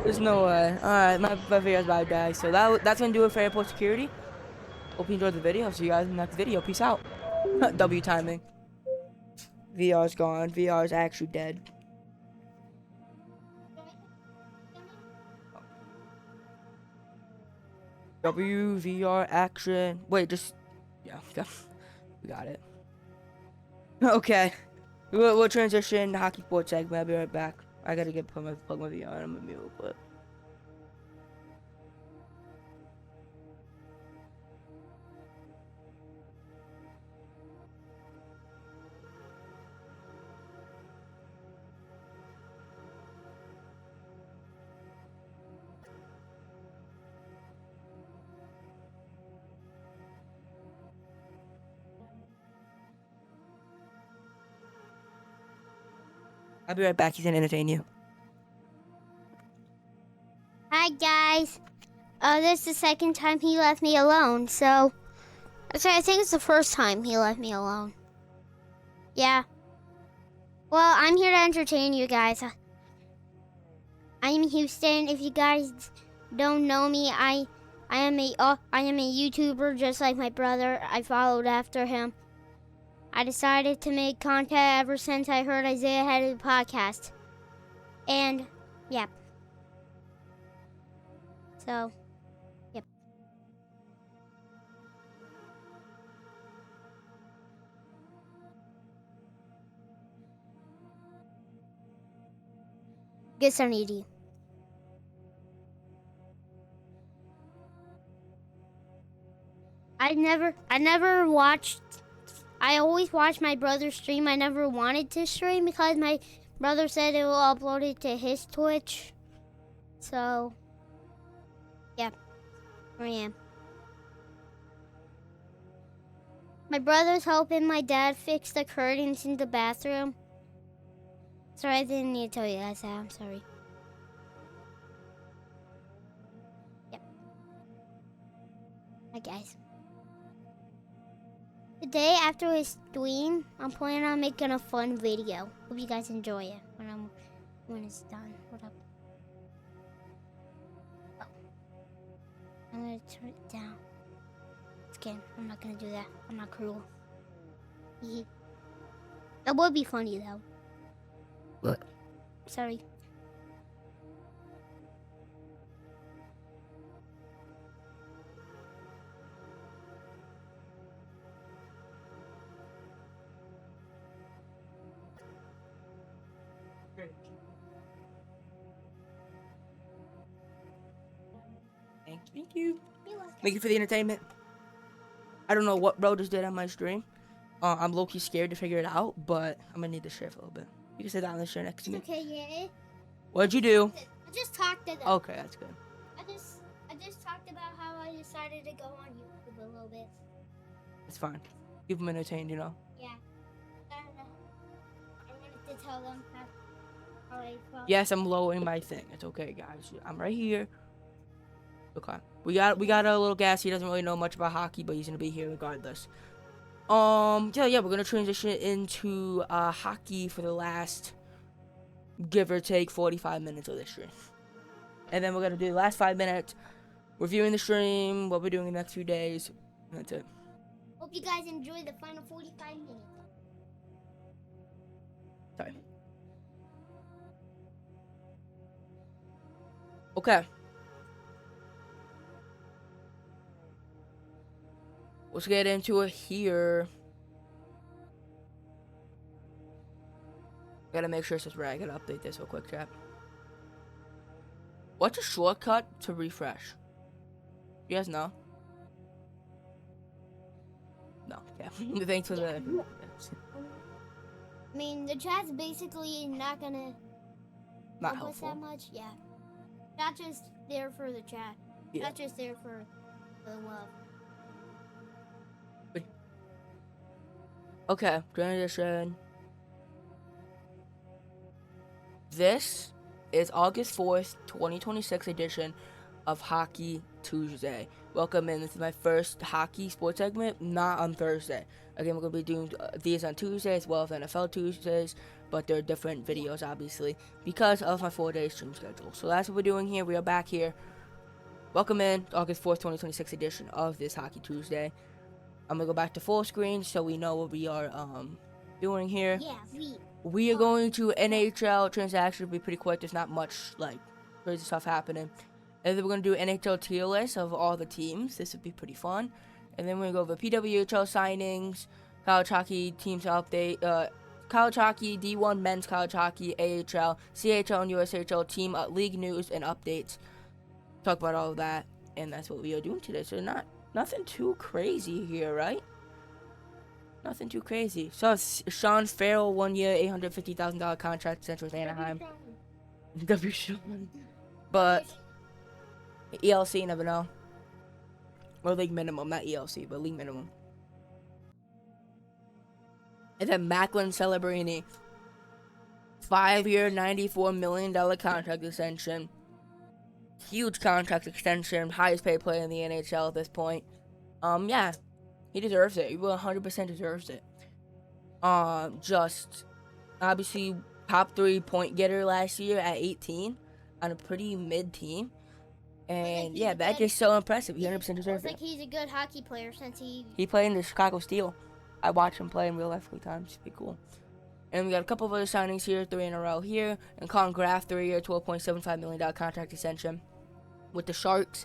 There's no way. Alright, my video's about to die. So that's gonna do it for airport security. Hope you enjoyed the video. I'll see you guys in the next video. Peace out. W timing. VR's gone. VR's actually dead. WVR action. Wait, just yeah, we got it. Okay, we'll transition to hockey sports segment. I'll be right back. I gotta plug my VR. I'm gonna be real quick. I'll be right back. He's gonna entertain you. Hi guys. This is the second time he left me alone, so actually I think it's the first time he left me alone. Yeah. Well, I'm here to entertain you guys. I'm Houston. If you guys don't know me, I am a YouTuber just like my brother. I followed after him. I decided to make content ever since I heard Isaiah had a podcast. And, yeah. So, yep. Good starting to you. I never watched. I always watch my brother stream. I never wanted to stream because my brother said it will upload it to his Twitch. So, yeah, here I am. My brother's helping my dad fix the curtains in the bathroom. Sorry, I didn't need to tell you guys that. I'm sorry. Yep. Hi, guys. Today, after we stream, I'm planning on making a fun video. Hope you guys enjoy it when it's done. Hold up. Oh. I'm gonna turn it down. Just kidding. I'm not gonna do that. I'm not cruel. That would be funny though. What? Sorry. Thank you. Thank you for the entertainment. I don't know what bro just did on my stream. I'm low-key scared to figure it out, but I'm gonna need to share for a little bit. You can sit down and share next to me. Okay, yeah. What'd you do? I just talked to them. Okay, that's good. I just talked about how I decided to go on YouTube a little bit. It's fine. Keep them entertained, you know? Yeah. I wanted to tell them how I felt. Yes, I'm lowering my thing. It's okay, guys. I'm right here. Okay. We got a little gas. He doesn't really know much about hockey, but he's gonna be here regardless. Yeah, we're gonna transition into hockey for the last, give or take, 45 minutes of the stream. And then we're gonna do the last 5 minutes reviewing the stream, what we're doing in the next few days, and that's it. Hope you guys enjoy the final 45 minutes. Sorry. Okay. Let's get into it here. Gotta make sure it says right. I gotta update this real quick, chat. What's a shortcut to refresh? You guys know? No. Yeah. Thanks for the. I mean, the chat's basically not gonna Not help us helpful. that much. Yeah. Not just there for the chat. Yeah. Not just there for the love. Okay, transition. This is August 4th, 2026 edition of Hockey Tuesday. Welcome in. This is my first hockey sports segment, not on Thursday. Again, we're going to be doing these on Tuesday as well as NFL Tuesdays, but they're different videos, obviously, because of my 4-day stream schedule. So that's what we're doing here. We are back here. Welcome in, August 4th, 2026 edition of this Hockey Tuesday. I'm going to go back to full screen so we know what we are doing here. Yeah, We are going to NHL transactions. Will be pretty quick. There's not much like crazy stuff happening. And then we're gonna do NHL tier list of all the teams. This would be pretty fun. And then we're gonna go over PWHL signings, college hockey teams update, college hockey, D1 men's college hockey, AHL, CHL, and USHL team league news and updates. Talk about all of that, and that's what we are doing today. So nothing too crazy here, right? Nothing too crazy. So Sean Farrell, 1 year, $850,000 contract extension with Anaheim. W. Sean. But ELC, never know. Or league minimum, not ELC, but league minimum. And then Macklin Celebrini, 5-year, $94 million contract extension. Huge contract extension, highest paid player in the NHL at this point. Yeah. He deserves it. He 100% deserves it. Just obviously top 3 point getter last year at 18 on a pretty mid team. And yeah, that's just so impressive. He 100% deserves it. I think he's a good hockey player since he played in the Chicago Steel. I watched him play in real life a few times. It's pretty cool. And we got a couple of other signings here, 3 in a row here. And Colin Graff, 3-year, $12.75 million contract extension with the Sharks.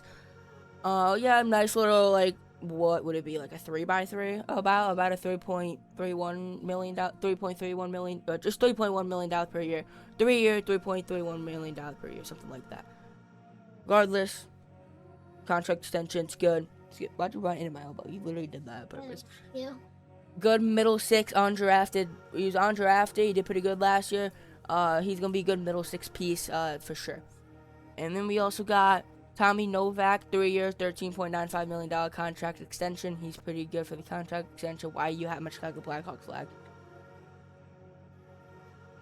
Yeah, nice little like. What would it be, like a 3x3? About a $3.31 million, $3.31 million, just $3.1 million per year. 3-year, $3.31 million per year, something like that. Regardless, contract extension's good. Why'd you run into my elbow? You literally did that on purpose. Yeah. Good middle six, undrafted. He was undrafted. He did pretty good last year. He's gonna be a good middle six piece, for sure. And then we also got Tommy Novak, 3 years, $13.95 million contract extension. He's pretty good for the contract extension. Why you have my Chicago Blackhawks flag?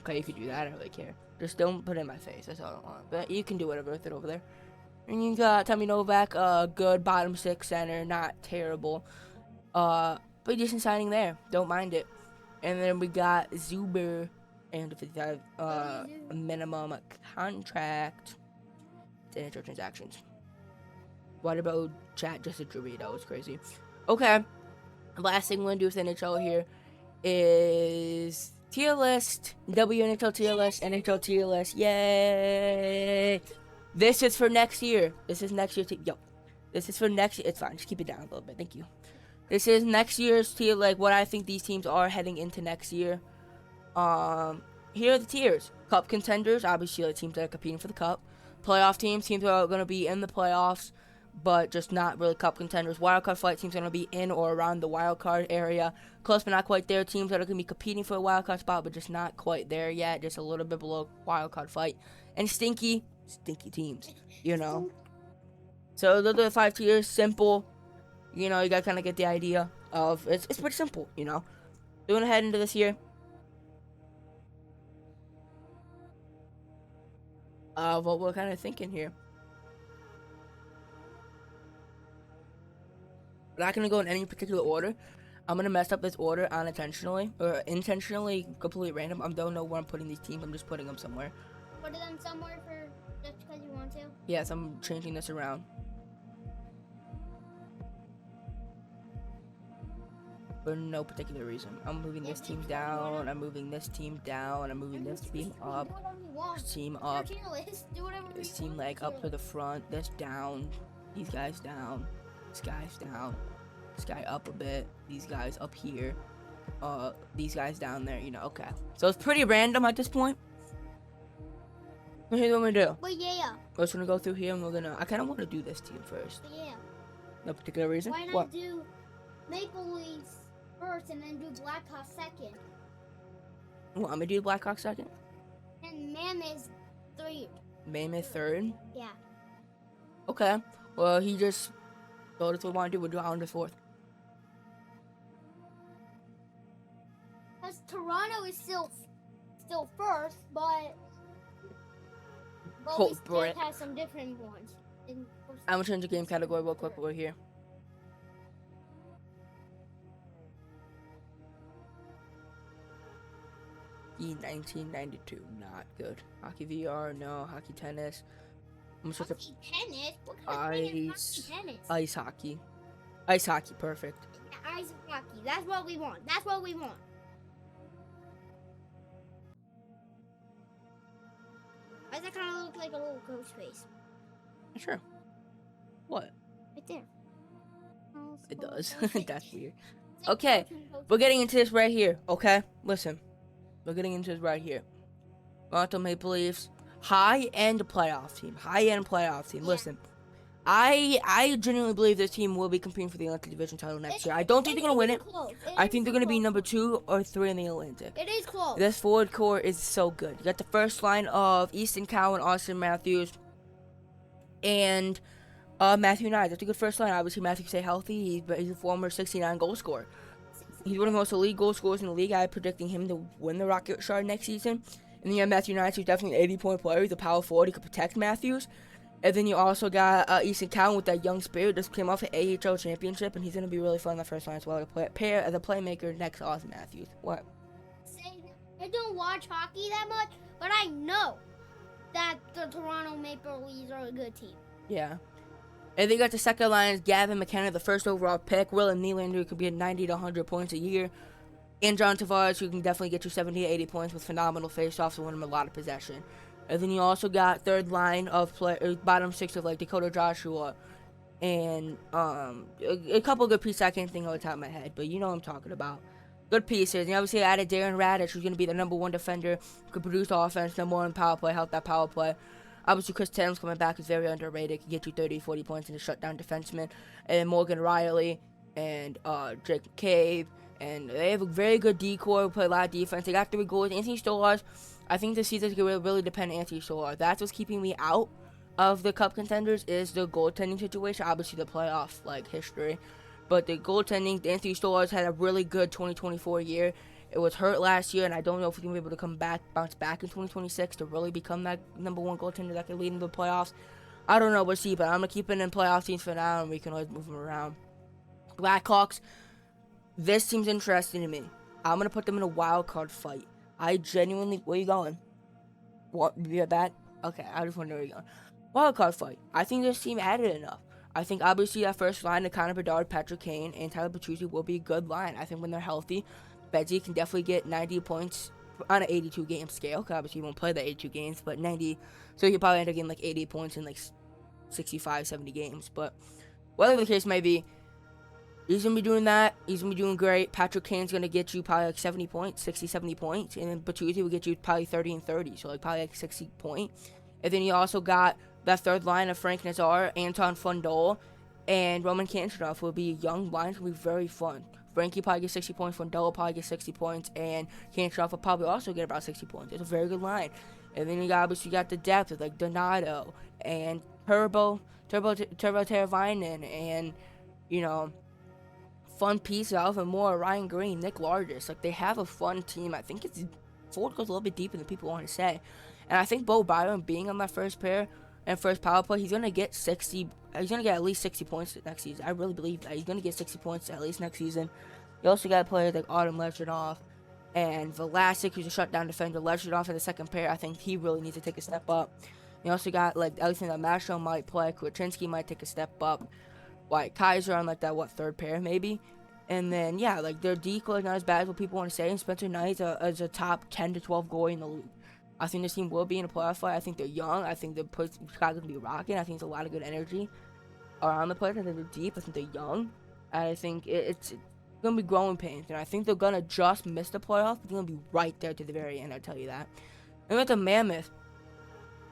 Okay, you can do that. I don't really care. Just don't put it in my face. That's all I want. But you can do whatever with it over there. And you got Tommy Novak, good bottom six center, not terrible. But decent signing there. Don't mind it. And then we got Zuber and 55 minimum contract. NHL transactions. What about chat? Just a trivia. That was crazy. Okay. Last thing we're gonna do with NHL here is tier list. WNHL tier list. NHL tier list. Yay! This is for next year. This is next year. This is for next year. It's fine. Just keep it down a little bit. Thank you. This is next year's tier. Like what I think these teams are heading into next year. Here are the tiers. Cup contenders. Obviously, the teams that are competing for the cup. Playoff teams that are going to be in the playoffs, but just not really cup contenders. Wildcard fight teams are going to be in or around the wildcard area. Close but not quite there. Teams that are going to be competing for a wildcard spot, but just not quite there yet. Just a little bit below wildcard fight. And stinky teams, you know. So those are the 5 tiers. Simple. You know, you got to kind of get the idea of it's pretty simple, you know. Going ahead into this year. What we're kind of thinking here. I'm not gonna go in any particular order. I'm gonna mess up this order unintentionally or intentionally, completely random. I don't know where I'm putting these teams. I'm just putting them somewhere. Put them somewhere for just because you want to. Yes, I'm changing this around. for no particular reason. I'm moving this team down. I'm moving this team down. I'm moving this team up. This team up. This team like up to the front. This down. These guys down. This guy's down. This guy up a bit. These guys up here. These guys down there. You know. Okay. So it's pretty random at this point. Here's what we're gonna do. But yeah. We're just gonna go through here and we're gonna. I kind of want to do this team first. But yeah. No particular reason. Why not What? do Maple Leafs first and then do Blackhawks second? Well, I'm gonna do Blackhawks second. And Mammoth third. Mammoth third. Yeah. Okay. Well, he just told us what we want to do. We'll do Islanders fourth. Because Toronto is still first, but we still have some different ones. I'm gonna change the game category real quick over here. E1992, not good. Hockey VR, no. Hockey tennis. I'm gonna Hockey tennis? What kind of thing is hockey tennis? Ice hockey. Ice hockey, perfect. Ice hockey. That's what we want. That's what we want. Why does that kind of look like a little ghost face? Sure. What? Right there. It does. That's weird. Okay, we're getting into this right here. Okay, listen. We're getting into this right here. Toronto Maple Leafs, high-end playoff team. High-end playoff team. Listen, I genuinely believe this team will be competing for the Atlantic Division title next year. I don't think they're gonna win it. I think they're gonna be number 2 or 3 in the Atlantic. It is close. This forward core is so good. You got the first line of Easton Cowan, Austin Matthews, and Matthew Knight. That's a good first line. Obviously, Matthew stay healthy. He's a former 69 goal scorer. He's one of the most elite goal scorers in the league. I'm predicting him to win the Rocket Shard next season. And then you have Matthew Knight, who's definitely an 80-point player. He's a power forward. He could protect Matthews. And then you also got Easton Cowan with that young spirit. Just came off an AHL championship, and he's going to be really fun in the first line as well. Pair as a playmaker next to Austin Matthews. What? I don't watch hockey that much, but I know that the Toronto Maple Leafs are a good team. Yeah. And they got the second line is Gavin McKenna, the first overall pick. William Nylander, who could be at 90 to 100 points a year. And John Tavares, who can definitely get you 70 to 80 points with phenomenal faceoffs and win him a lot of possession. And then you also got third line of bottom 6 of like Dakota Joshua. And a couple of good pieces I can't think of off the top of my head, but you know what I'm talking about. Good pieces. And obviously I added Darren Radich, who's going to be the number 1 defender, could produce offense, number 1 power play, help that power play. Obviously, Chris Tatum's coming back is very underrated. Can get you 30, 40 points in a shutdown defenseman. And then Morgan Riley and Drake McCabe. And they have a very good decor, play a lot of defense. They got 3 goals. Anthony Stolarz, I think this season's going to really depend on Anthony Stolarz. That's what's keeping me out of the Cup contenders is the goaltending situation. Obviously, the playoff history. But the goaltending, Anthony Stolarz had a really good 2024 year. It was hurt last year, and I don't know if he's going to be able to bounce back in 2026 to really become that number 1 goaltender that can lead into the playoffs. I don't know. We'll see, but I'm going to keep him in playoff teams for now, and we can always move him around. Blackhawks, this team's interesting to me. I'm going to put them in a wild card fight. I genuinely... Where you going? What? You at that? Okay, I just wonder where you're going. Wild card fight. I think this team added enough. I think obviously that first line of Connor Bedard, Patrick Kane, and Tyler Bertuzzi will be a good line. I think when they're healthy, Bedsy can definitely get 90 points on an 82-game scale. Because obviously he won't play the 82 games, but 90. So he could probably end up getting like 80 points in like 65, 70 games. But whatever the case may be, he's going to be doing that. He's going to be doing great. Patrick Kane's going to get you probably like 70 points, 60, 70 points. And then Bertuzzi will get you probably 30 and 30. So like probably like 60 points. And then you also got that third line of Frank Nazar, Anton Fundol, and Roman Kancherov will be a young line. It will be very fun. Frankie probably gets 60 points, Fundol will probably get 60 points, and Kancherov will probably also get about 60 points. It's a very good line. And then you obviously got the depth with like Donato and Turbo Teravainen, and you know, fun piece of and more Ryan Green, Nick Largis. Like they have a fun team. I think it's forward goes a little bit deeper than people want to say. And I think Bo Byron being on that first pair and first power play, he's gonna get 60. He's gonna get at least 60 points next season. I really believe that he's gonna get 60 points at least next season. You also got players like Autumn Lechonov and Vlasic, who's a shutdown defender. Lechonov in the second pair, I think he really needs to take a step up. You also got like Alexander Mashal might play, Krasinski might take a step up. White Kaiser on like that third pair maybe. And then, yeah, like, their decoy is not as bad as what people want to say. And Spencer Knight is a top 10 to 12 goalie in the league. I think this team will be in a playoff fight. I think they're young. I think Chicago's going to be rocking. I think there's a lot of good energy around the place. I think they're deep. I think they're young. I think it's going to be growing pains. And I think they're going to just miss the playoffs, but they're going to be right there to the very end, I'll tell you that. And with the Mammoth,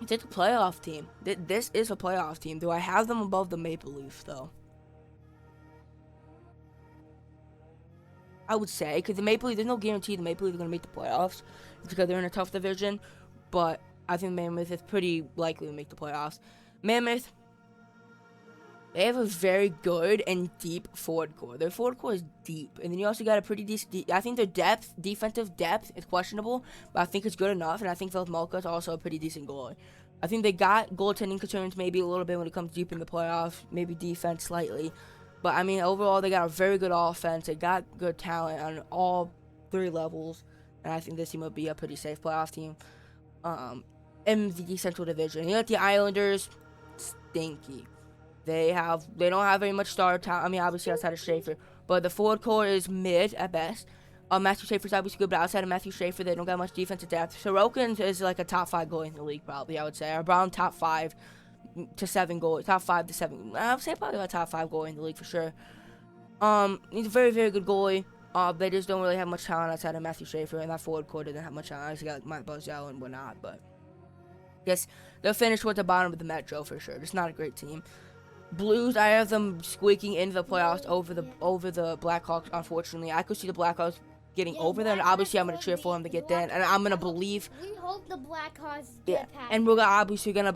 it's a playoff team. This is a playoff team. Do I have them above the Maple Leafs, though? I would say, because the Maple Leafs, there's no guarantee the Maple Leafs are going to make the playoffs because they're in a tough division, but I think Mammoth is pretty likely to make the playoffs. Mammoth, they have a very good and deep forward core. Their forward core is deep, and then you also got a pretty decent, I think their defensive depth is questionable, but I think it's good enough, and I think Phil Malka is also a pretty decent goalie. I think they got goaltending concerns maybe a little bit when it comes deep in the playoffs, maybe defense slightly. But, I mean, overall, they got a very good offense. They got good talent on all 3 levels. And I think this team will be a pretty safe playoff team in the Central Division. You got the Islanders, stinky. They don't have very much star talent. I mean, obviously, outside of Schaefer. But the forward core is mid at best. Matthew Schaefer's obviously good, but outside of Matthew Schaefer, they don't got much defensive depth. Sorokin is like a top 5 goalie in the league, probably, I would say. Around top 5 to 7 goals, top 5 to 7. I would say probably a top 5 goalie in the league for sure. He's a very, very good goalie. They just don't really have much talent outside of Matthew Schaefer, and that forward core doesn't have much talent. Obviously got Mike Barzell and whatnot, but I guess they'll finish towards the bottom of the Metro for sure. It's not a great team. Blues, I have them squeaking into the playoffs over the Blackhawks. Unfortunately, I could see the Blackhawks getting over them, and obviously I'm gonna cheer for them to get there, and I'm gonna believe. We hope the Blackhawks get past. And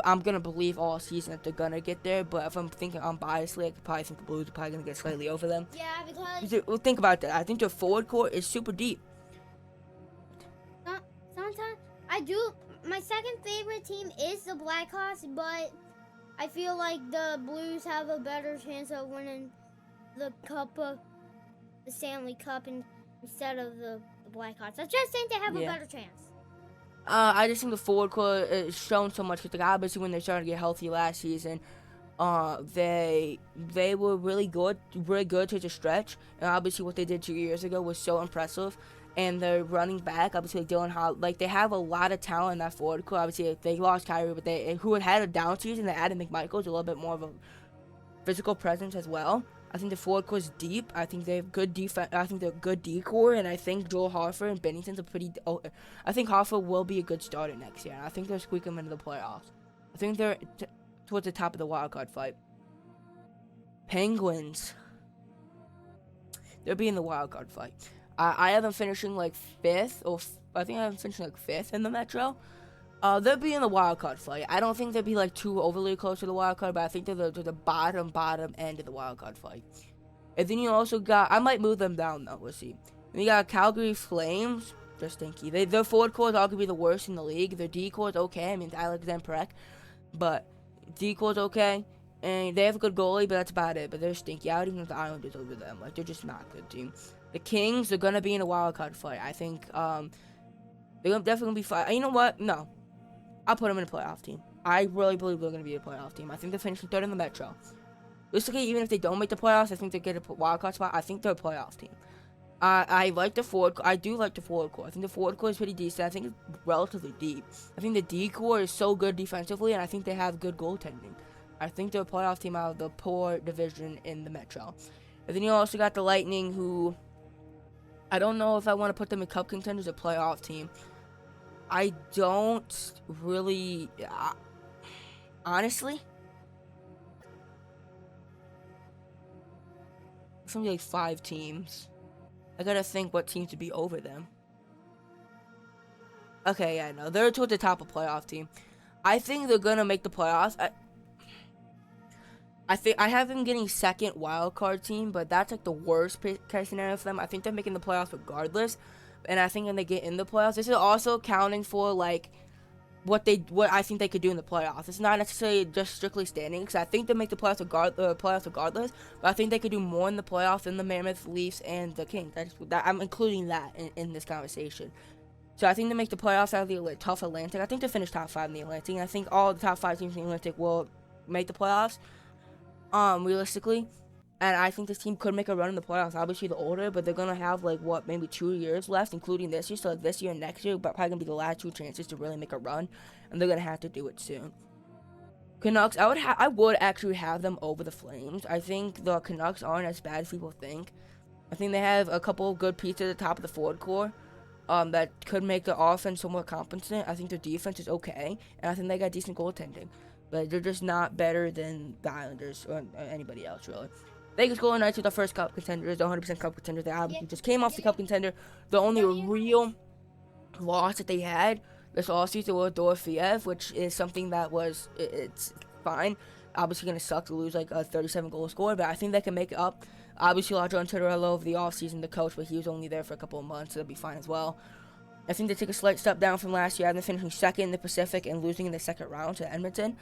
I'm gonna believe all season that they're gonna get there. But if I'm thinking unbiasedly, I could probably think the Blues are probably gonna get slightly over them. Yeah, because Well, think about that. I think their forward core is super deep. Sometimes my second favorite team is the Blackhawks, but I feel like the Blues have a better chance of winning the Stanley Cup instead of the Blackhawks. I just think they have a better chance. I just think the forward core is shown so much. Because obviously when they started to get healthy last season, they were really good to the stretch. And obviously what they did 2 years ago was so impressive. And they're running back, obviously Dylan Howe, like they have a lot of talent in that forward core. Obviously they lost Kyrie, but who had a down season, they added McMichaels, a little bit more of a physical presence as well. I think the forward core is deep. I think they have good defense. I think they're good decor, and I think Joel Harford and Bennington's a pretty. I think Harford will be a good starter next year. And I think they'll squeak them into the playoffs. I think they're towards the top of the wild card fight. Penguins. They'll be in the wild card fight. I have them finishing like 5th, or I think I have them finishing like 5th in the Metro. They'll be in the wild card fight. I don't think they'll be like too overly close to the wild card, but I think they're the bottom end of the wild card fight. And then you also got, I might move them down though. We'll see. Then you got Calgary Flames. They're stinky. Their forward core is arguably the worst in the league. Their D core is okay. I mean, Alexander Perek, but D core is okay. And they have a good goalie, but that's about it. But they're stinky. I would even have the Islanders over them. Like, they're just not a good team. The Kings are going to be in a wild card fight. I think they're definitely going to be fighting. You know what? No. I'll put them in a playoff team. I really believe they're going to be a playoff team. I think they're finishing 3rd in the Metro. Realistically, even if they don't make the playoffs, I think they get a wild card spot. I think they're a playoff team. I like the forward. I do like the forward core. I think the forward core is pretty decent. I think it's relatively deep. I think the D core is so good defensively, and I think they have good goaltending. I think they're a playoff team out of the poor division in the Metro. And then you also got the Lightning, who I don't know if I want to put them in cup contenders or playoff team. I don't really, honestly. It's gonna be like 5 teams. I gotta think what team to be over them. Okay, yeah, no, they're towards the top of playoff team. I think they're gonna make the playoffs. I think I have them getting 2nd wild card team, but that's like the worst case scenario for them. I think they're making the playoffs regardless, and I think when they get in the playoffs, this is also accounting for like what I think they could do in the playoffs. It's not necessarily just strictly standing, because I think they make the playoffs regardless, but I think they could do more in the playoffs than the Mammoth, Leafs, and the Kings. I'm including that in this conversation. So I think they make the playoffs out of the tough Atlantic. I think they finish top 5 in the Atlantic, and I think all the top 5 teams in the Atlantic will make the playoffs. Realistically, And I think this team could make a run in the playoffs. Obviously, the older, but they're going to have, like, what, maybe 2 years left, including this year. So, like, this year and next year, but probably going to be the last 2 chances to really make a run. And they're going to have to do it soon. Canucks, I would actually have them over the Flames. I think the Canucks aren't as bad as people think. I think they have a couple of good pieces at the top of the forward core that could make the offense somewhat competent. I think their defense is okay. And I think they got decent goaltending. But they're just not better than the Islanders or anybody else, really. Vegas Golden Knights are the first cup contenders, the 100% cup contenders. They obviously just came off the cup contender. The only real loss that they had this offseason was Dorofeyev, which is something that was, it's fine. Obviously going to suck to lose like a 37-goal scorer, but I think they can make it up. Obviously, lost John Tortorella over the offseason, the coach, but he was only there for a couple of months, so that'll be fine as well. I think they took a slight step down from last year, after finishing second in the Pacific and losing in the second round to Edmonton.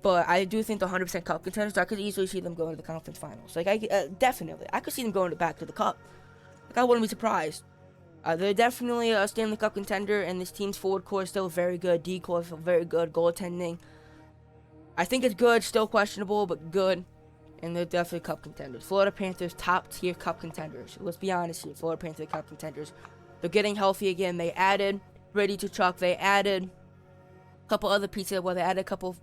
But I do think the 100% cup contenders, I could easily see them going to the conference finals. Like, definitely. I could see them going back to the cup. Like, I wouldn't be surprised. They're definitely a Stanley Cup contender, and this team's forward core is still very good. D-core is very good. Goaltending, I think it's good. Still questionable, but good. And they're definitely cup contenders. Florida Panthers, top-tier cup contenders. Let's be honest here. Florida Panthers, cup contenders. They're getting healthy again. They added Brady Tkachuk. They added a couple other pieces. Well, they added a couple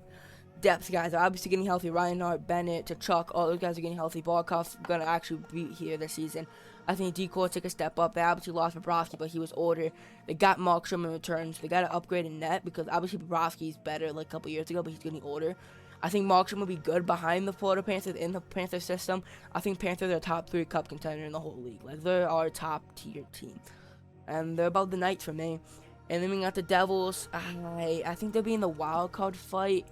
depth guys are obviously getting healthy. Reinhardt, Bennett, Tkachuk, all those guys are getting healthy. Barkov's gonna actually be here this season. I think D-core took a step up. They obviously lost Bobrovsky, but he was older. They got Markstrom in return, so they got to upgrade in net because obviously Bobrovsky's better like a couple years ago, but he's getting older. I think Markstrom will be good behind the Florida Panthers in the Panther system. I think Panthers are a top 3 cup contender in the whole league. Like, they're our top tier team, and they're about the Knights for me. And then we got the Devils. I think they'll be in the wild card fight.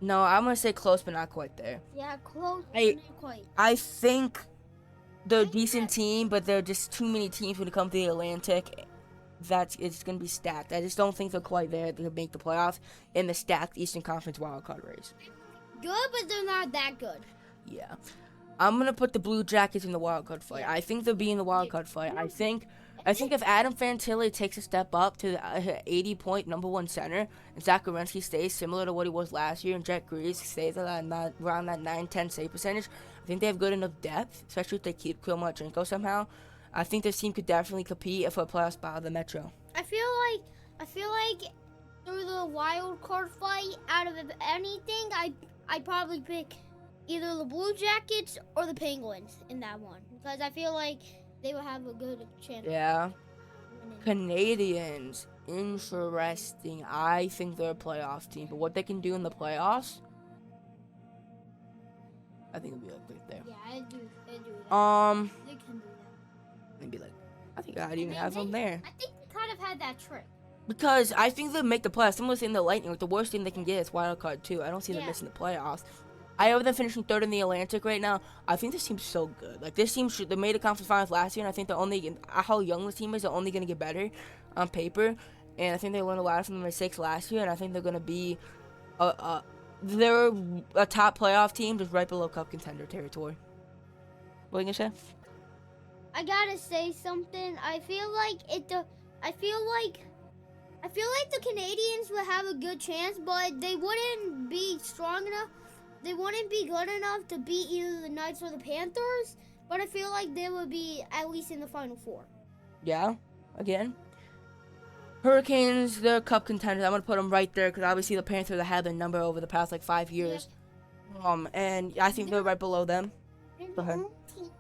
No, I'm going to say close, but not quite there. Yeah, close, but not quite. I think they're a decent team, but there are just too many teams when it comes to the Atlantic. It's going to be stacked. I just don't think they're quite there to make the playoffs in the stacked Eastern Conference wildcard race. Good, but they're not that good. Yeah. I'm going to put the Blue Jackets in the wildcard fight. I think they'll be in the wildcard fight. I think if Adam Fantilli takes a step up to the 80-point #1 center, and Zach Werenski stays similar to what he was last year, and Jack Greaves stays around that 9-10 save percentage, I think they have good enough depth, especially if they keep Kilmarchenko somehow. I think this team could definitely compete for a playoff spot of the Metro. I feel like through the wild card fight, out of anything, I'd probably pick either the Blue Jackets or the Penguins in that one, because I feel like they will have a good chance. Yeah. Canadians, interesting. I think they're a playoff team, but what they can do in the playoffs, I think it'll be like right there. Yeah, I do that. They can do that. Maybe like, I think I'd even have them there. I think they kind of had that trick. Because I think they'll make the playoffs. Similar to the Lightning, like the worst thing they can get is wild card too. I don't see them missing the playoffs. I have them finishing 3rd in the Atlantic right now. I think this team's so good. Like, this team they made a conference finals last year, and I think how young this team is, they're only going to get better on paper. And I think they learned a lot from their mistakes last year, and I think they're going to be they're a top playoff team just right below cup contender territory. What are you going to say? I gotta say something. I feel like the Canadians would have a good chance, but they wouldn't be strong enough. They wouldn't be good enough to beat either the Knights or the Panthers, but I feel like they would be at least in the Final Four. Yeah, again. Hurricanes, they're cup contenders. I'm going to put them right there because obviously the Panthers have had their number over the past, 5 years. Yeah. And I think they're right below them. Go ahead. Team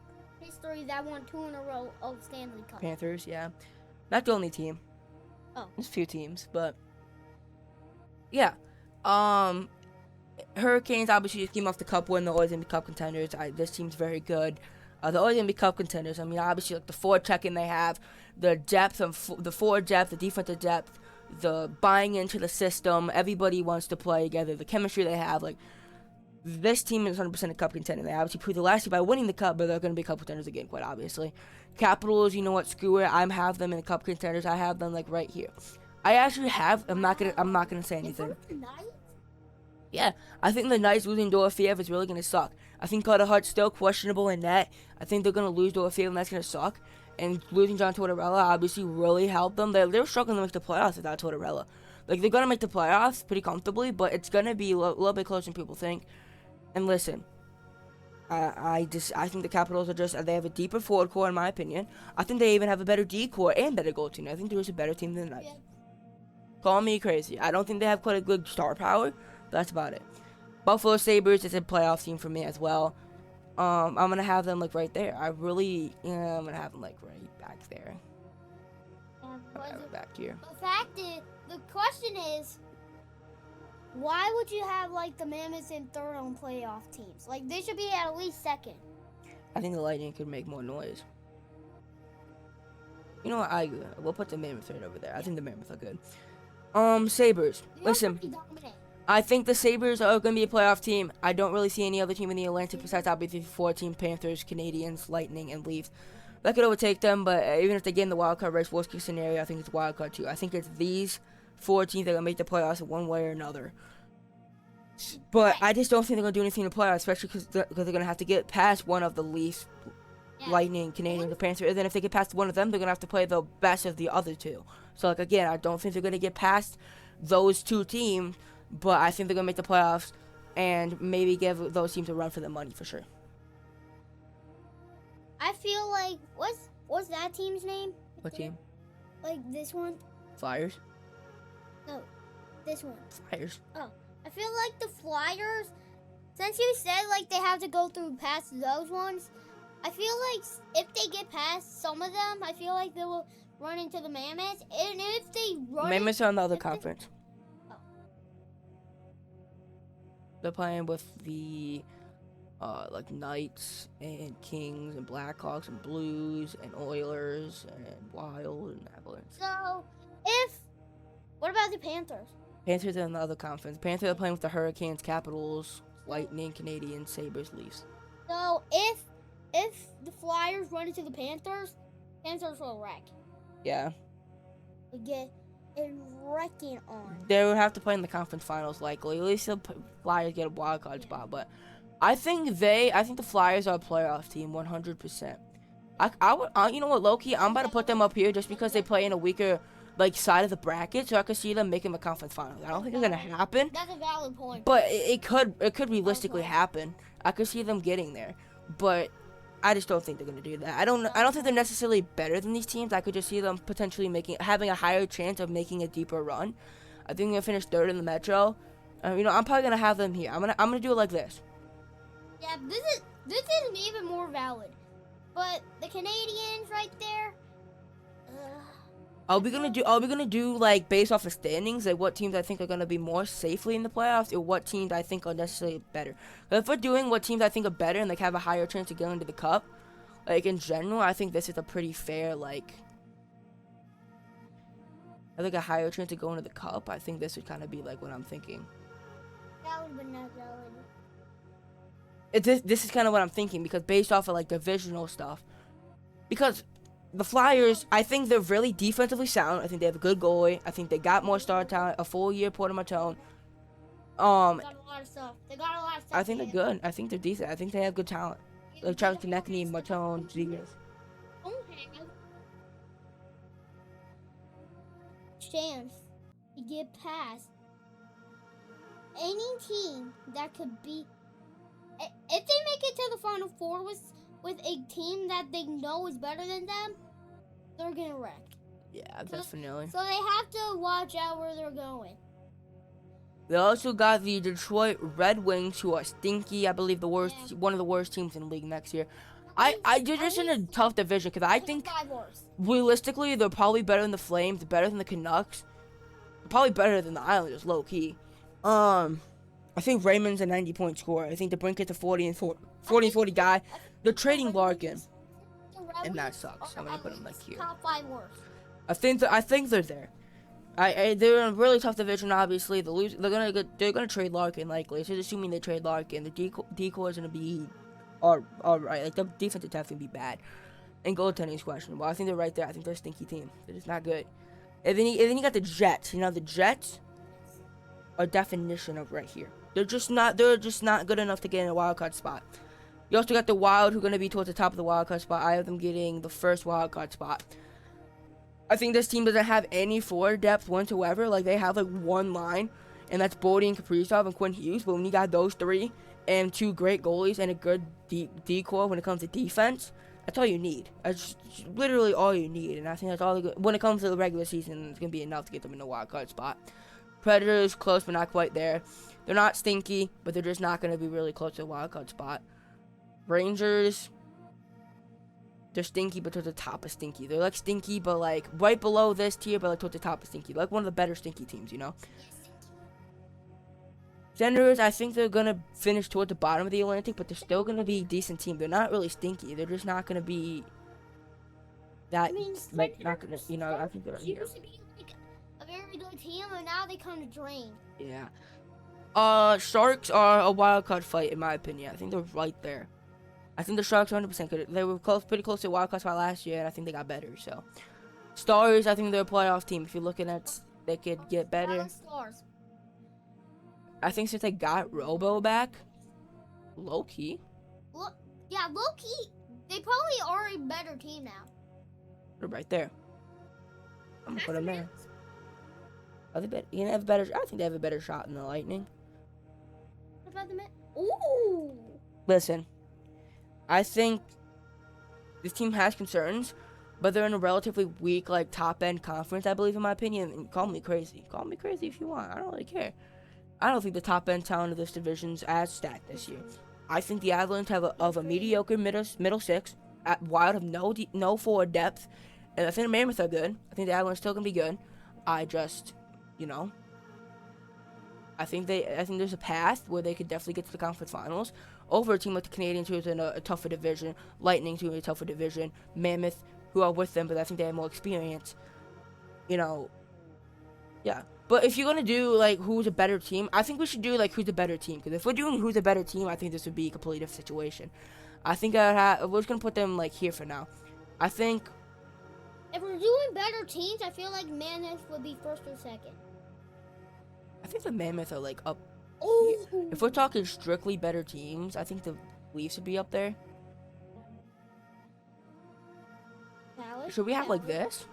history that won 2 in a row of Stanley Cup. Panthers, yeah. Not the only team. Oh. There's a few teams, but yeah. Hurricanes obviously just came off the cup win. The Oilers going to be cup contenders. This team's very good. The Oilers going to be cup contenders. I mean, obviously, like the forward checking they have, the depth, the forward depth, the defensive depth, the buying into the system. Everybody wants to play together. The chemistry they have, like this team is 100% a cup contender. They obviously proved it last year by winning the cup, but they're going to be cup contenders again, quite obviously. Capitals, you know what? Screw it. I have them in the cup contenders. I have them like right here. I actually have. I'm not gonna say anything. Yeah, I think the Knights losing Dorofeyev is really going to suck. I think Carter Hart's still questionable in net. I think they're going to lose Dorofeyev, and that's going to suck. And losing John Tortorella obviously really helped them. They're struggling to make the playoffs without Tortorella. Like, they're going to make the playoffs pretty comfortably, but it's going to be a little bit closer than people think. And listen, I think the Capitals are just, they have a deeper forward core in my opinion. I think they even have a better D core and better goaltending. I think there is a better team than the Knights. Call me crazy. I don't think they have quite a good star power. But that's about it. Buffalo Sabres is a playoff team for me as well. I'm gonna have them like right there. I'm gonna have them like right back there. Back here. The question is, why would you have like the Mammoths in third on playoff teams? Like they should be at least second. I think the Lightning could make more noise. You know what? We'll put the Mammoths right over there. I think the Mammoths are good. Sabres. Listen, I think the Sabres are going to be a playoff team. I don't really see any other team in the Atlantic besides obviously the 4-team Panthers, Canadians, Lightning, and Leafs. That could overtake them, but even if they get in the wildcard race, worst case scenario, I think it's wildcard too. I think it's these 4 teams that are going to make the playoffs in one way or another. But I just don't think they're going to do anything in the playoffs, especially because they're going to have to get past one of the Leafs, Lightning, Canadians, the Panthers, and then if they get past one of them, they're going to have to play the best of the other 2. So, like, again, I don't think they're going to get past those 2 teams, but I think they're going to make the playoffs and maybe give those teams a run for their money for sure. I feel like, what's that team's name? What team? Like this one? Flyers? No, this one. Flyers. Oh, I feel like the Flyers, since you said like they have to go through past those ones, I feel like if they get past some of them, I feel like they will run into the Mammoths. And if they run... Mammoths are on the other conference. They're playing with the like Knights and Kings and Blackhawks and Blues and Oilers and Wild and Avalanche. So, what about the Panthers? Panthers are in the other conference. Panthers are playing with the Hurricanes, Capitals, Lightning, Canadians, Sabres, Leafs. So, if the Flyers run into the Panthers will wreck. Yeah. They get a wrecking on. They would have to play in the conference finals likely. At least the Flyers get a wild card spot, but I think the Flyers are a playoff team 100%. You know what, low-key, I'm about to put them up here just because they play in a weaker like side of the bracket, so I could see them making the conference finals. I don't think it's gonna happen. That's a valid point. But it could realistically happen. I could see them getting there, but I just don't think they're gonna do that. I don't think they're necessarily better than these teams. I could just see them potentially having a higher chance of making a deeper run. I think they're gonna finish third in the Metro. I'm probably gonna have them here. I'm gonna do it like this. Yeah, this is even more valid. But the Canadians right there. Are we gonna do like based off of standings, like what teams I think are gonna be more safely in the playoffs, or what teams I think are necessarily better? If we're doing what teams I think are better and like have a higher chance of going to the cup, like in general, I think this is a pretty fair like. I think a higher chance of going to the cup. I think this would kind of be like what I'm thinking. That would have been not valid. This is kind of what I'm thinking because based off of like divisional stuff, because the Flyers, I think they're really defensively sound. I think they have a good goalie. I think they got more star talent, a full year Porter Matone. They got a lot of stuff. I think they're good. I think they're decent. I think they have good talent. Like Travis Konechny, Matone, Zegers. Chance to get past any team that could be. If they make it to the Final Four with a team that they know is better than them, they're gonna wreck. Yeah, definitely. So they have to watch out where they're going. They also got the Detroit Red Wings, who are stinky. I believe one of the worst teams in the league next year. They're just in a tough division because I think realistically they're probably better than the Flames, better than the Canucks, probably better than the Islanders, low key. I think Raymond's a 90-point scorer. I think the Brinket's a 40 and 40 guy. They're trading Larkin, and that sucks. I'm gonna put him like here. Top 5 worst. I think they're there. They're in a really tough division. Obviously, they're gonna trade Larkin likely. So assuming they trade Larkin, the decor is gonna be all right. Like the defensive depth can be bad, and goaltending is questionable. I think they're right there. I think they're a stinky team. They're just not good. And then you got the Jets. You know the Jets are definition of right here. They're just not good enough to get in a wild card spot. You also got the Wild, who are going to be towards the top of the wild card spot. I have them getting the first wild card spot. I think this team doesn't have any forward depth whatsoever. Like they have like one line, and that's Bodie and Kaprizov and Quinn Hughes. But when you got those three and two great goalies and a good decor when it comes to defense, that's all you need. That's literally all you need, and I think that's all. When it comes to the regular season, it's gonna be enough to get them in the wild card spot. Predators close, but not quite there. They're not stinky, but they're just not gonna be really close to the wild card spot. Rangers, they're stinky, but towards the top of stinky. They're like stinky, but like right below this tier, but like towards the top of stinky. Like one of the better stinky teams, you know. Senators, I think they're gonna finish towards the bottom of the Atlantic, but they're still gonna be a decent team. They're not really stinky. They're just not gonna be that like not gonna, you know. I think they're here. Used to be like a very good team, and now they kind of drain. Yeah. Sharks are a wild card fight in my opinion. I think they're right there. I think the Sharks are 100% good. They were pretty close to the wild card spot last year, and I think they got better. So, Stars, I think they're a playoff team. If you're looking at, they could get better. Stars. I think since they got Robo back, low key. Yeah, low key, they probably are a better team now. They're right there. I'm gonna put them there. Are they better? You have a better. I think they have a better shot than the Lightning. What about the Mets? Ooh. Listen, I think this team has concerns, but they're in a relatively weak, like, top-end conference, I believe, in my opinion. And call me crazy. Call me crazy if you want. I don't really care. I don't think the top-end talent of this division's as stacked this year. I think the Avalanche have a mediocre middle six. Wild have no forward depth. And I think the Mammoth are good. I think the Avalanche still going to be good. I just, you know, I think there's a path where they could definitely get to the conference finals over a team like the Canadiens, who's in a tougher division, Lightning, who's in a tougher division, Mammoth, who are with them, but I think they have more experience. You know, yeah. But if you're gonna do like who's a better team, I think we should do like who's a better team. Because if we're doing who's a better team, I think this would be a completely different situation. I think we're just gonna put them like here for now. I think if we're doing better teams, I feel like Mammoth would be first or second. I think the Mammoth are like up. Oh. If we're talking strictly better teams, I think the Leafs would be up there. Should we have like this?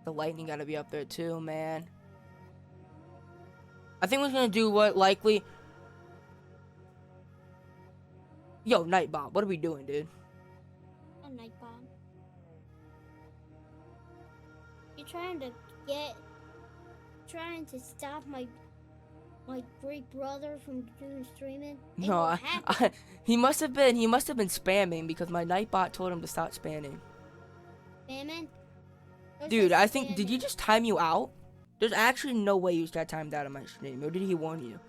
The Lightning gotta be up there too, man. I think we're gonna do what likely. Yo, Night Bomb, what are we doing, dude? A Night Bomb. You're trying to stop my great brother from doing streaming? No, he must have been spamming because my Nightbot told him to stop spamming. Spamming? Dude, I think, did you just time you out? There's actually no way you got timed out on my stream, or did he warn you?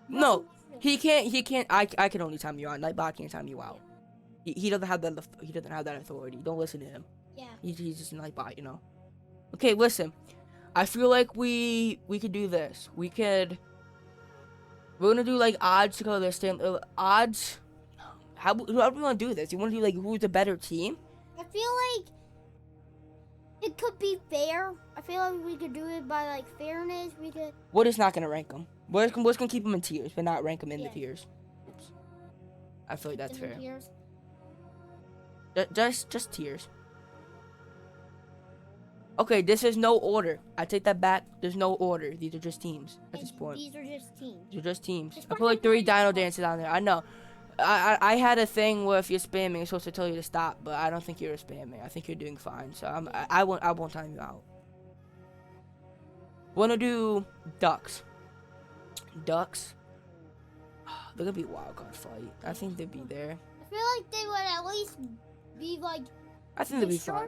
No, he can't, I can only time you out. Nightbot can't time you out. He doesn't have that authority. Don't listen to him. Yeah. He's just a Nightbot, you know. Okay, listen. I feel like we could do this. We're gonna do like odds to go there. Odds. How do we want to do this? You want to do like who's the better team? I feel like it could be fair. I feel like we could do it by like fairness. We could. We're just not gonna rank them. We're just gonna keep them in tiers, but not rank them in the tiers. Oops. I feel like that's fair. Just tiers. Okay, this is no order. I take that back. There's no order. These are just teams at this point. These are just teams. These are just teams. I put like 3 Dino Dances on there. I know. I had a thing where if you're spamming, it's supposed to tell you to stop, but I don't think you're spamming. I think you're doing fine. So I won't time you out. Wanna do Ducks? Ducks. They're gonna be a wild card fight. I think they'd be there. I feel like they would at least be like. I think they'll be fine.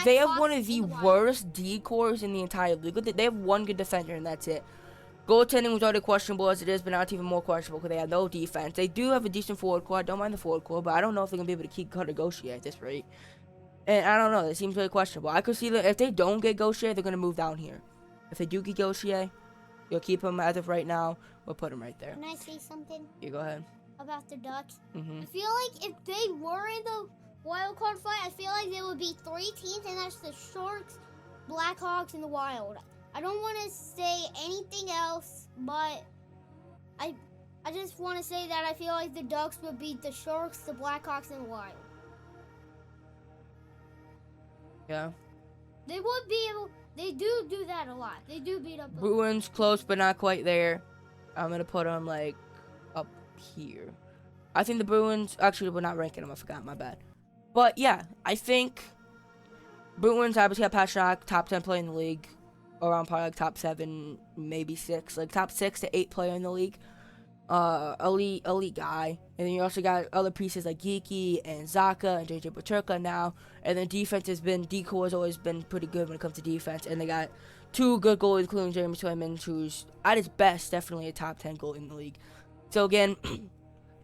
They have one of the worst decors in the entire league. They have one good defender, and that's it. Goaltending was already questionable as it is, but now it's even more questionable because they have no defense. They do have a decent forward core. I don't mind the forward core, but I don't know if they're going to be able to keep Gaucher at this rate. And I don't know. It seems really questionable. I could see that if they don't get Gaucher, they're going to move down here. If they do get Gaucher, you'll keep him as of right now. We'll put him right there. Can I say something? You go ahead. About the Ducks? I feel like if they were in the wild card fight, I feel like there would be 3 teams, and that's the Sharks, Blackhawks, and the Wild. I don't want to say anything else, but I just want to say that I feel like the Ducks would beat the Sharks, the Blackhawks, and the Wild. Yeah. They would be able. They do that a lot. They do beat up. Bruins close, but not quite there. I'm gonna put them like up here. I think the Bruins, actually, we're not ranking them. I forgot. My bad. But yeah, I think Bruins obviously have Pastrnak, top 10 player in the league, around probably like top 7, maybe 6, like top 6 to 8 player in the league. Elite guy. And then you also got other pieces like Geeky and Zaka and JJ Paterka now. And then defense has been, Decor has always been pretty good when it comes to defense. And they got 2 good goalies, including Jeremy Swayman, who's at his best definitely a top 10 goalie in the league. So again,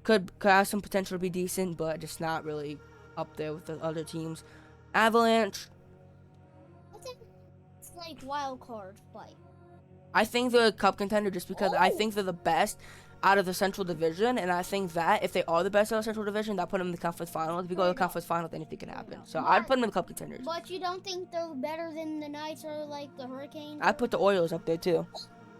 could have some potential to be decent, but just not really up there with the other teams. Avalanche. I think it's like wild card fight. I think they're a cup contender just because I think they're the best out of the Central Division, and I think that if they are the best out of the Central Division, that put them in the conference finals. If you go to the conference finals, anything can happen. So I'd put them in the cup contenders. But you don't think they're better than the Knights or like the Hurricanes? I'd put the Oilers up there too.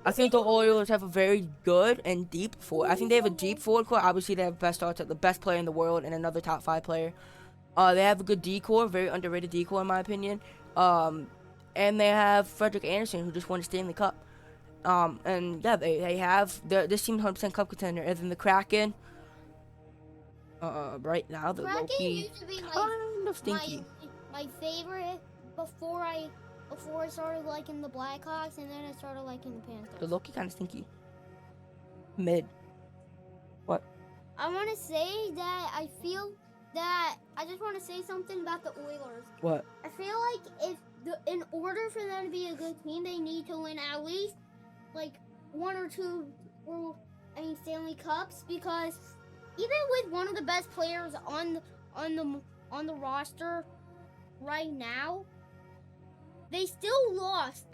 I think the Oilers have a very good and deep forward. I think they have a deep forward core. Obviously, they have the best player in the world and another top 5 player. They have a good D-core, very underrated D-core in my opinion. And they have Frederick Anderson, who just won the Stanley Cup. And yeah, they have this team 100% cup contender. And then the Kraken, right now the Kraken Loki used to be kind of stinky. My favorite before I started liking the Blackhawks, and then I started liking the Panthers. The Loki kind of stinky. Mid. What? I want to say that I feel that I just want to say something about the Oilers. What? I feel like in order for them to be a good team, they need to win at least like 1 or 2 Stanley Cups, because even with one of the best players on the roster right now, they still lost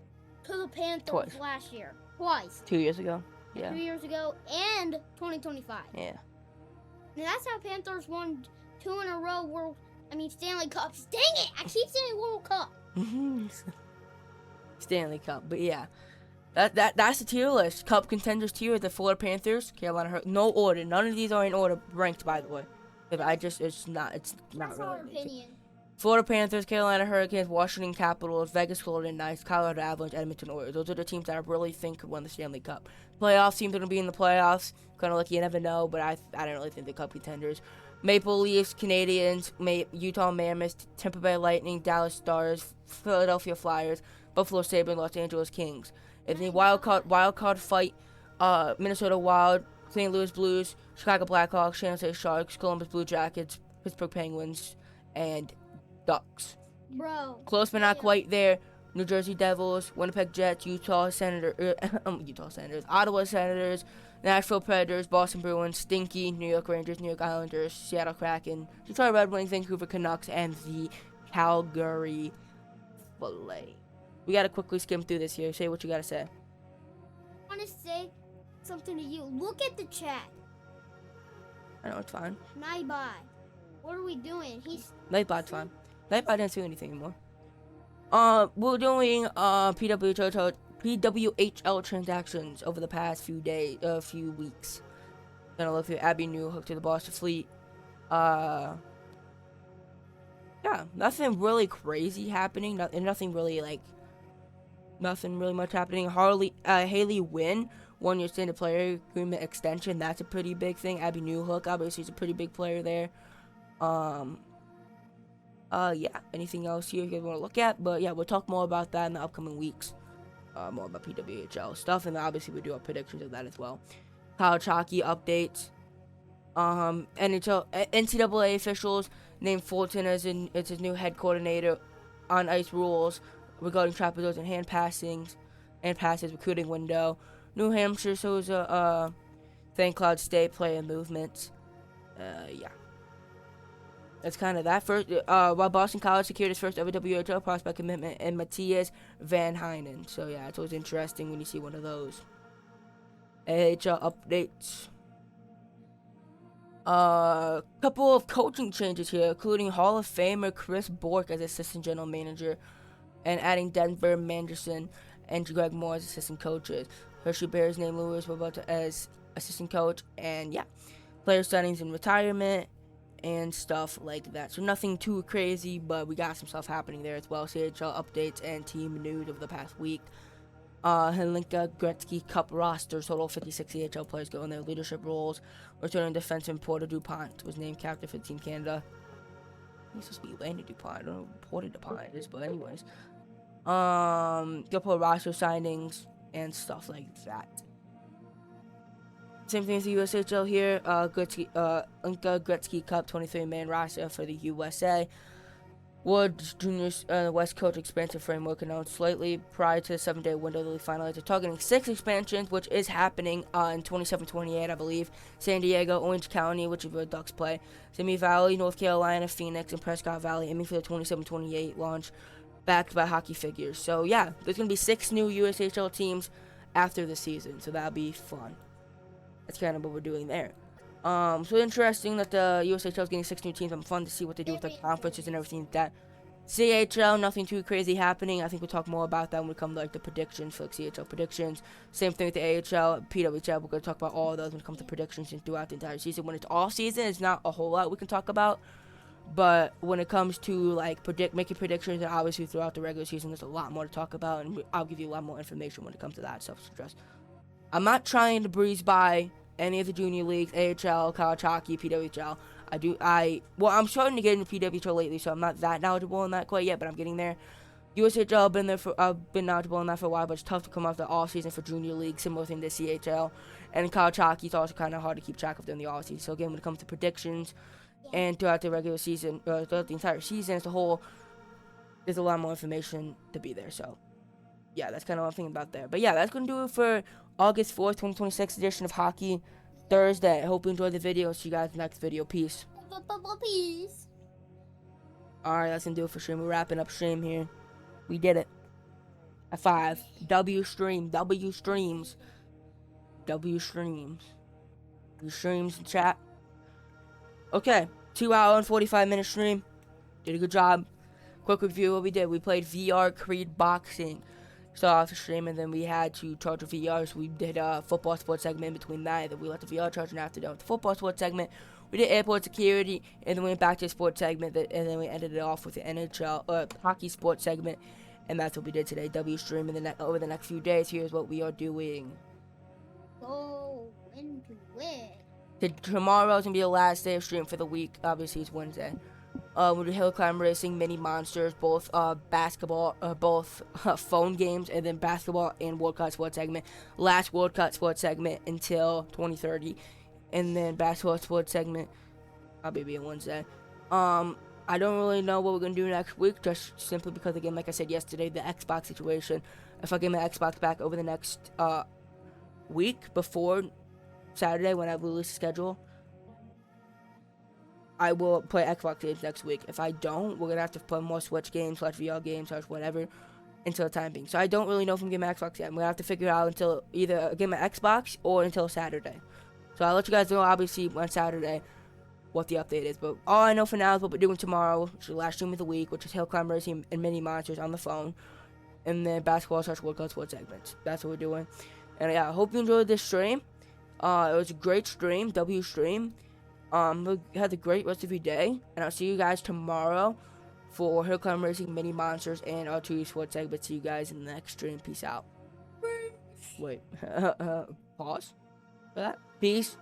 to the Panthers last year. Twice. 2 years ago. Yeah. 2 years ago and 2025. Yeah. And that's how Panthers won 2 in a row Stanley Cups. Dang it! I keep saying World Cup. Stanley Cup, but yeah. That's the tier list. Cup contenders tier: the Florida Panthers, Carolina Hurricanes. No order. None of these are in order ranked, by the way. It's not That's really. our opinion. Florida Panthers, Carolina Hurricanes, Washington Capitals, Vegas Golden Knights, Colorado Avalanche, Edmonton Oilers. Those are the teams that I really think could win the Stanley Cup. Playoffs teams are going to be in the playoffs. Kind of like you never know, but I don't really think the Cup contenders. Maple Leafs, Canadians, Utah Mammoths, Tampa Bay Lightning, Dallas Stars, Philadelphia Flyers, Buffalo Sabres, Los Angeles Kings. In the wild card fight, Minnesota Wild, St. Louis Blues, Chicago Blackhawks, San Jose Sharks, Columbus Blue Jackets, Pittsburgh Penguins, and Ducks. Bro. Close but not quite there. New Jersey Devils, Winnipeg Jets, Utah Senators, Ottawa Senators, Nashville Predators, Boston Bruins, Stinky, New York Rangers, New York Islanders, Seattle Kraken, Detroit Red Wings, Vancouver Canucks, and the Calgary Flames. We gotta quickly skim through this here. Say what you gotta say. I want to say something to you. Look at the chat. I know, it's fine. Nightbot. What are we doing? Nightbot's fine. Nightbot didn't do anything anymore. We're doing PWHL transactions over the past few weeks. Gonna look through Abby Newhook to the Boston Fleet. Yeah, nothing really crazy happening. Nothing really much happening. Haley Wynn, 1-year standard player agreement extension. That's a pretty big thing. Abby Newhook, obviously, is a pretty big player there. Yeah, anything else here you guys want to look at? But yeah, we'll talk more about that in the upcoming weeks. More about PWHL stuff, and obviously we do our predictions of that as well. College hockey updates. NCAA officials named Fulton as his new head coordinator on ice rules regarding trapezoids and hand passes recruiting window. New Hampshire shows a St. Cloud State player movements. Yeah. That's kind of that. First, while Boston College secured his first ever WHL prospect commitment in Matthias Van Heinen. So yeah, it's always interesting when you see one of those. AHL updates. Couple of coaching changes here, including Hall of Famer Chris Bork as assistant general manager, and adding Denver Manderson and Greg Moore as assistant coaches. Hershey Bears named Louis Roberto as assistant coach, and yeah, player signings and retirement. and stuff like that. So nothing too crazy, but we got some stuff happening there as well. CHL updates and team news over the past week. Helinka Gretzky Cup roster, total 56 CHL players go in their leadership roles. Returning defenseman Porter DuPont was named captain for Team Canada. He's supposed to be Landon DuPont. I don't know who Porter DuPont is, but anyways. Couple of roster signings and stuff like that. Same thing as the USHL here. Gretzky, Helinka Gretzky Cup 23-man roster for the USA. Wood's Juniors West Coast expansion framework announced slightly prior to the 7-day window. They'll finalize. They're targeting 6 expansions, which is happening in 27-28, I believe. San Diego, Orange County, which is where the Ducks play. Simi Valley, North Carolina, Phoenix, and Prescott Valley, aiming for the 27-28 launch, backed by hockey figures. So yeah, there's gonna be 6 new USHL teams after the season, so that'll be fun. That's kind of what we're doing there. So interesting that the USHL is getting 6 new teams. I'm fun to see what they do with the conferences and everything like that. CHL, nothing too crazy happening. I think we'll talk more about that when we come to like the predictions for like CHL predictions. Same thing with the AHL, PWHL. We're gonna talk about all of those when it comes to predictions and throughout the entire season. When it's off season, it's not a whole lot we can talk about. But when it comes to like making predictions, and obviously throughout the regular season, there's a lot more to talk about, and I'll give you a lot more information when it comes to that stuff. So just, I'm not trying to breeze by any of the junior leagues, AHL, college hockey, PWHL. I'm starting to get into PWHL lately, so I'm not that knowledgeable in that quite yet, but I'm getting there. USHL, I've been knowledgeable in that for a while, but it's tough to come off the off season for junior league, similar thing to CHL. And in college hockey, it's also kind of hard to keep track of during the off season. So again, when it comes to predictions and throughout the regular season, throughout the entire season as a whole, there's a lot more information to be there. So yeah, that's kind of what I'm thinking about there. But yeah, that's going to do it for August 4th, 2026 edition of Hockey Thursday. I hope you enjoyed the video. See you guys in the next video. Peace. Peace. Alright, that's going to do it for stream. We're wrapping up stream here. We did it. At 5. W stream. W streams. W streams. W streams in chat. Okay. 2 hour and 45-minute stream. Did a good job. Quick review of what we did. We played VR Creed Boxing. Start off the stream, and then we had to charge a VR, so we did a football sports segment in between that. Then we let the VR charge, and after that, with the football sports segment, we did airport security, and then we went back to the sports segment, and then we ended it off with the NHL hockey sports segment, and that's what we did today. W stream over the next few days. Here's what we are doing. Go into it. Tomorrow's gonna be the last day of stream for the week. Obviously, it's Wednesday. We'll do hill climb racing, mini monsters, both basketball, both phone games, and then basketball and World Cup sports segment. Last World Cup sports segment until 2030, and then basketball sports segment. I'll be on Wednesday. I don't really know what we're gonna do next week, just simply because, again, like I said yesterday, the Xbox situation. If I get my Xbox back over the next week before Saturday when I release the schedule, I will play Xbox games next week. If I don't, we're going to have to play more Switch games, /VR games, /whatever, until the time being. So I don't really know if I'm getting my Xbox yet. I'm going to have to figure out until either get my Xbox or until Saturday. So I'll let you guys know, obviously, on Saturday what the update is. But all I know for now is what we're doing tomorrow, which is the last stream of the week, which is Hill Climb Racing and Mini Monsters on the phone. And then basketball /World Cup sports segments. That's what we're doing. And yeah, I hope you enjoyed this stream. It was a great stream, W stream. Have a great rest of your day, and I'll see you guys tomorrow for Hill Climb Racing, Mini Monsters, and our 2 sports segment. See you guys in the next stream. Peace out. Wait, pause for that. Peace.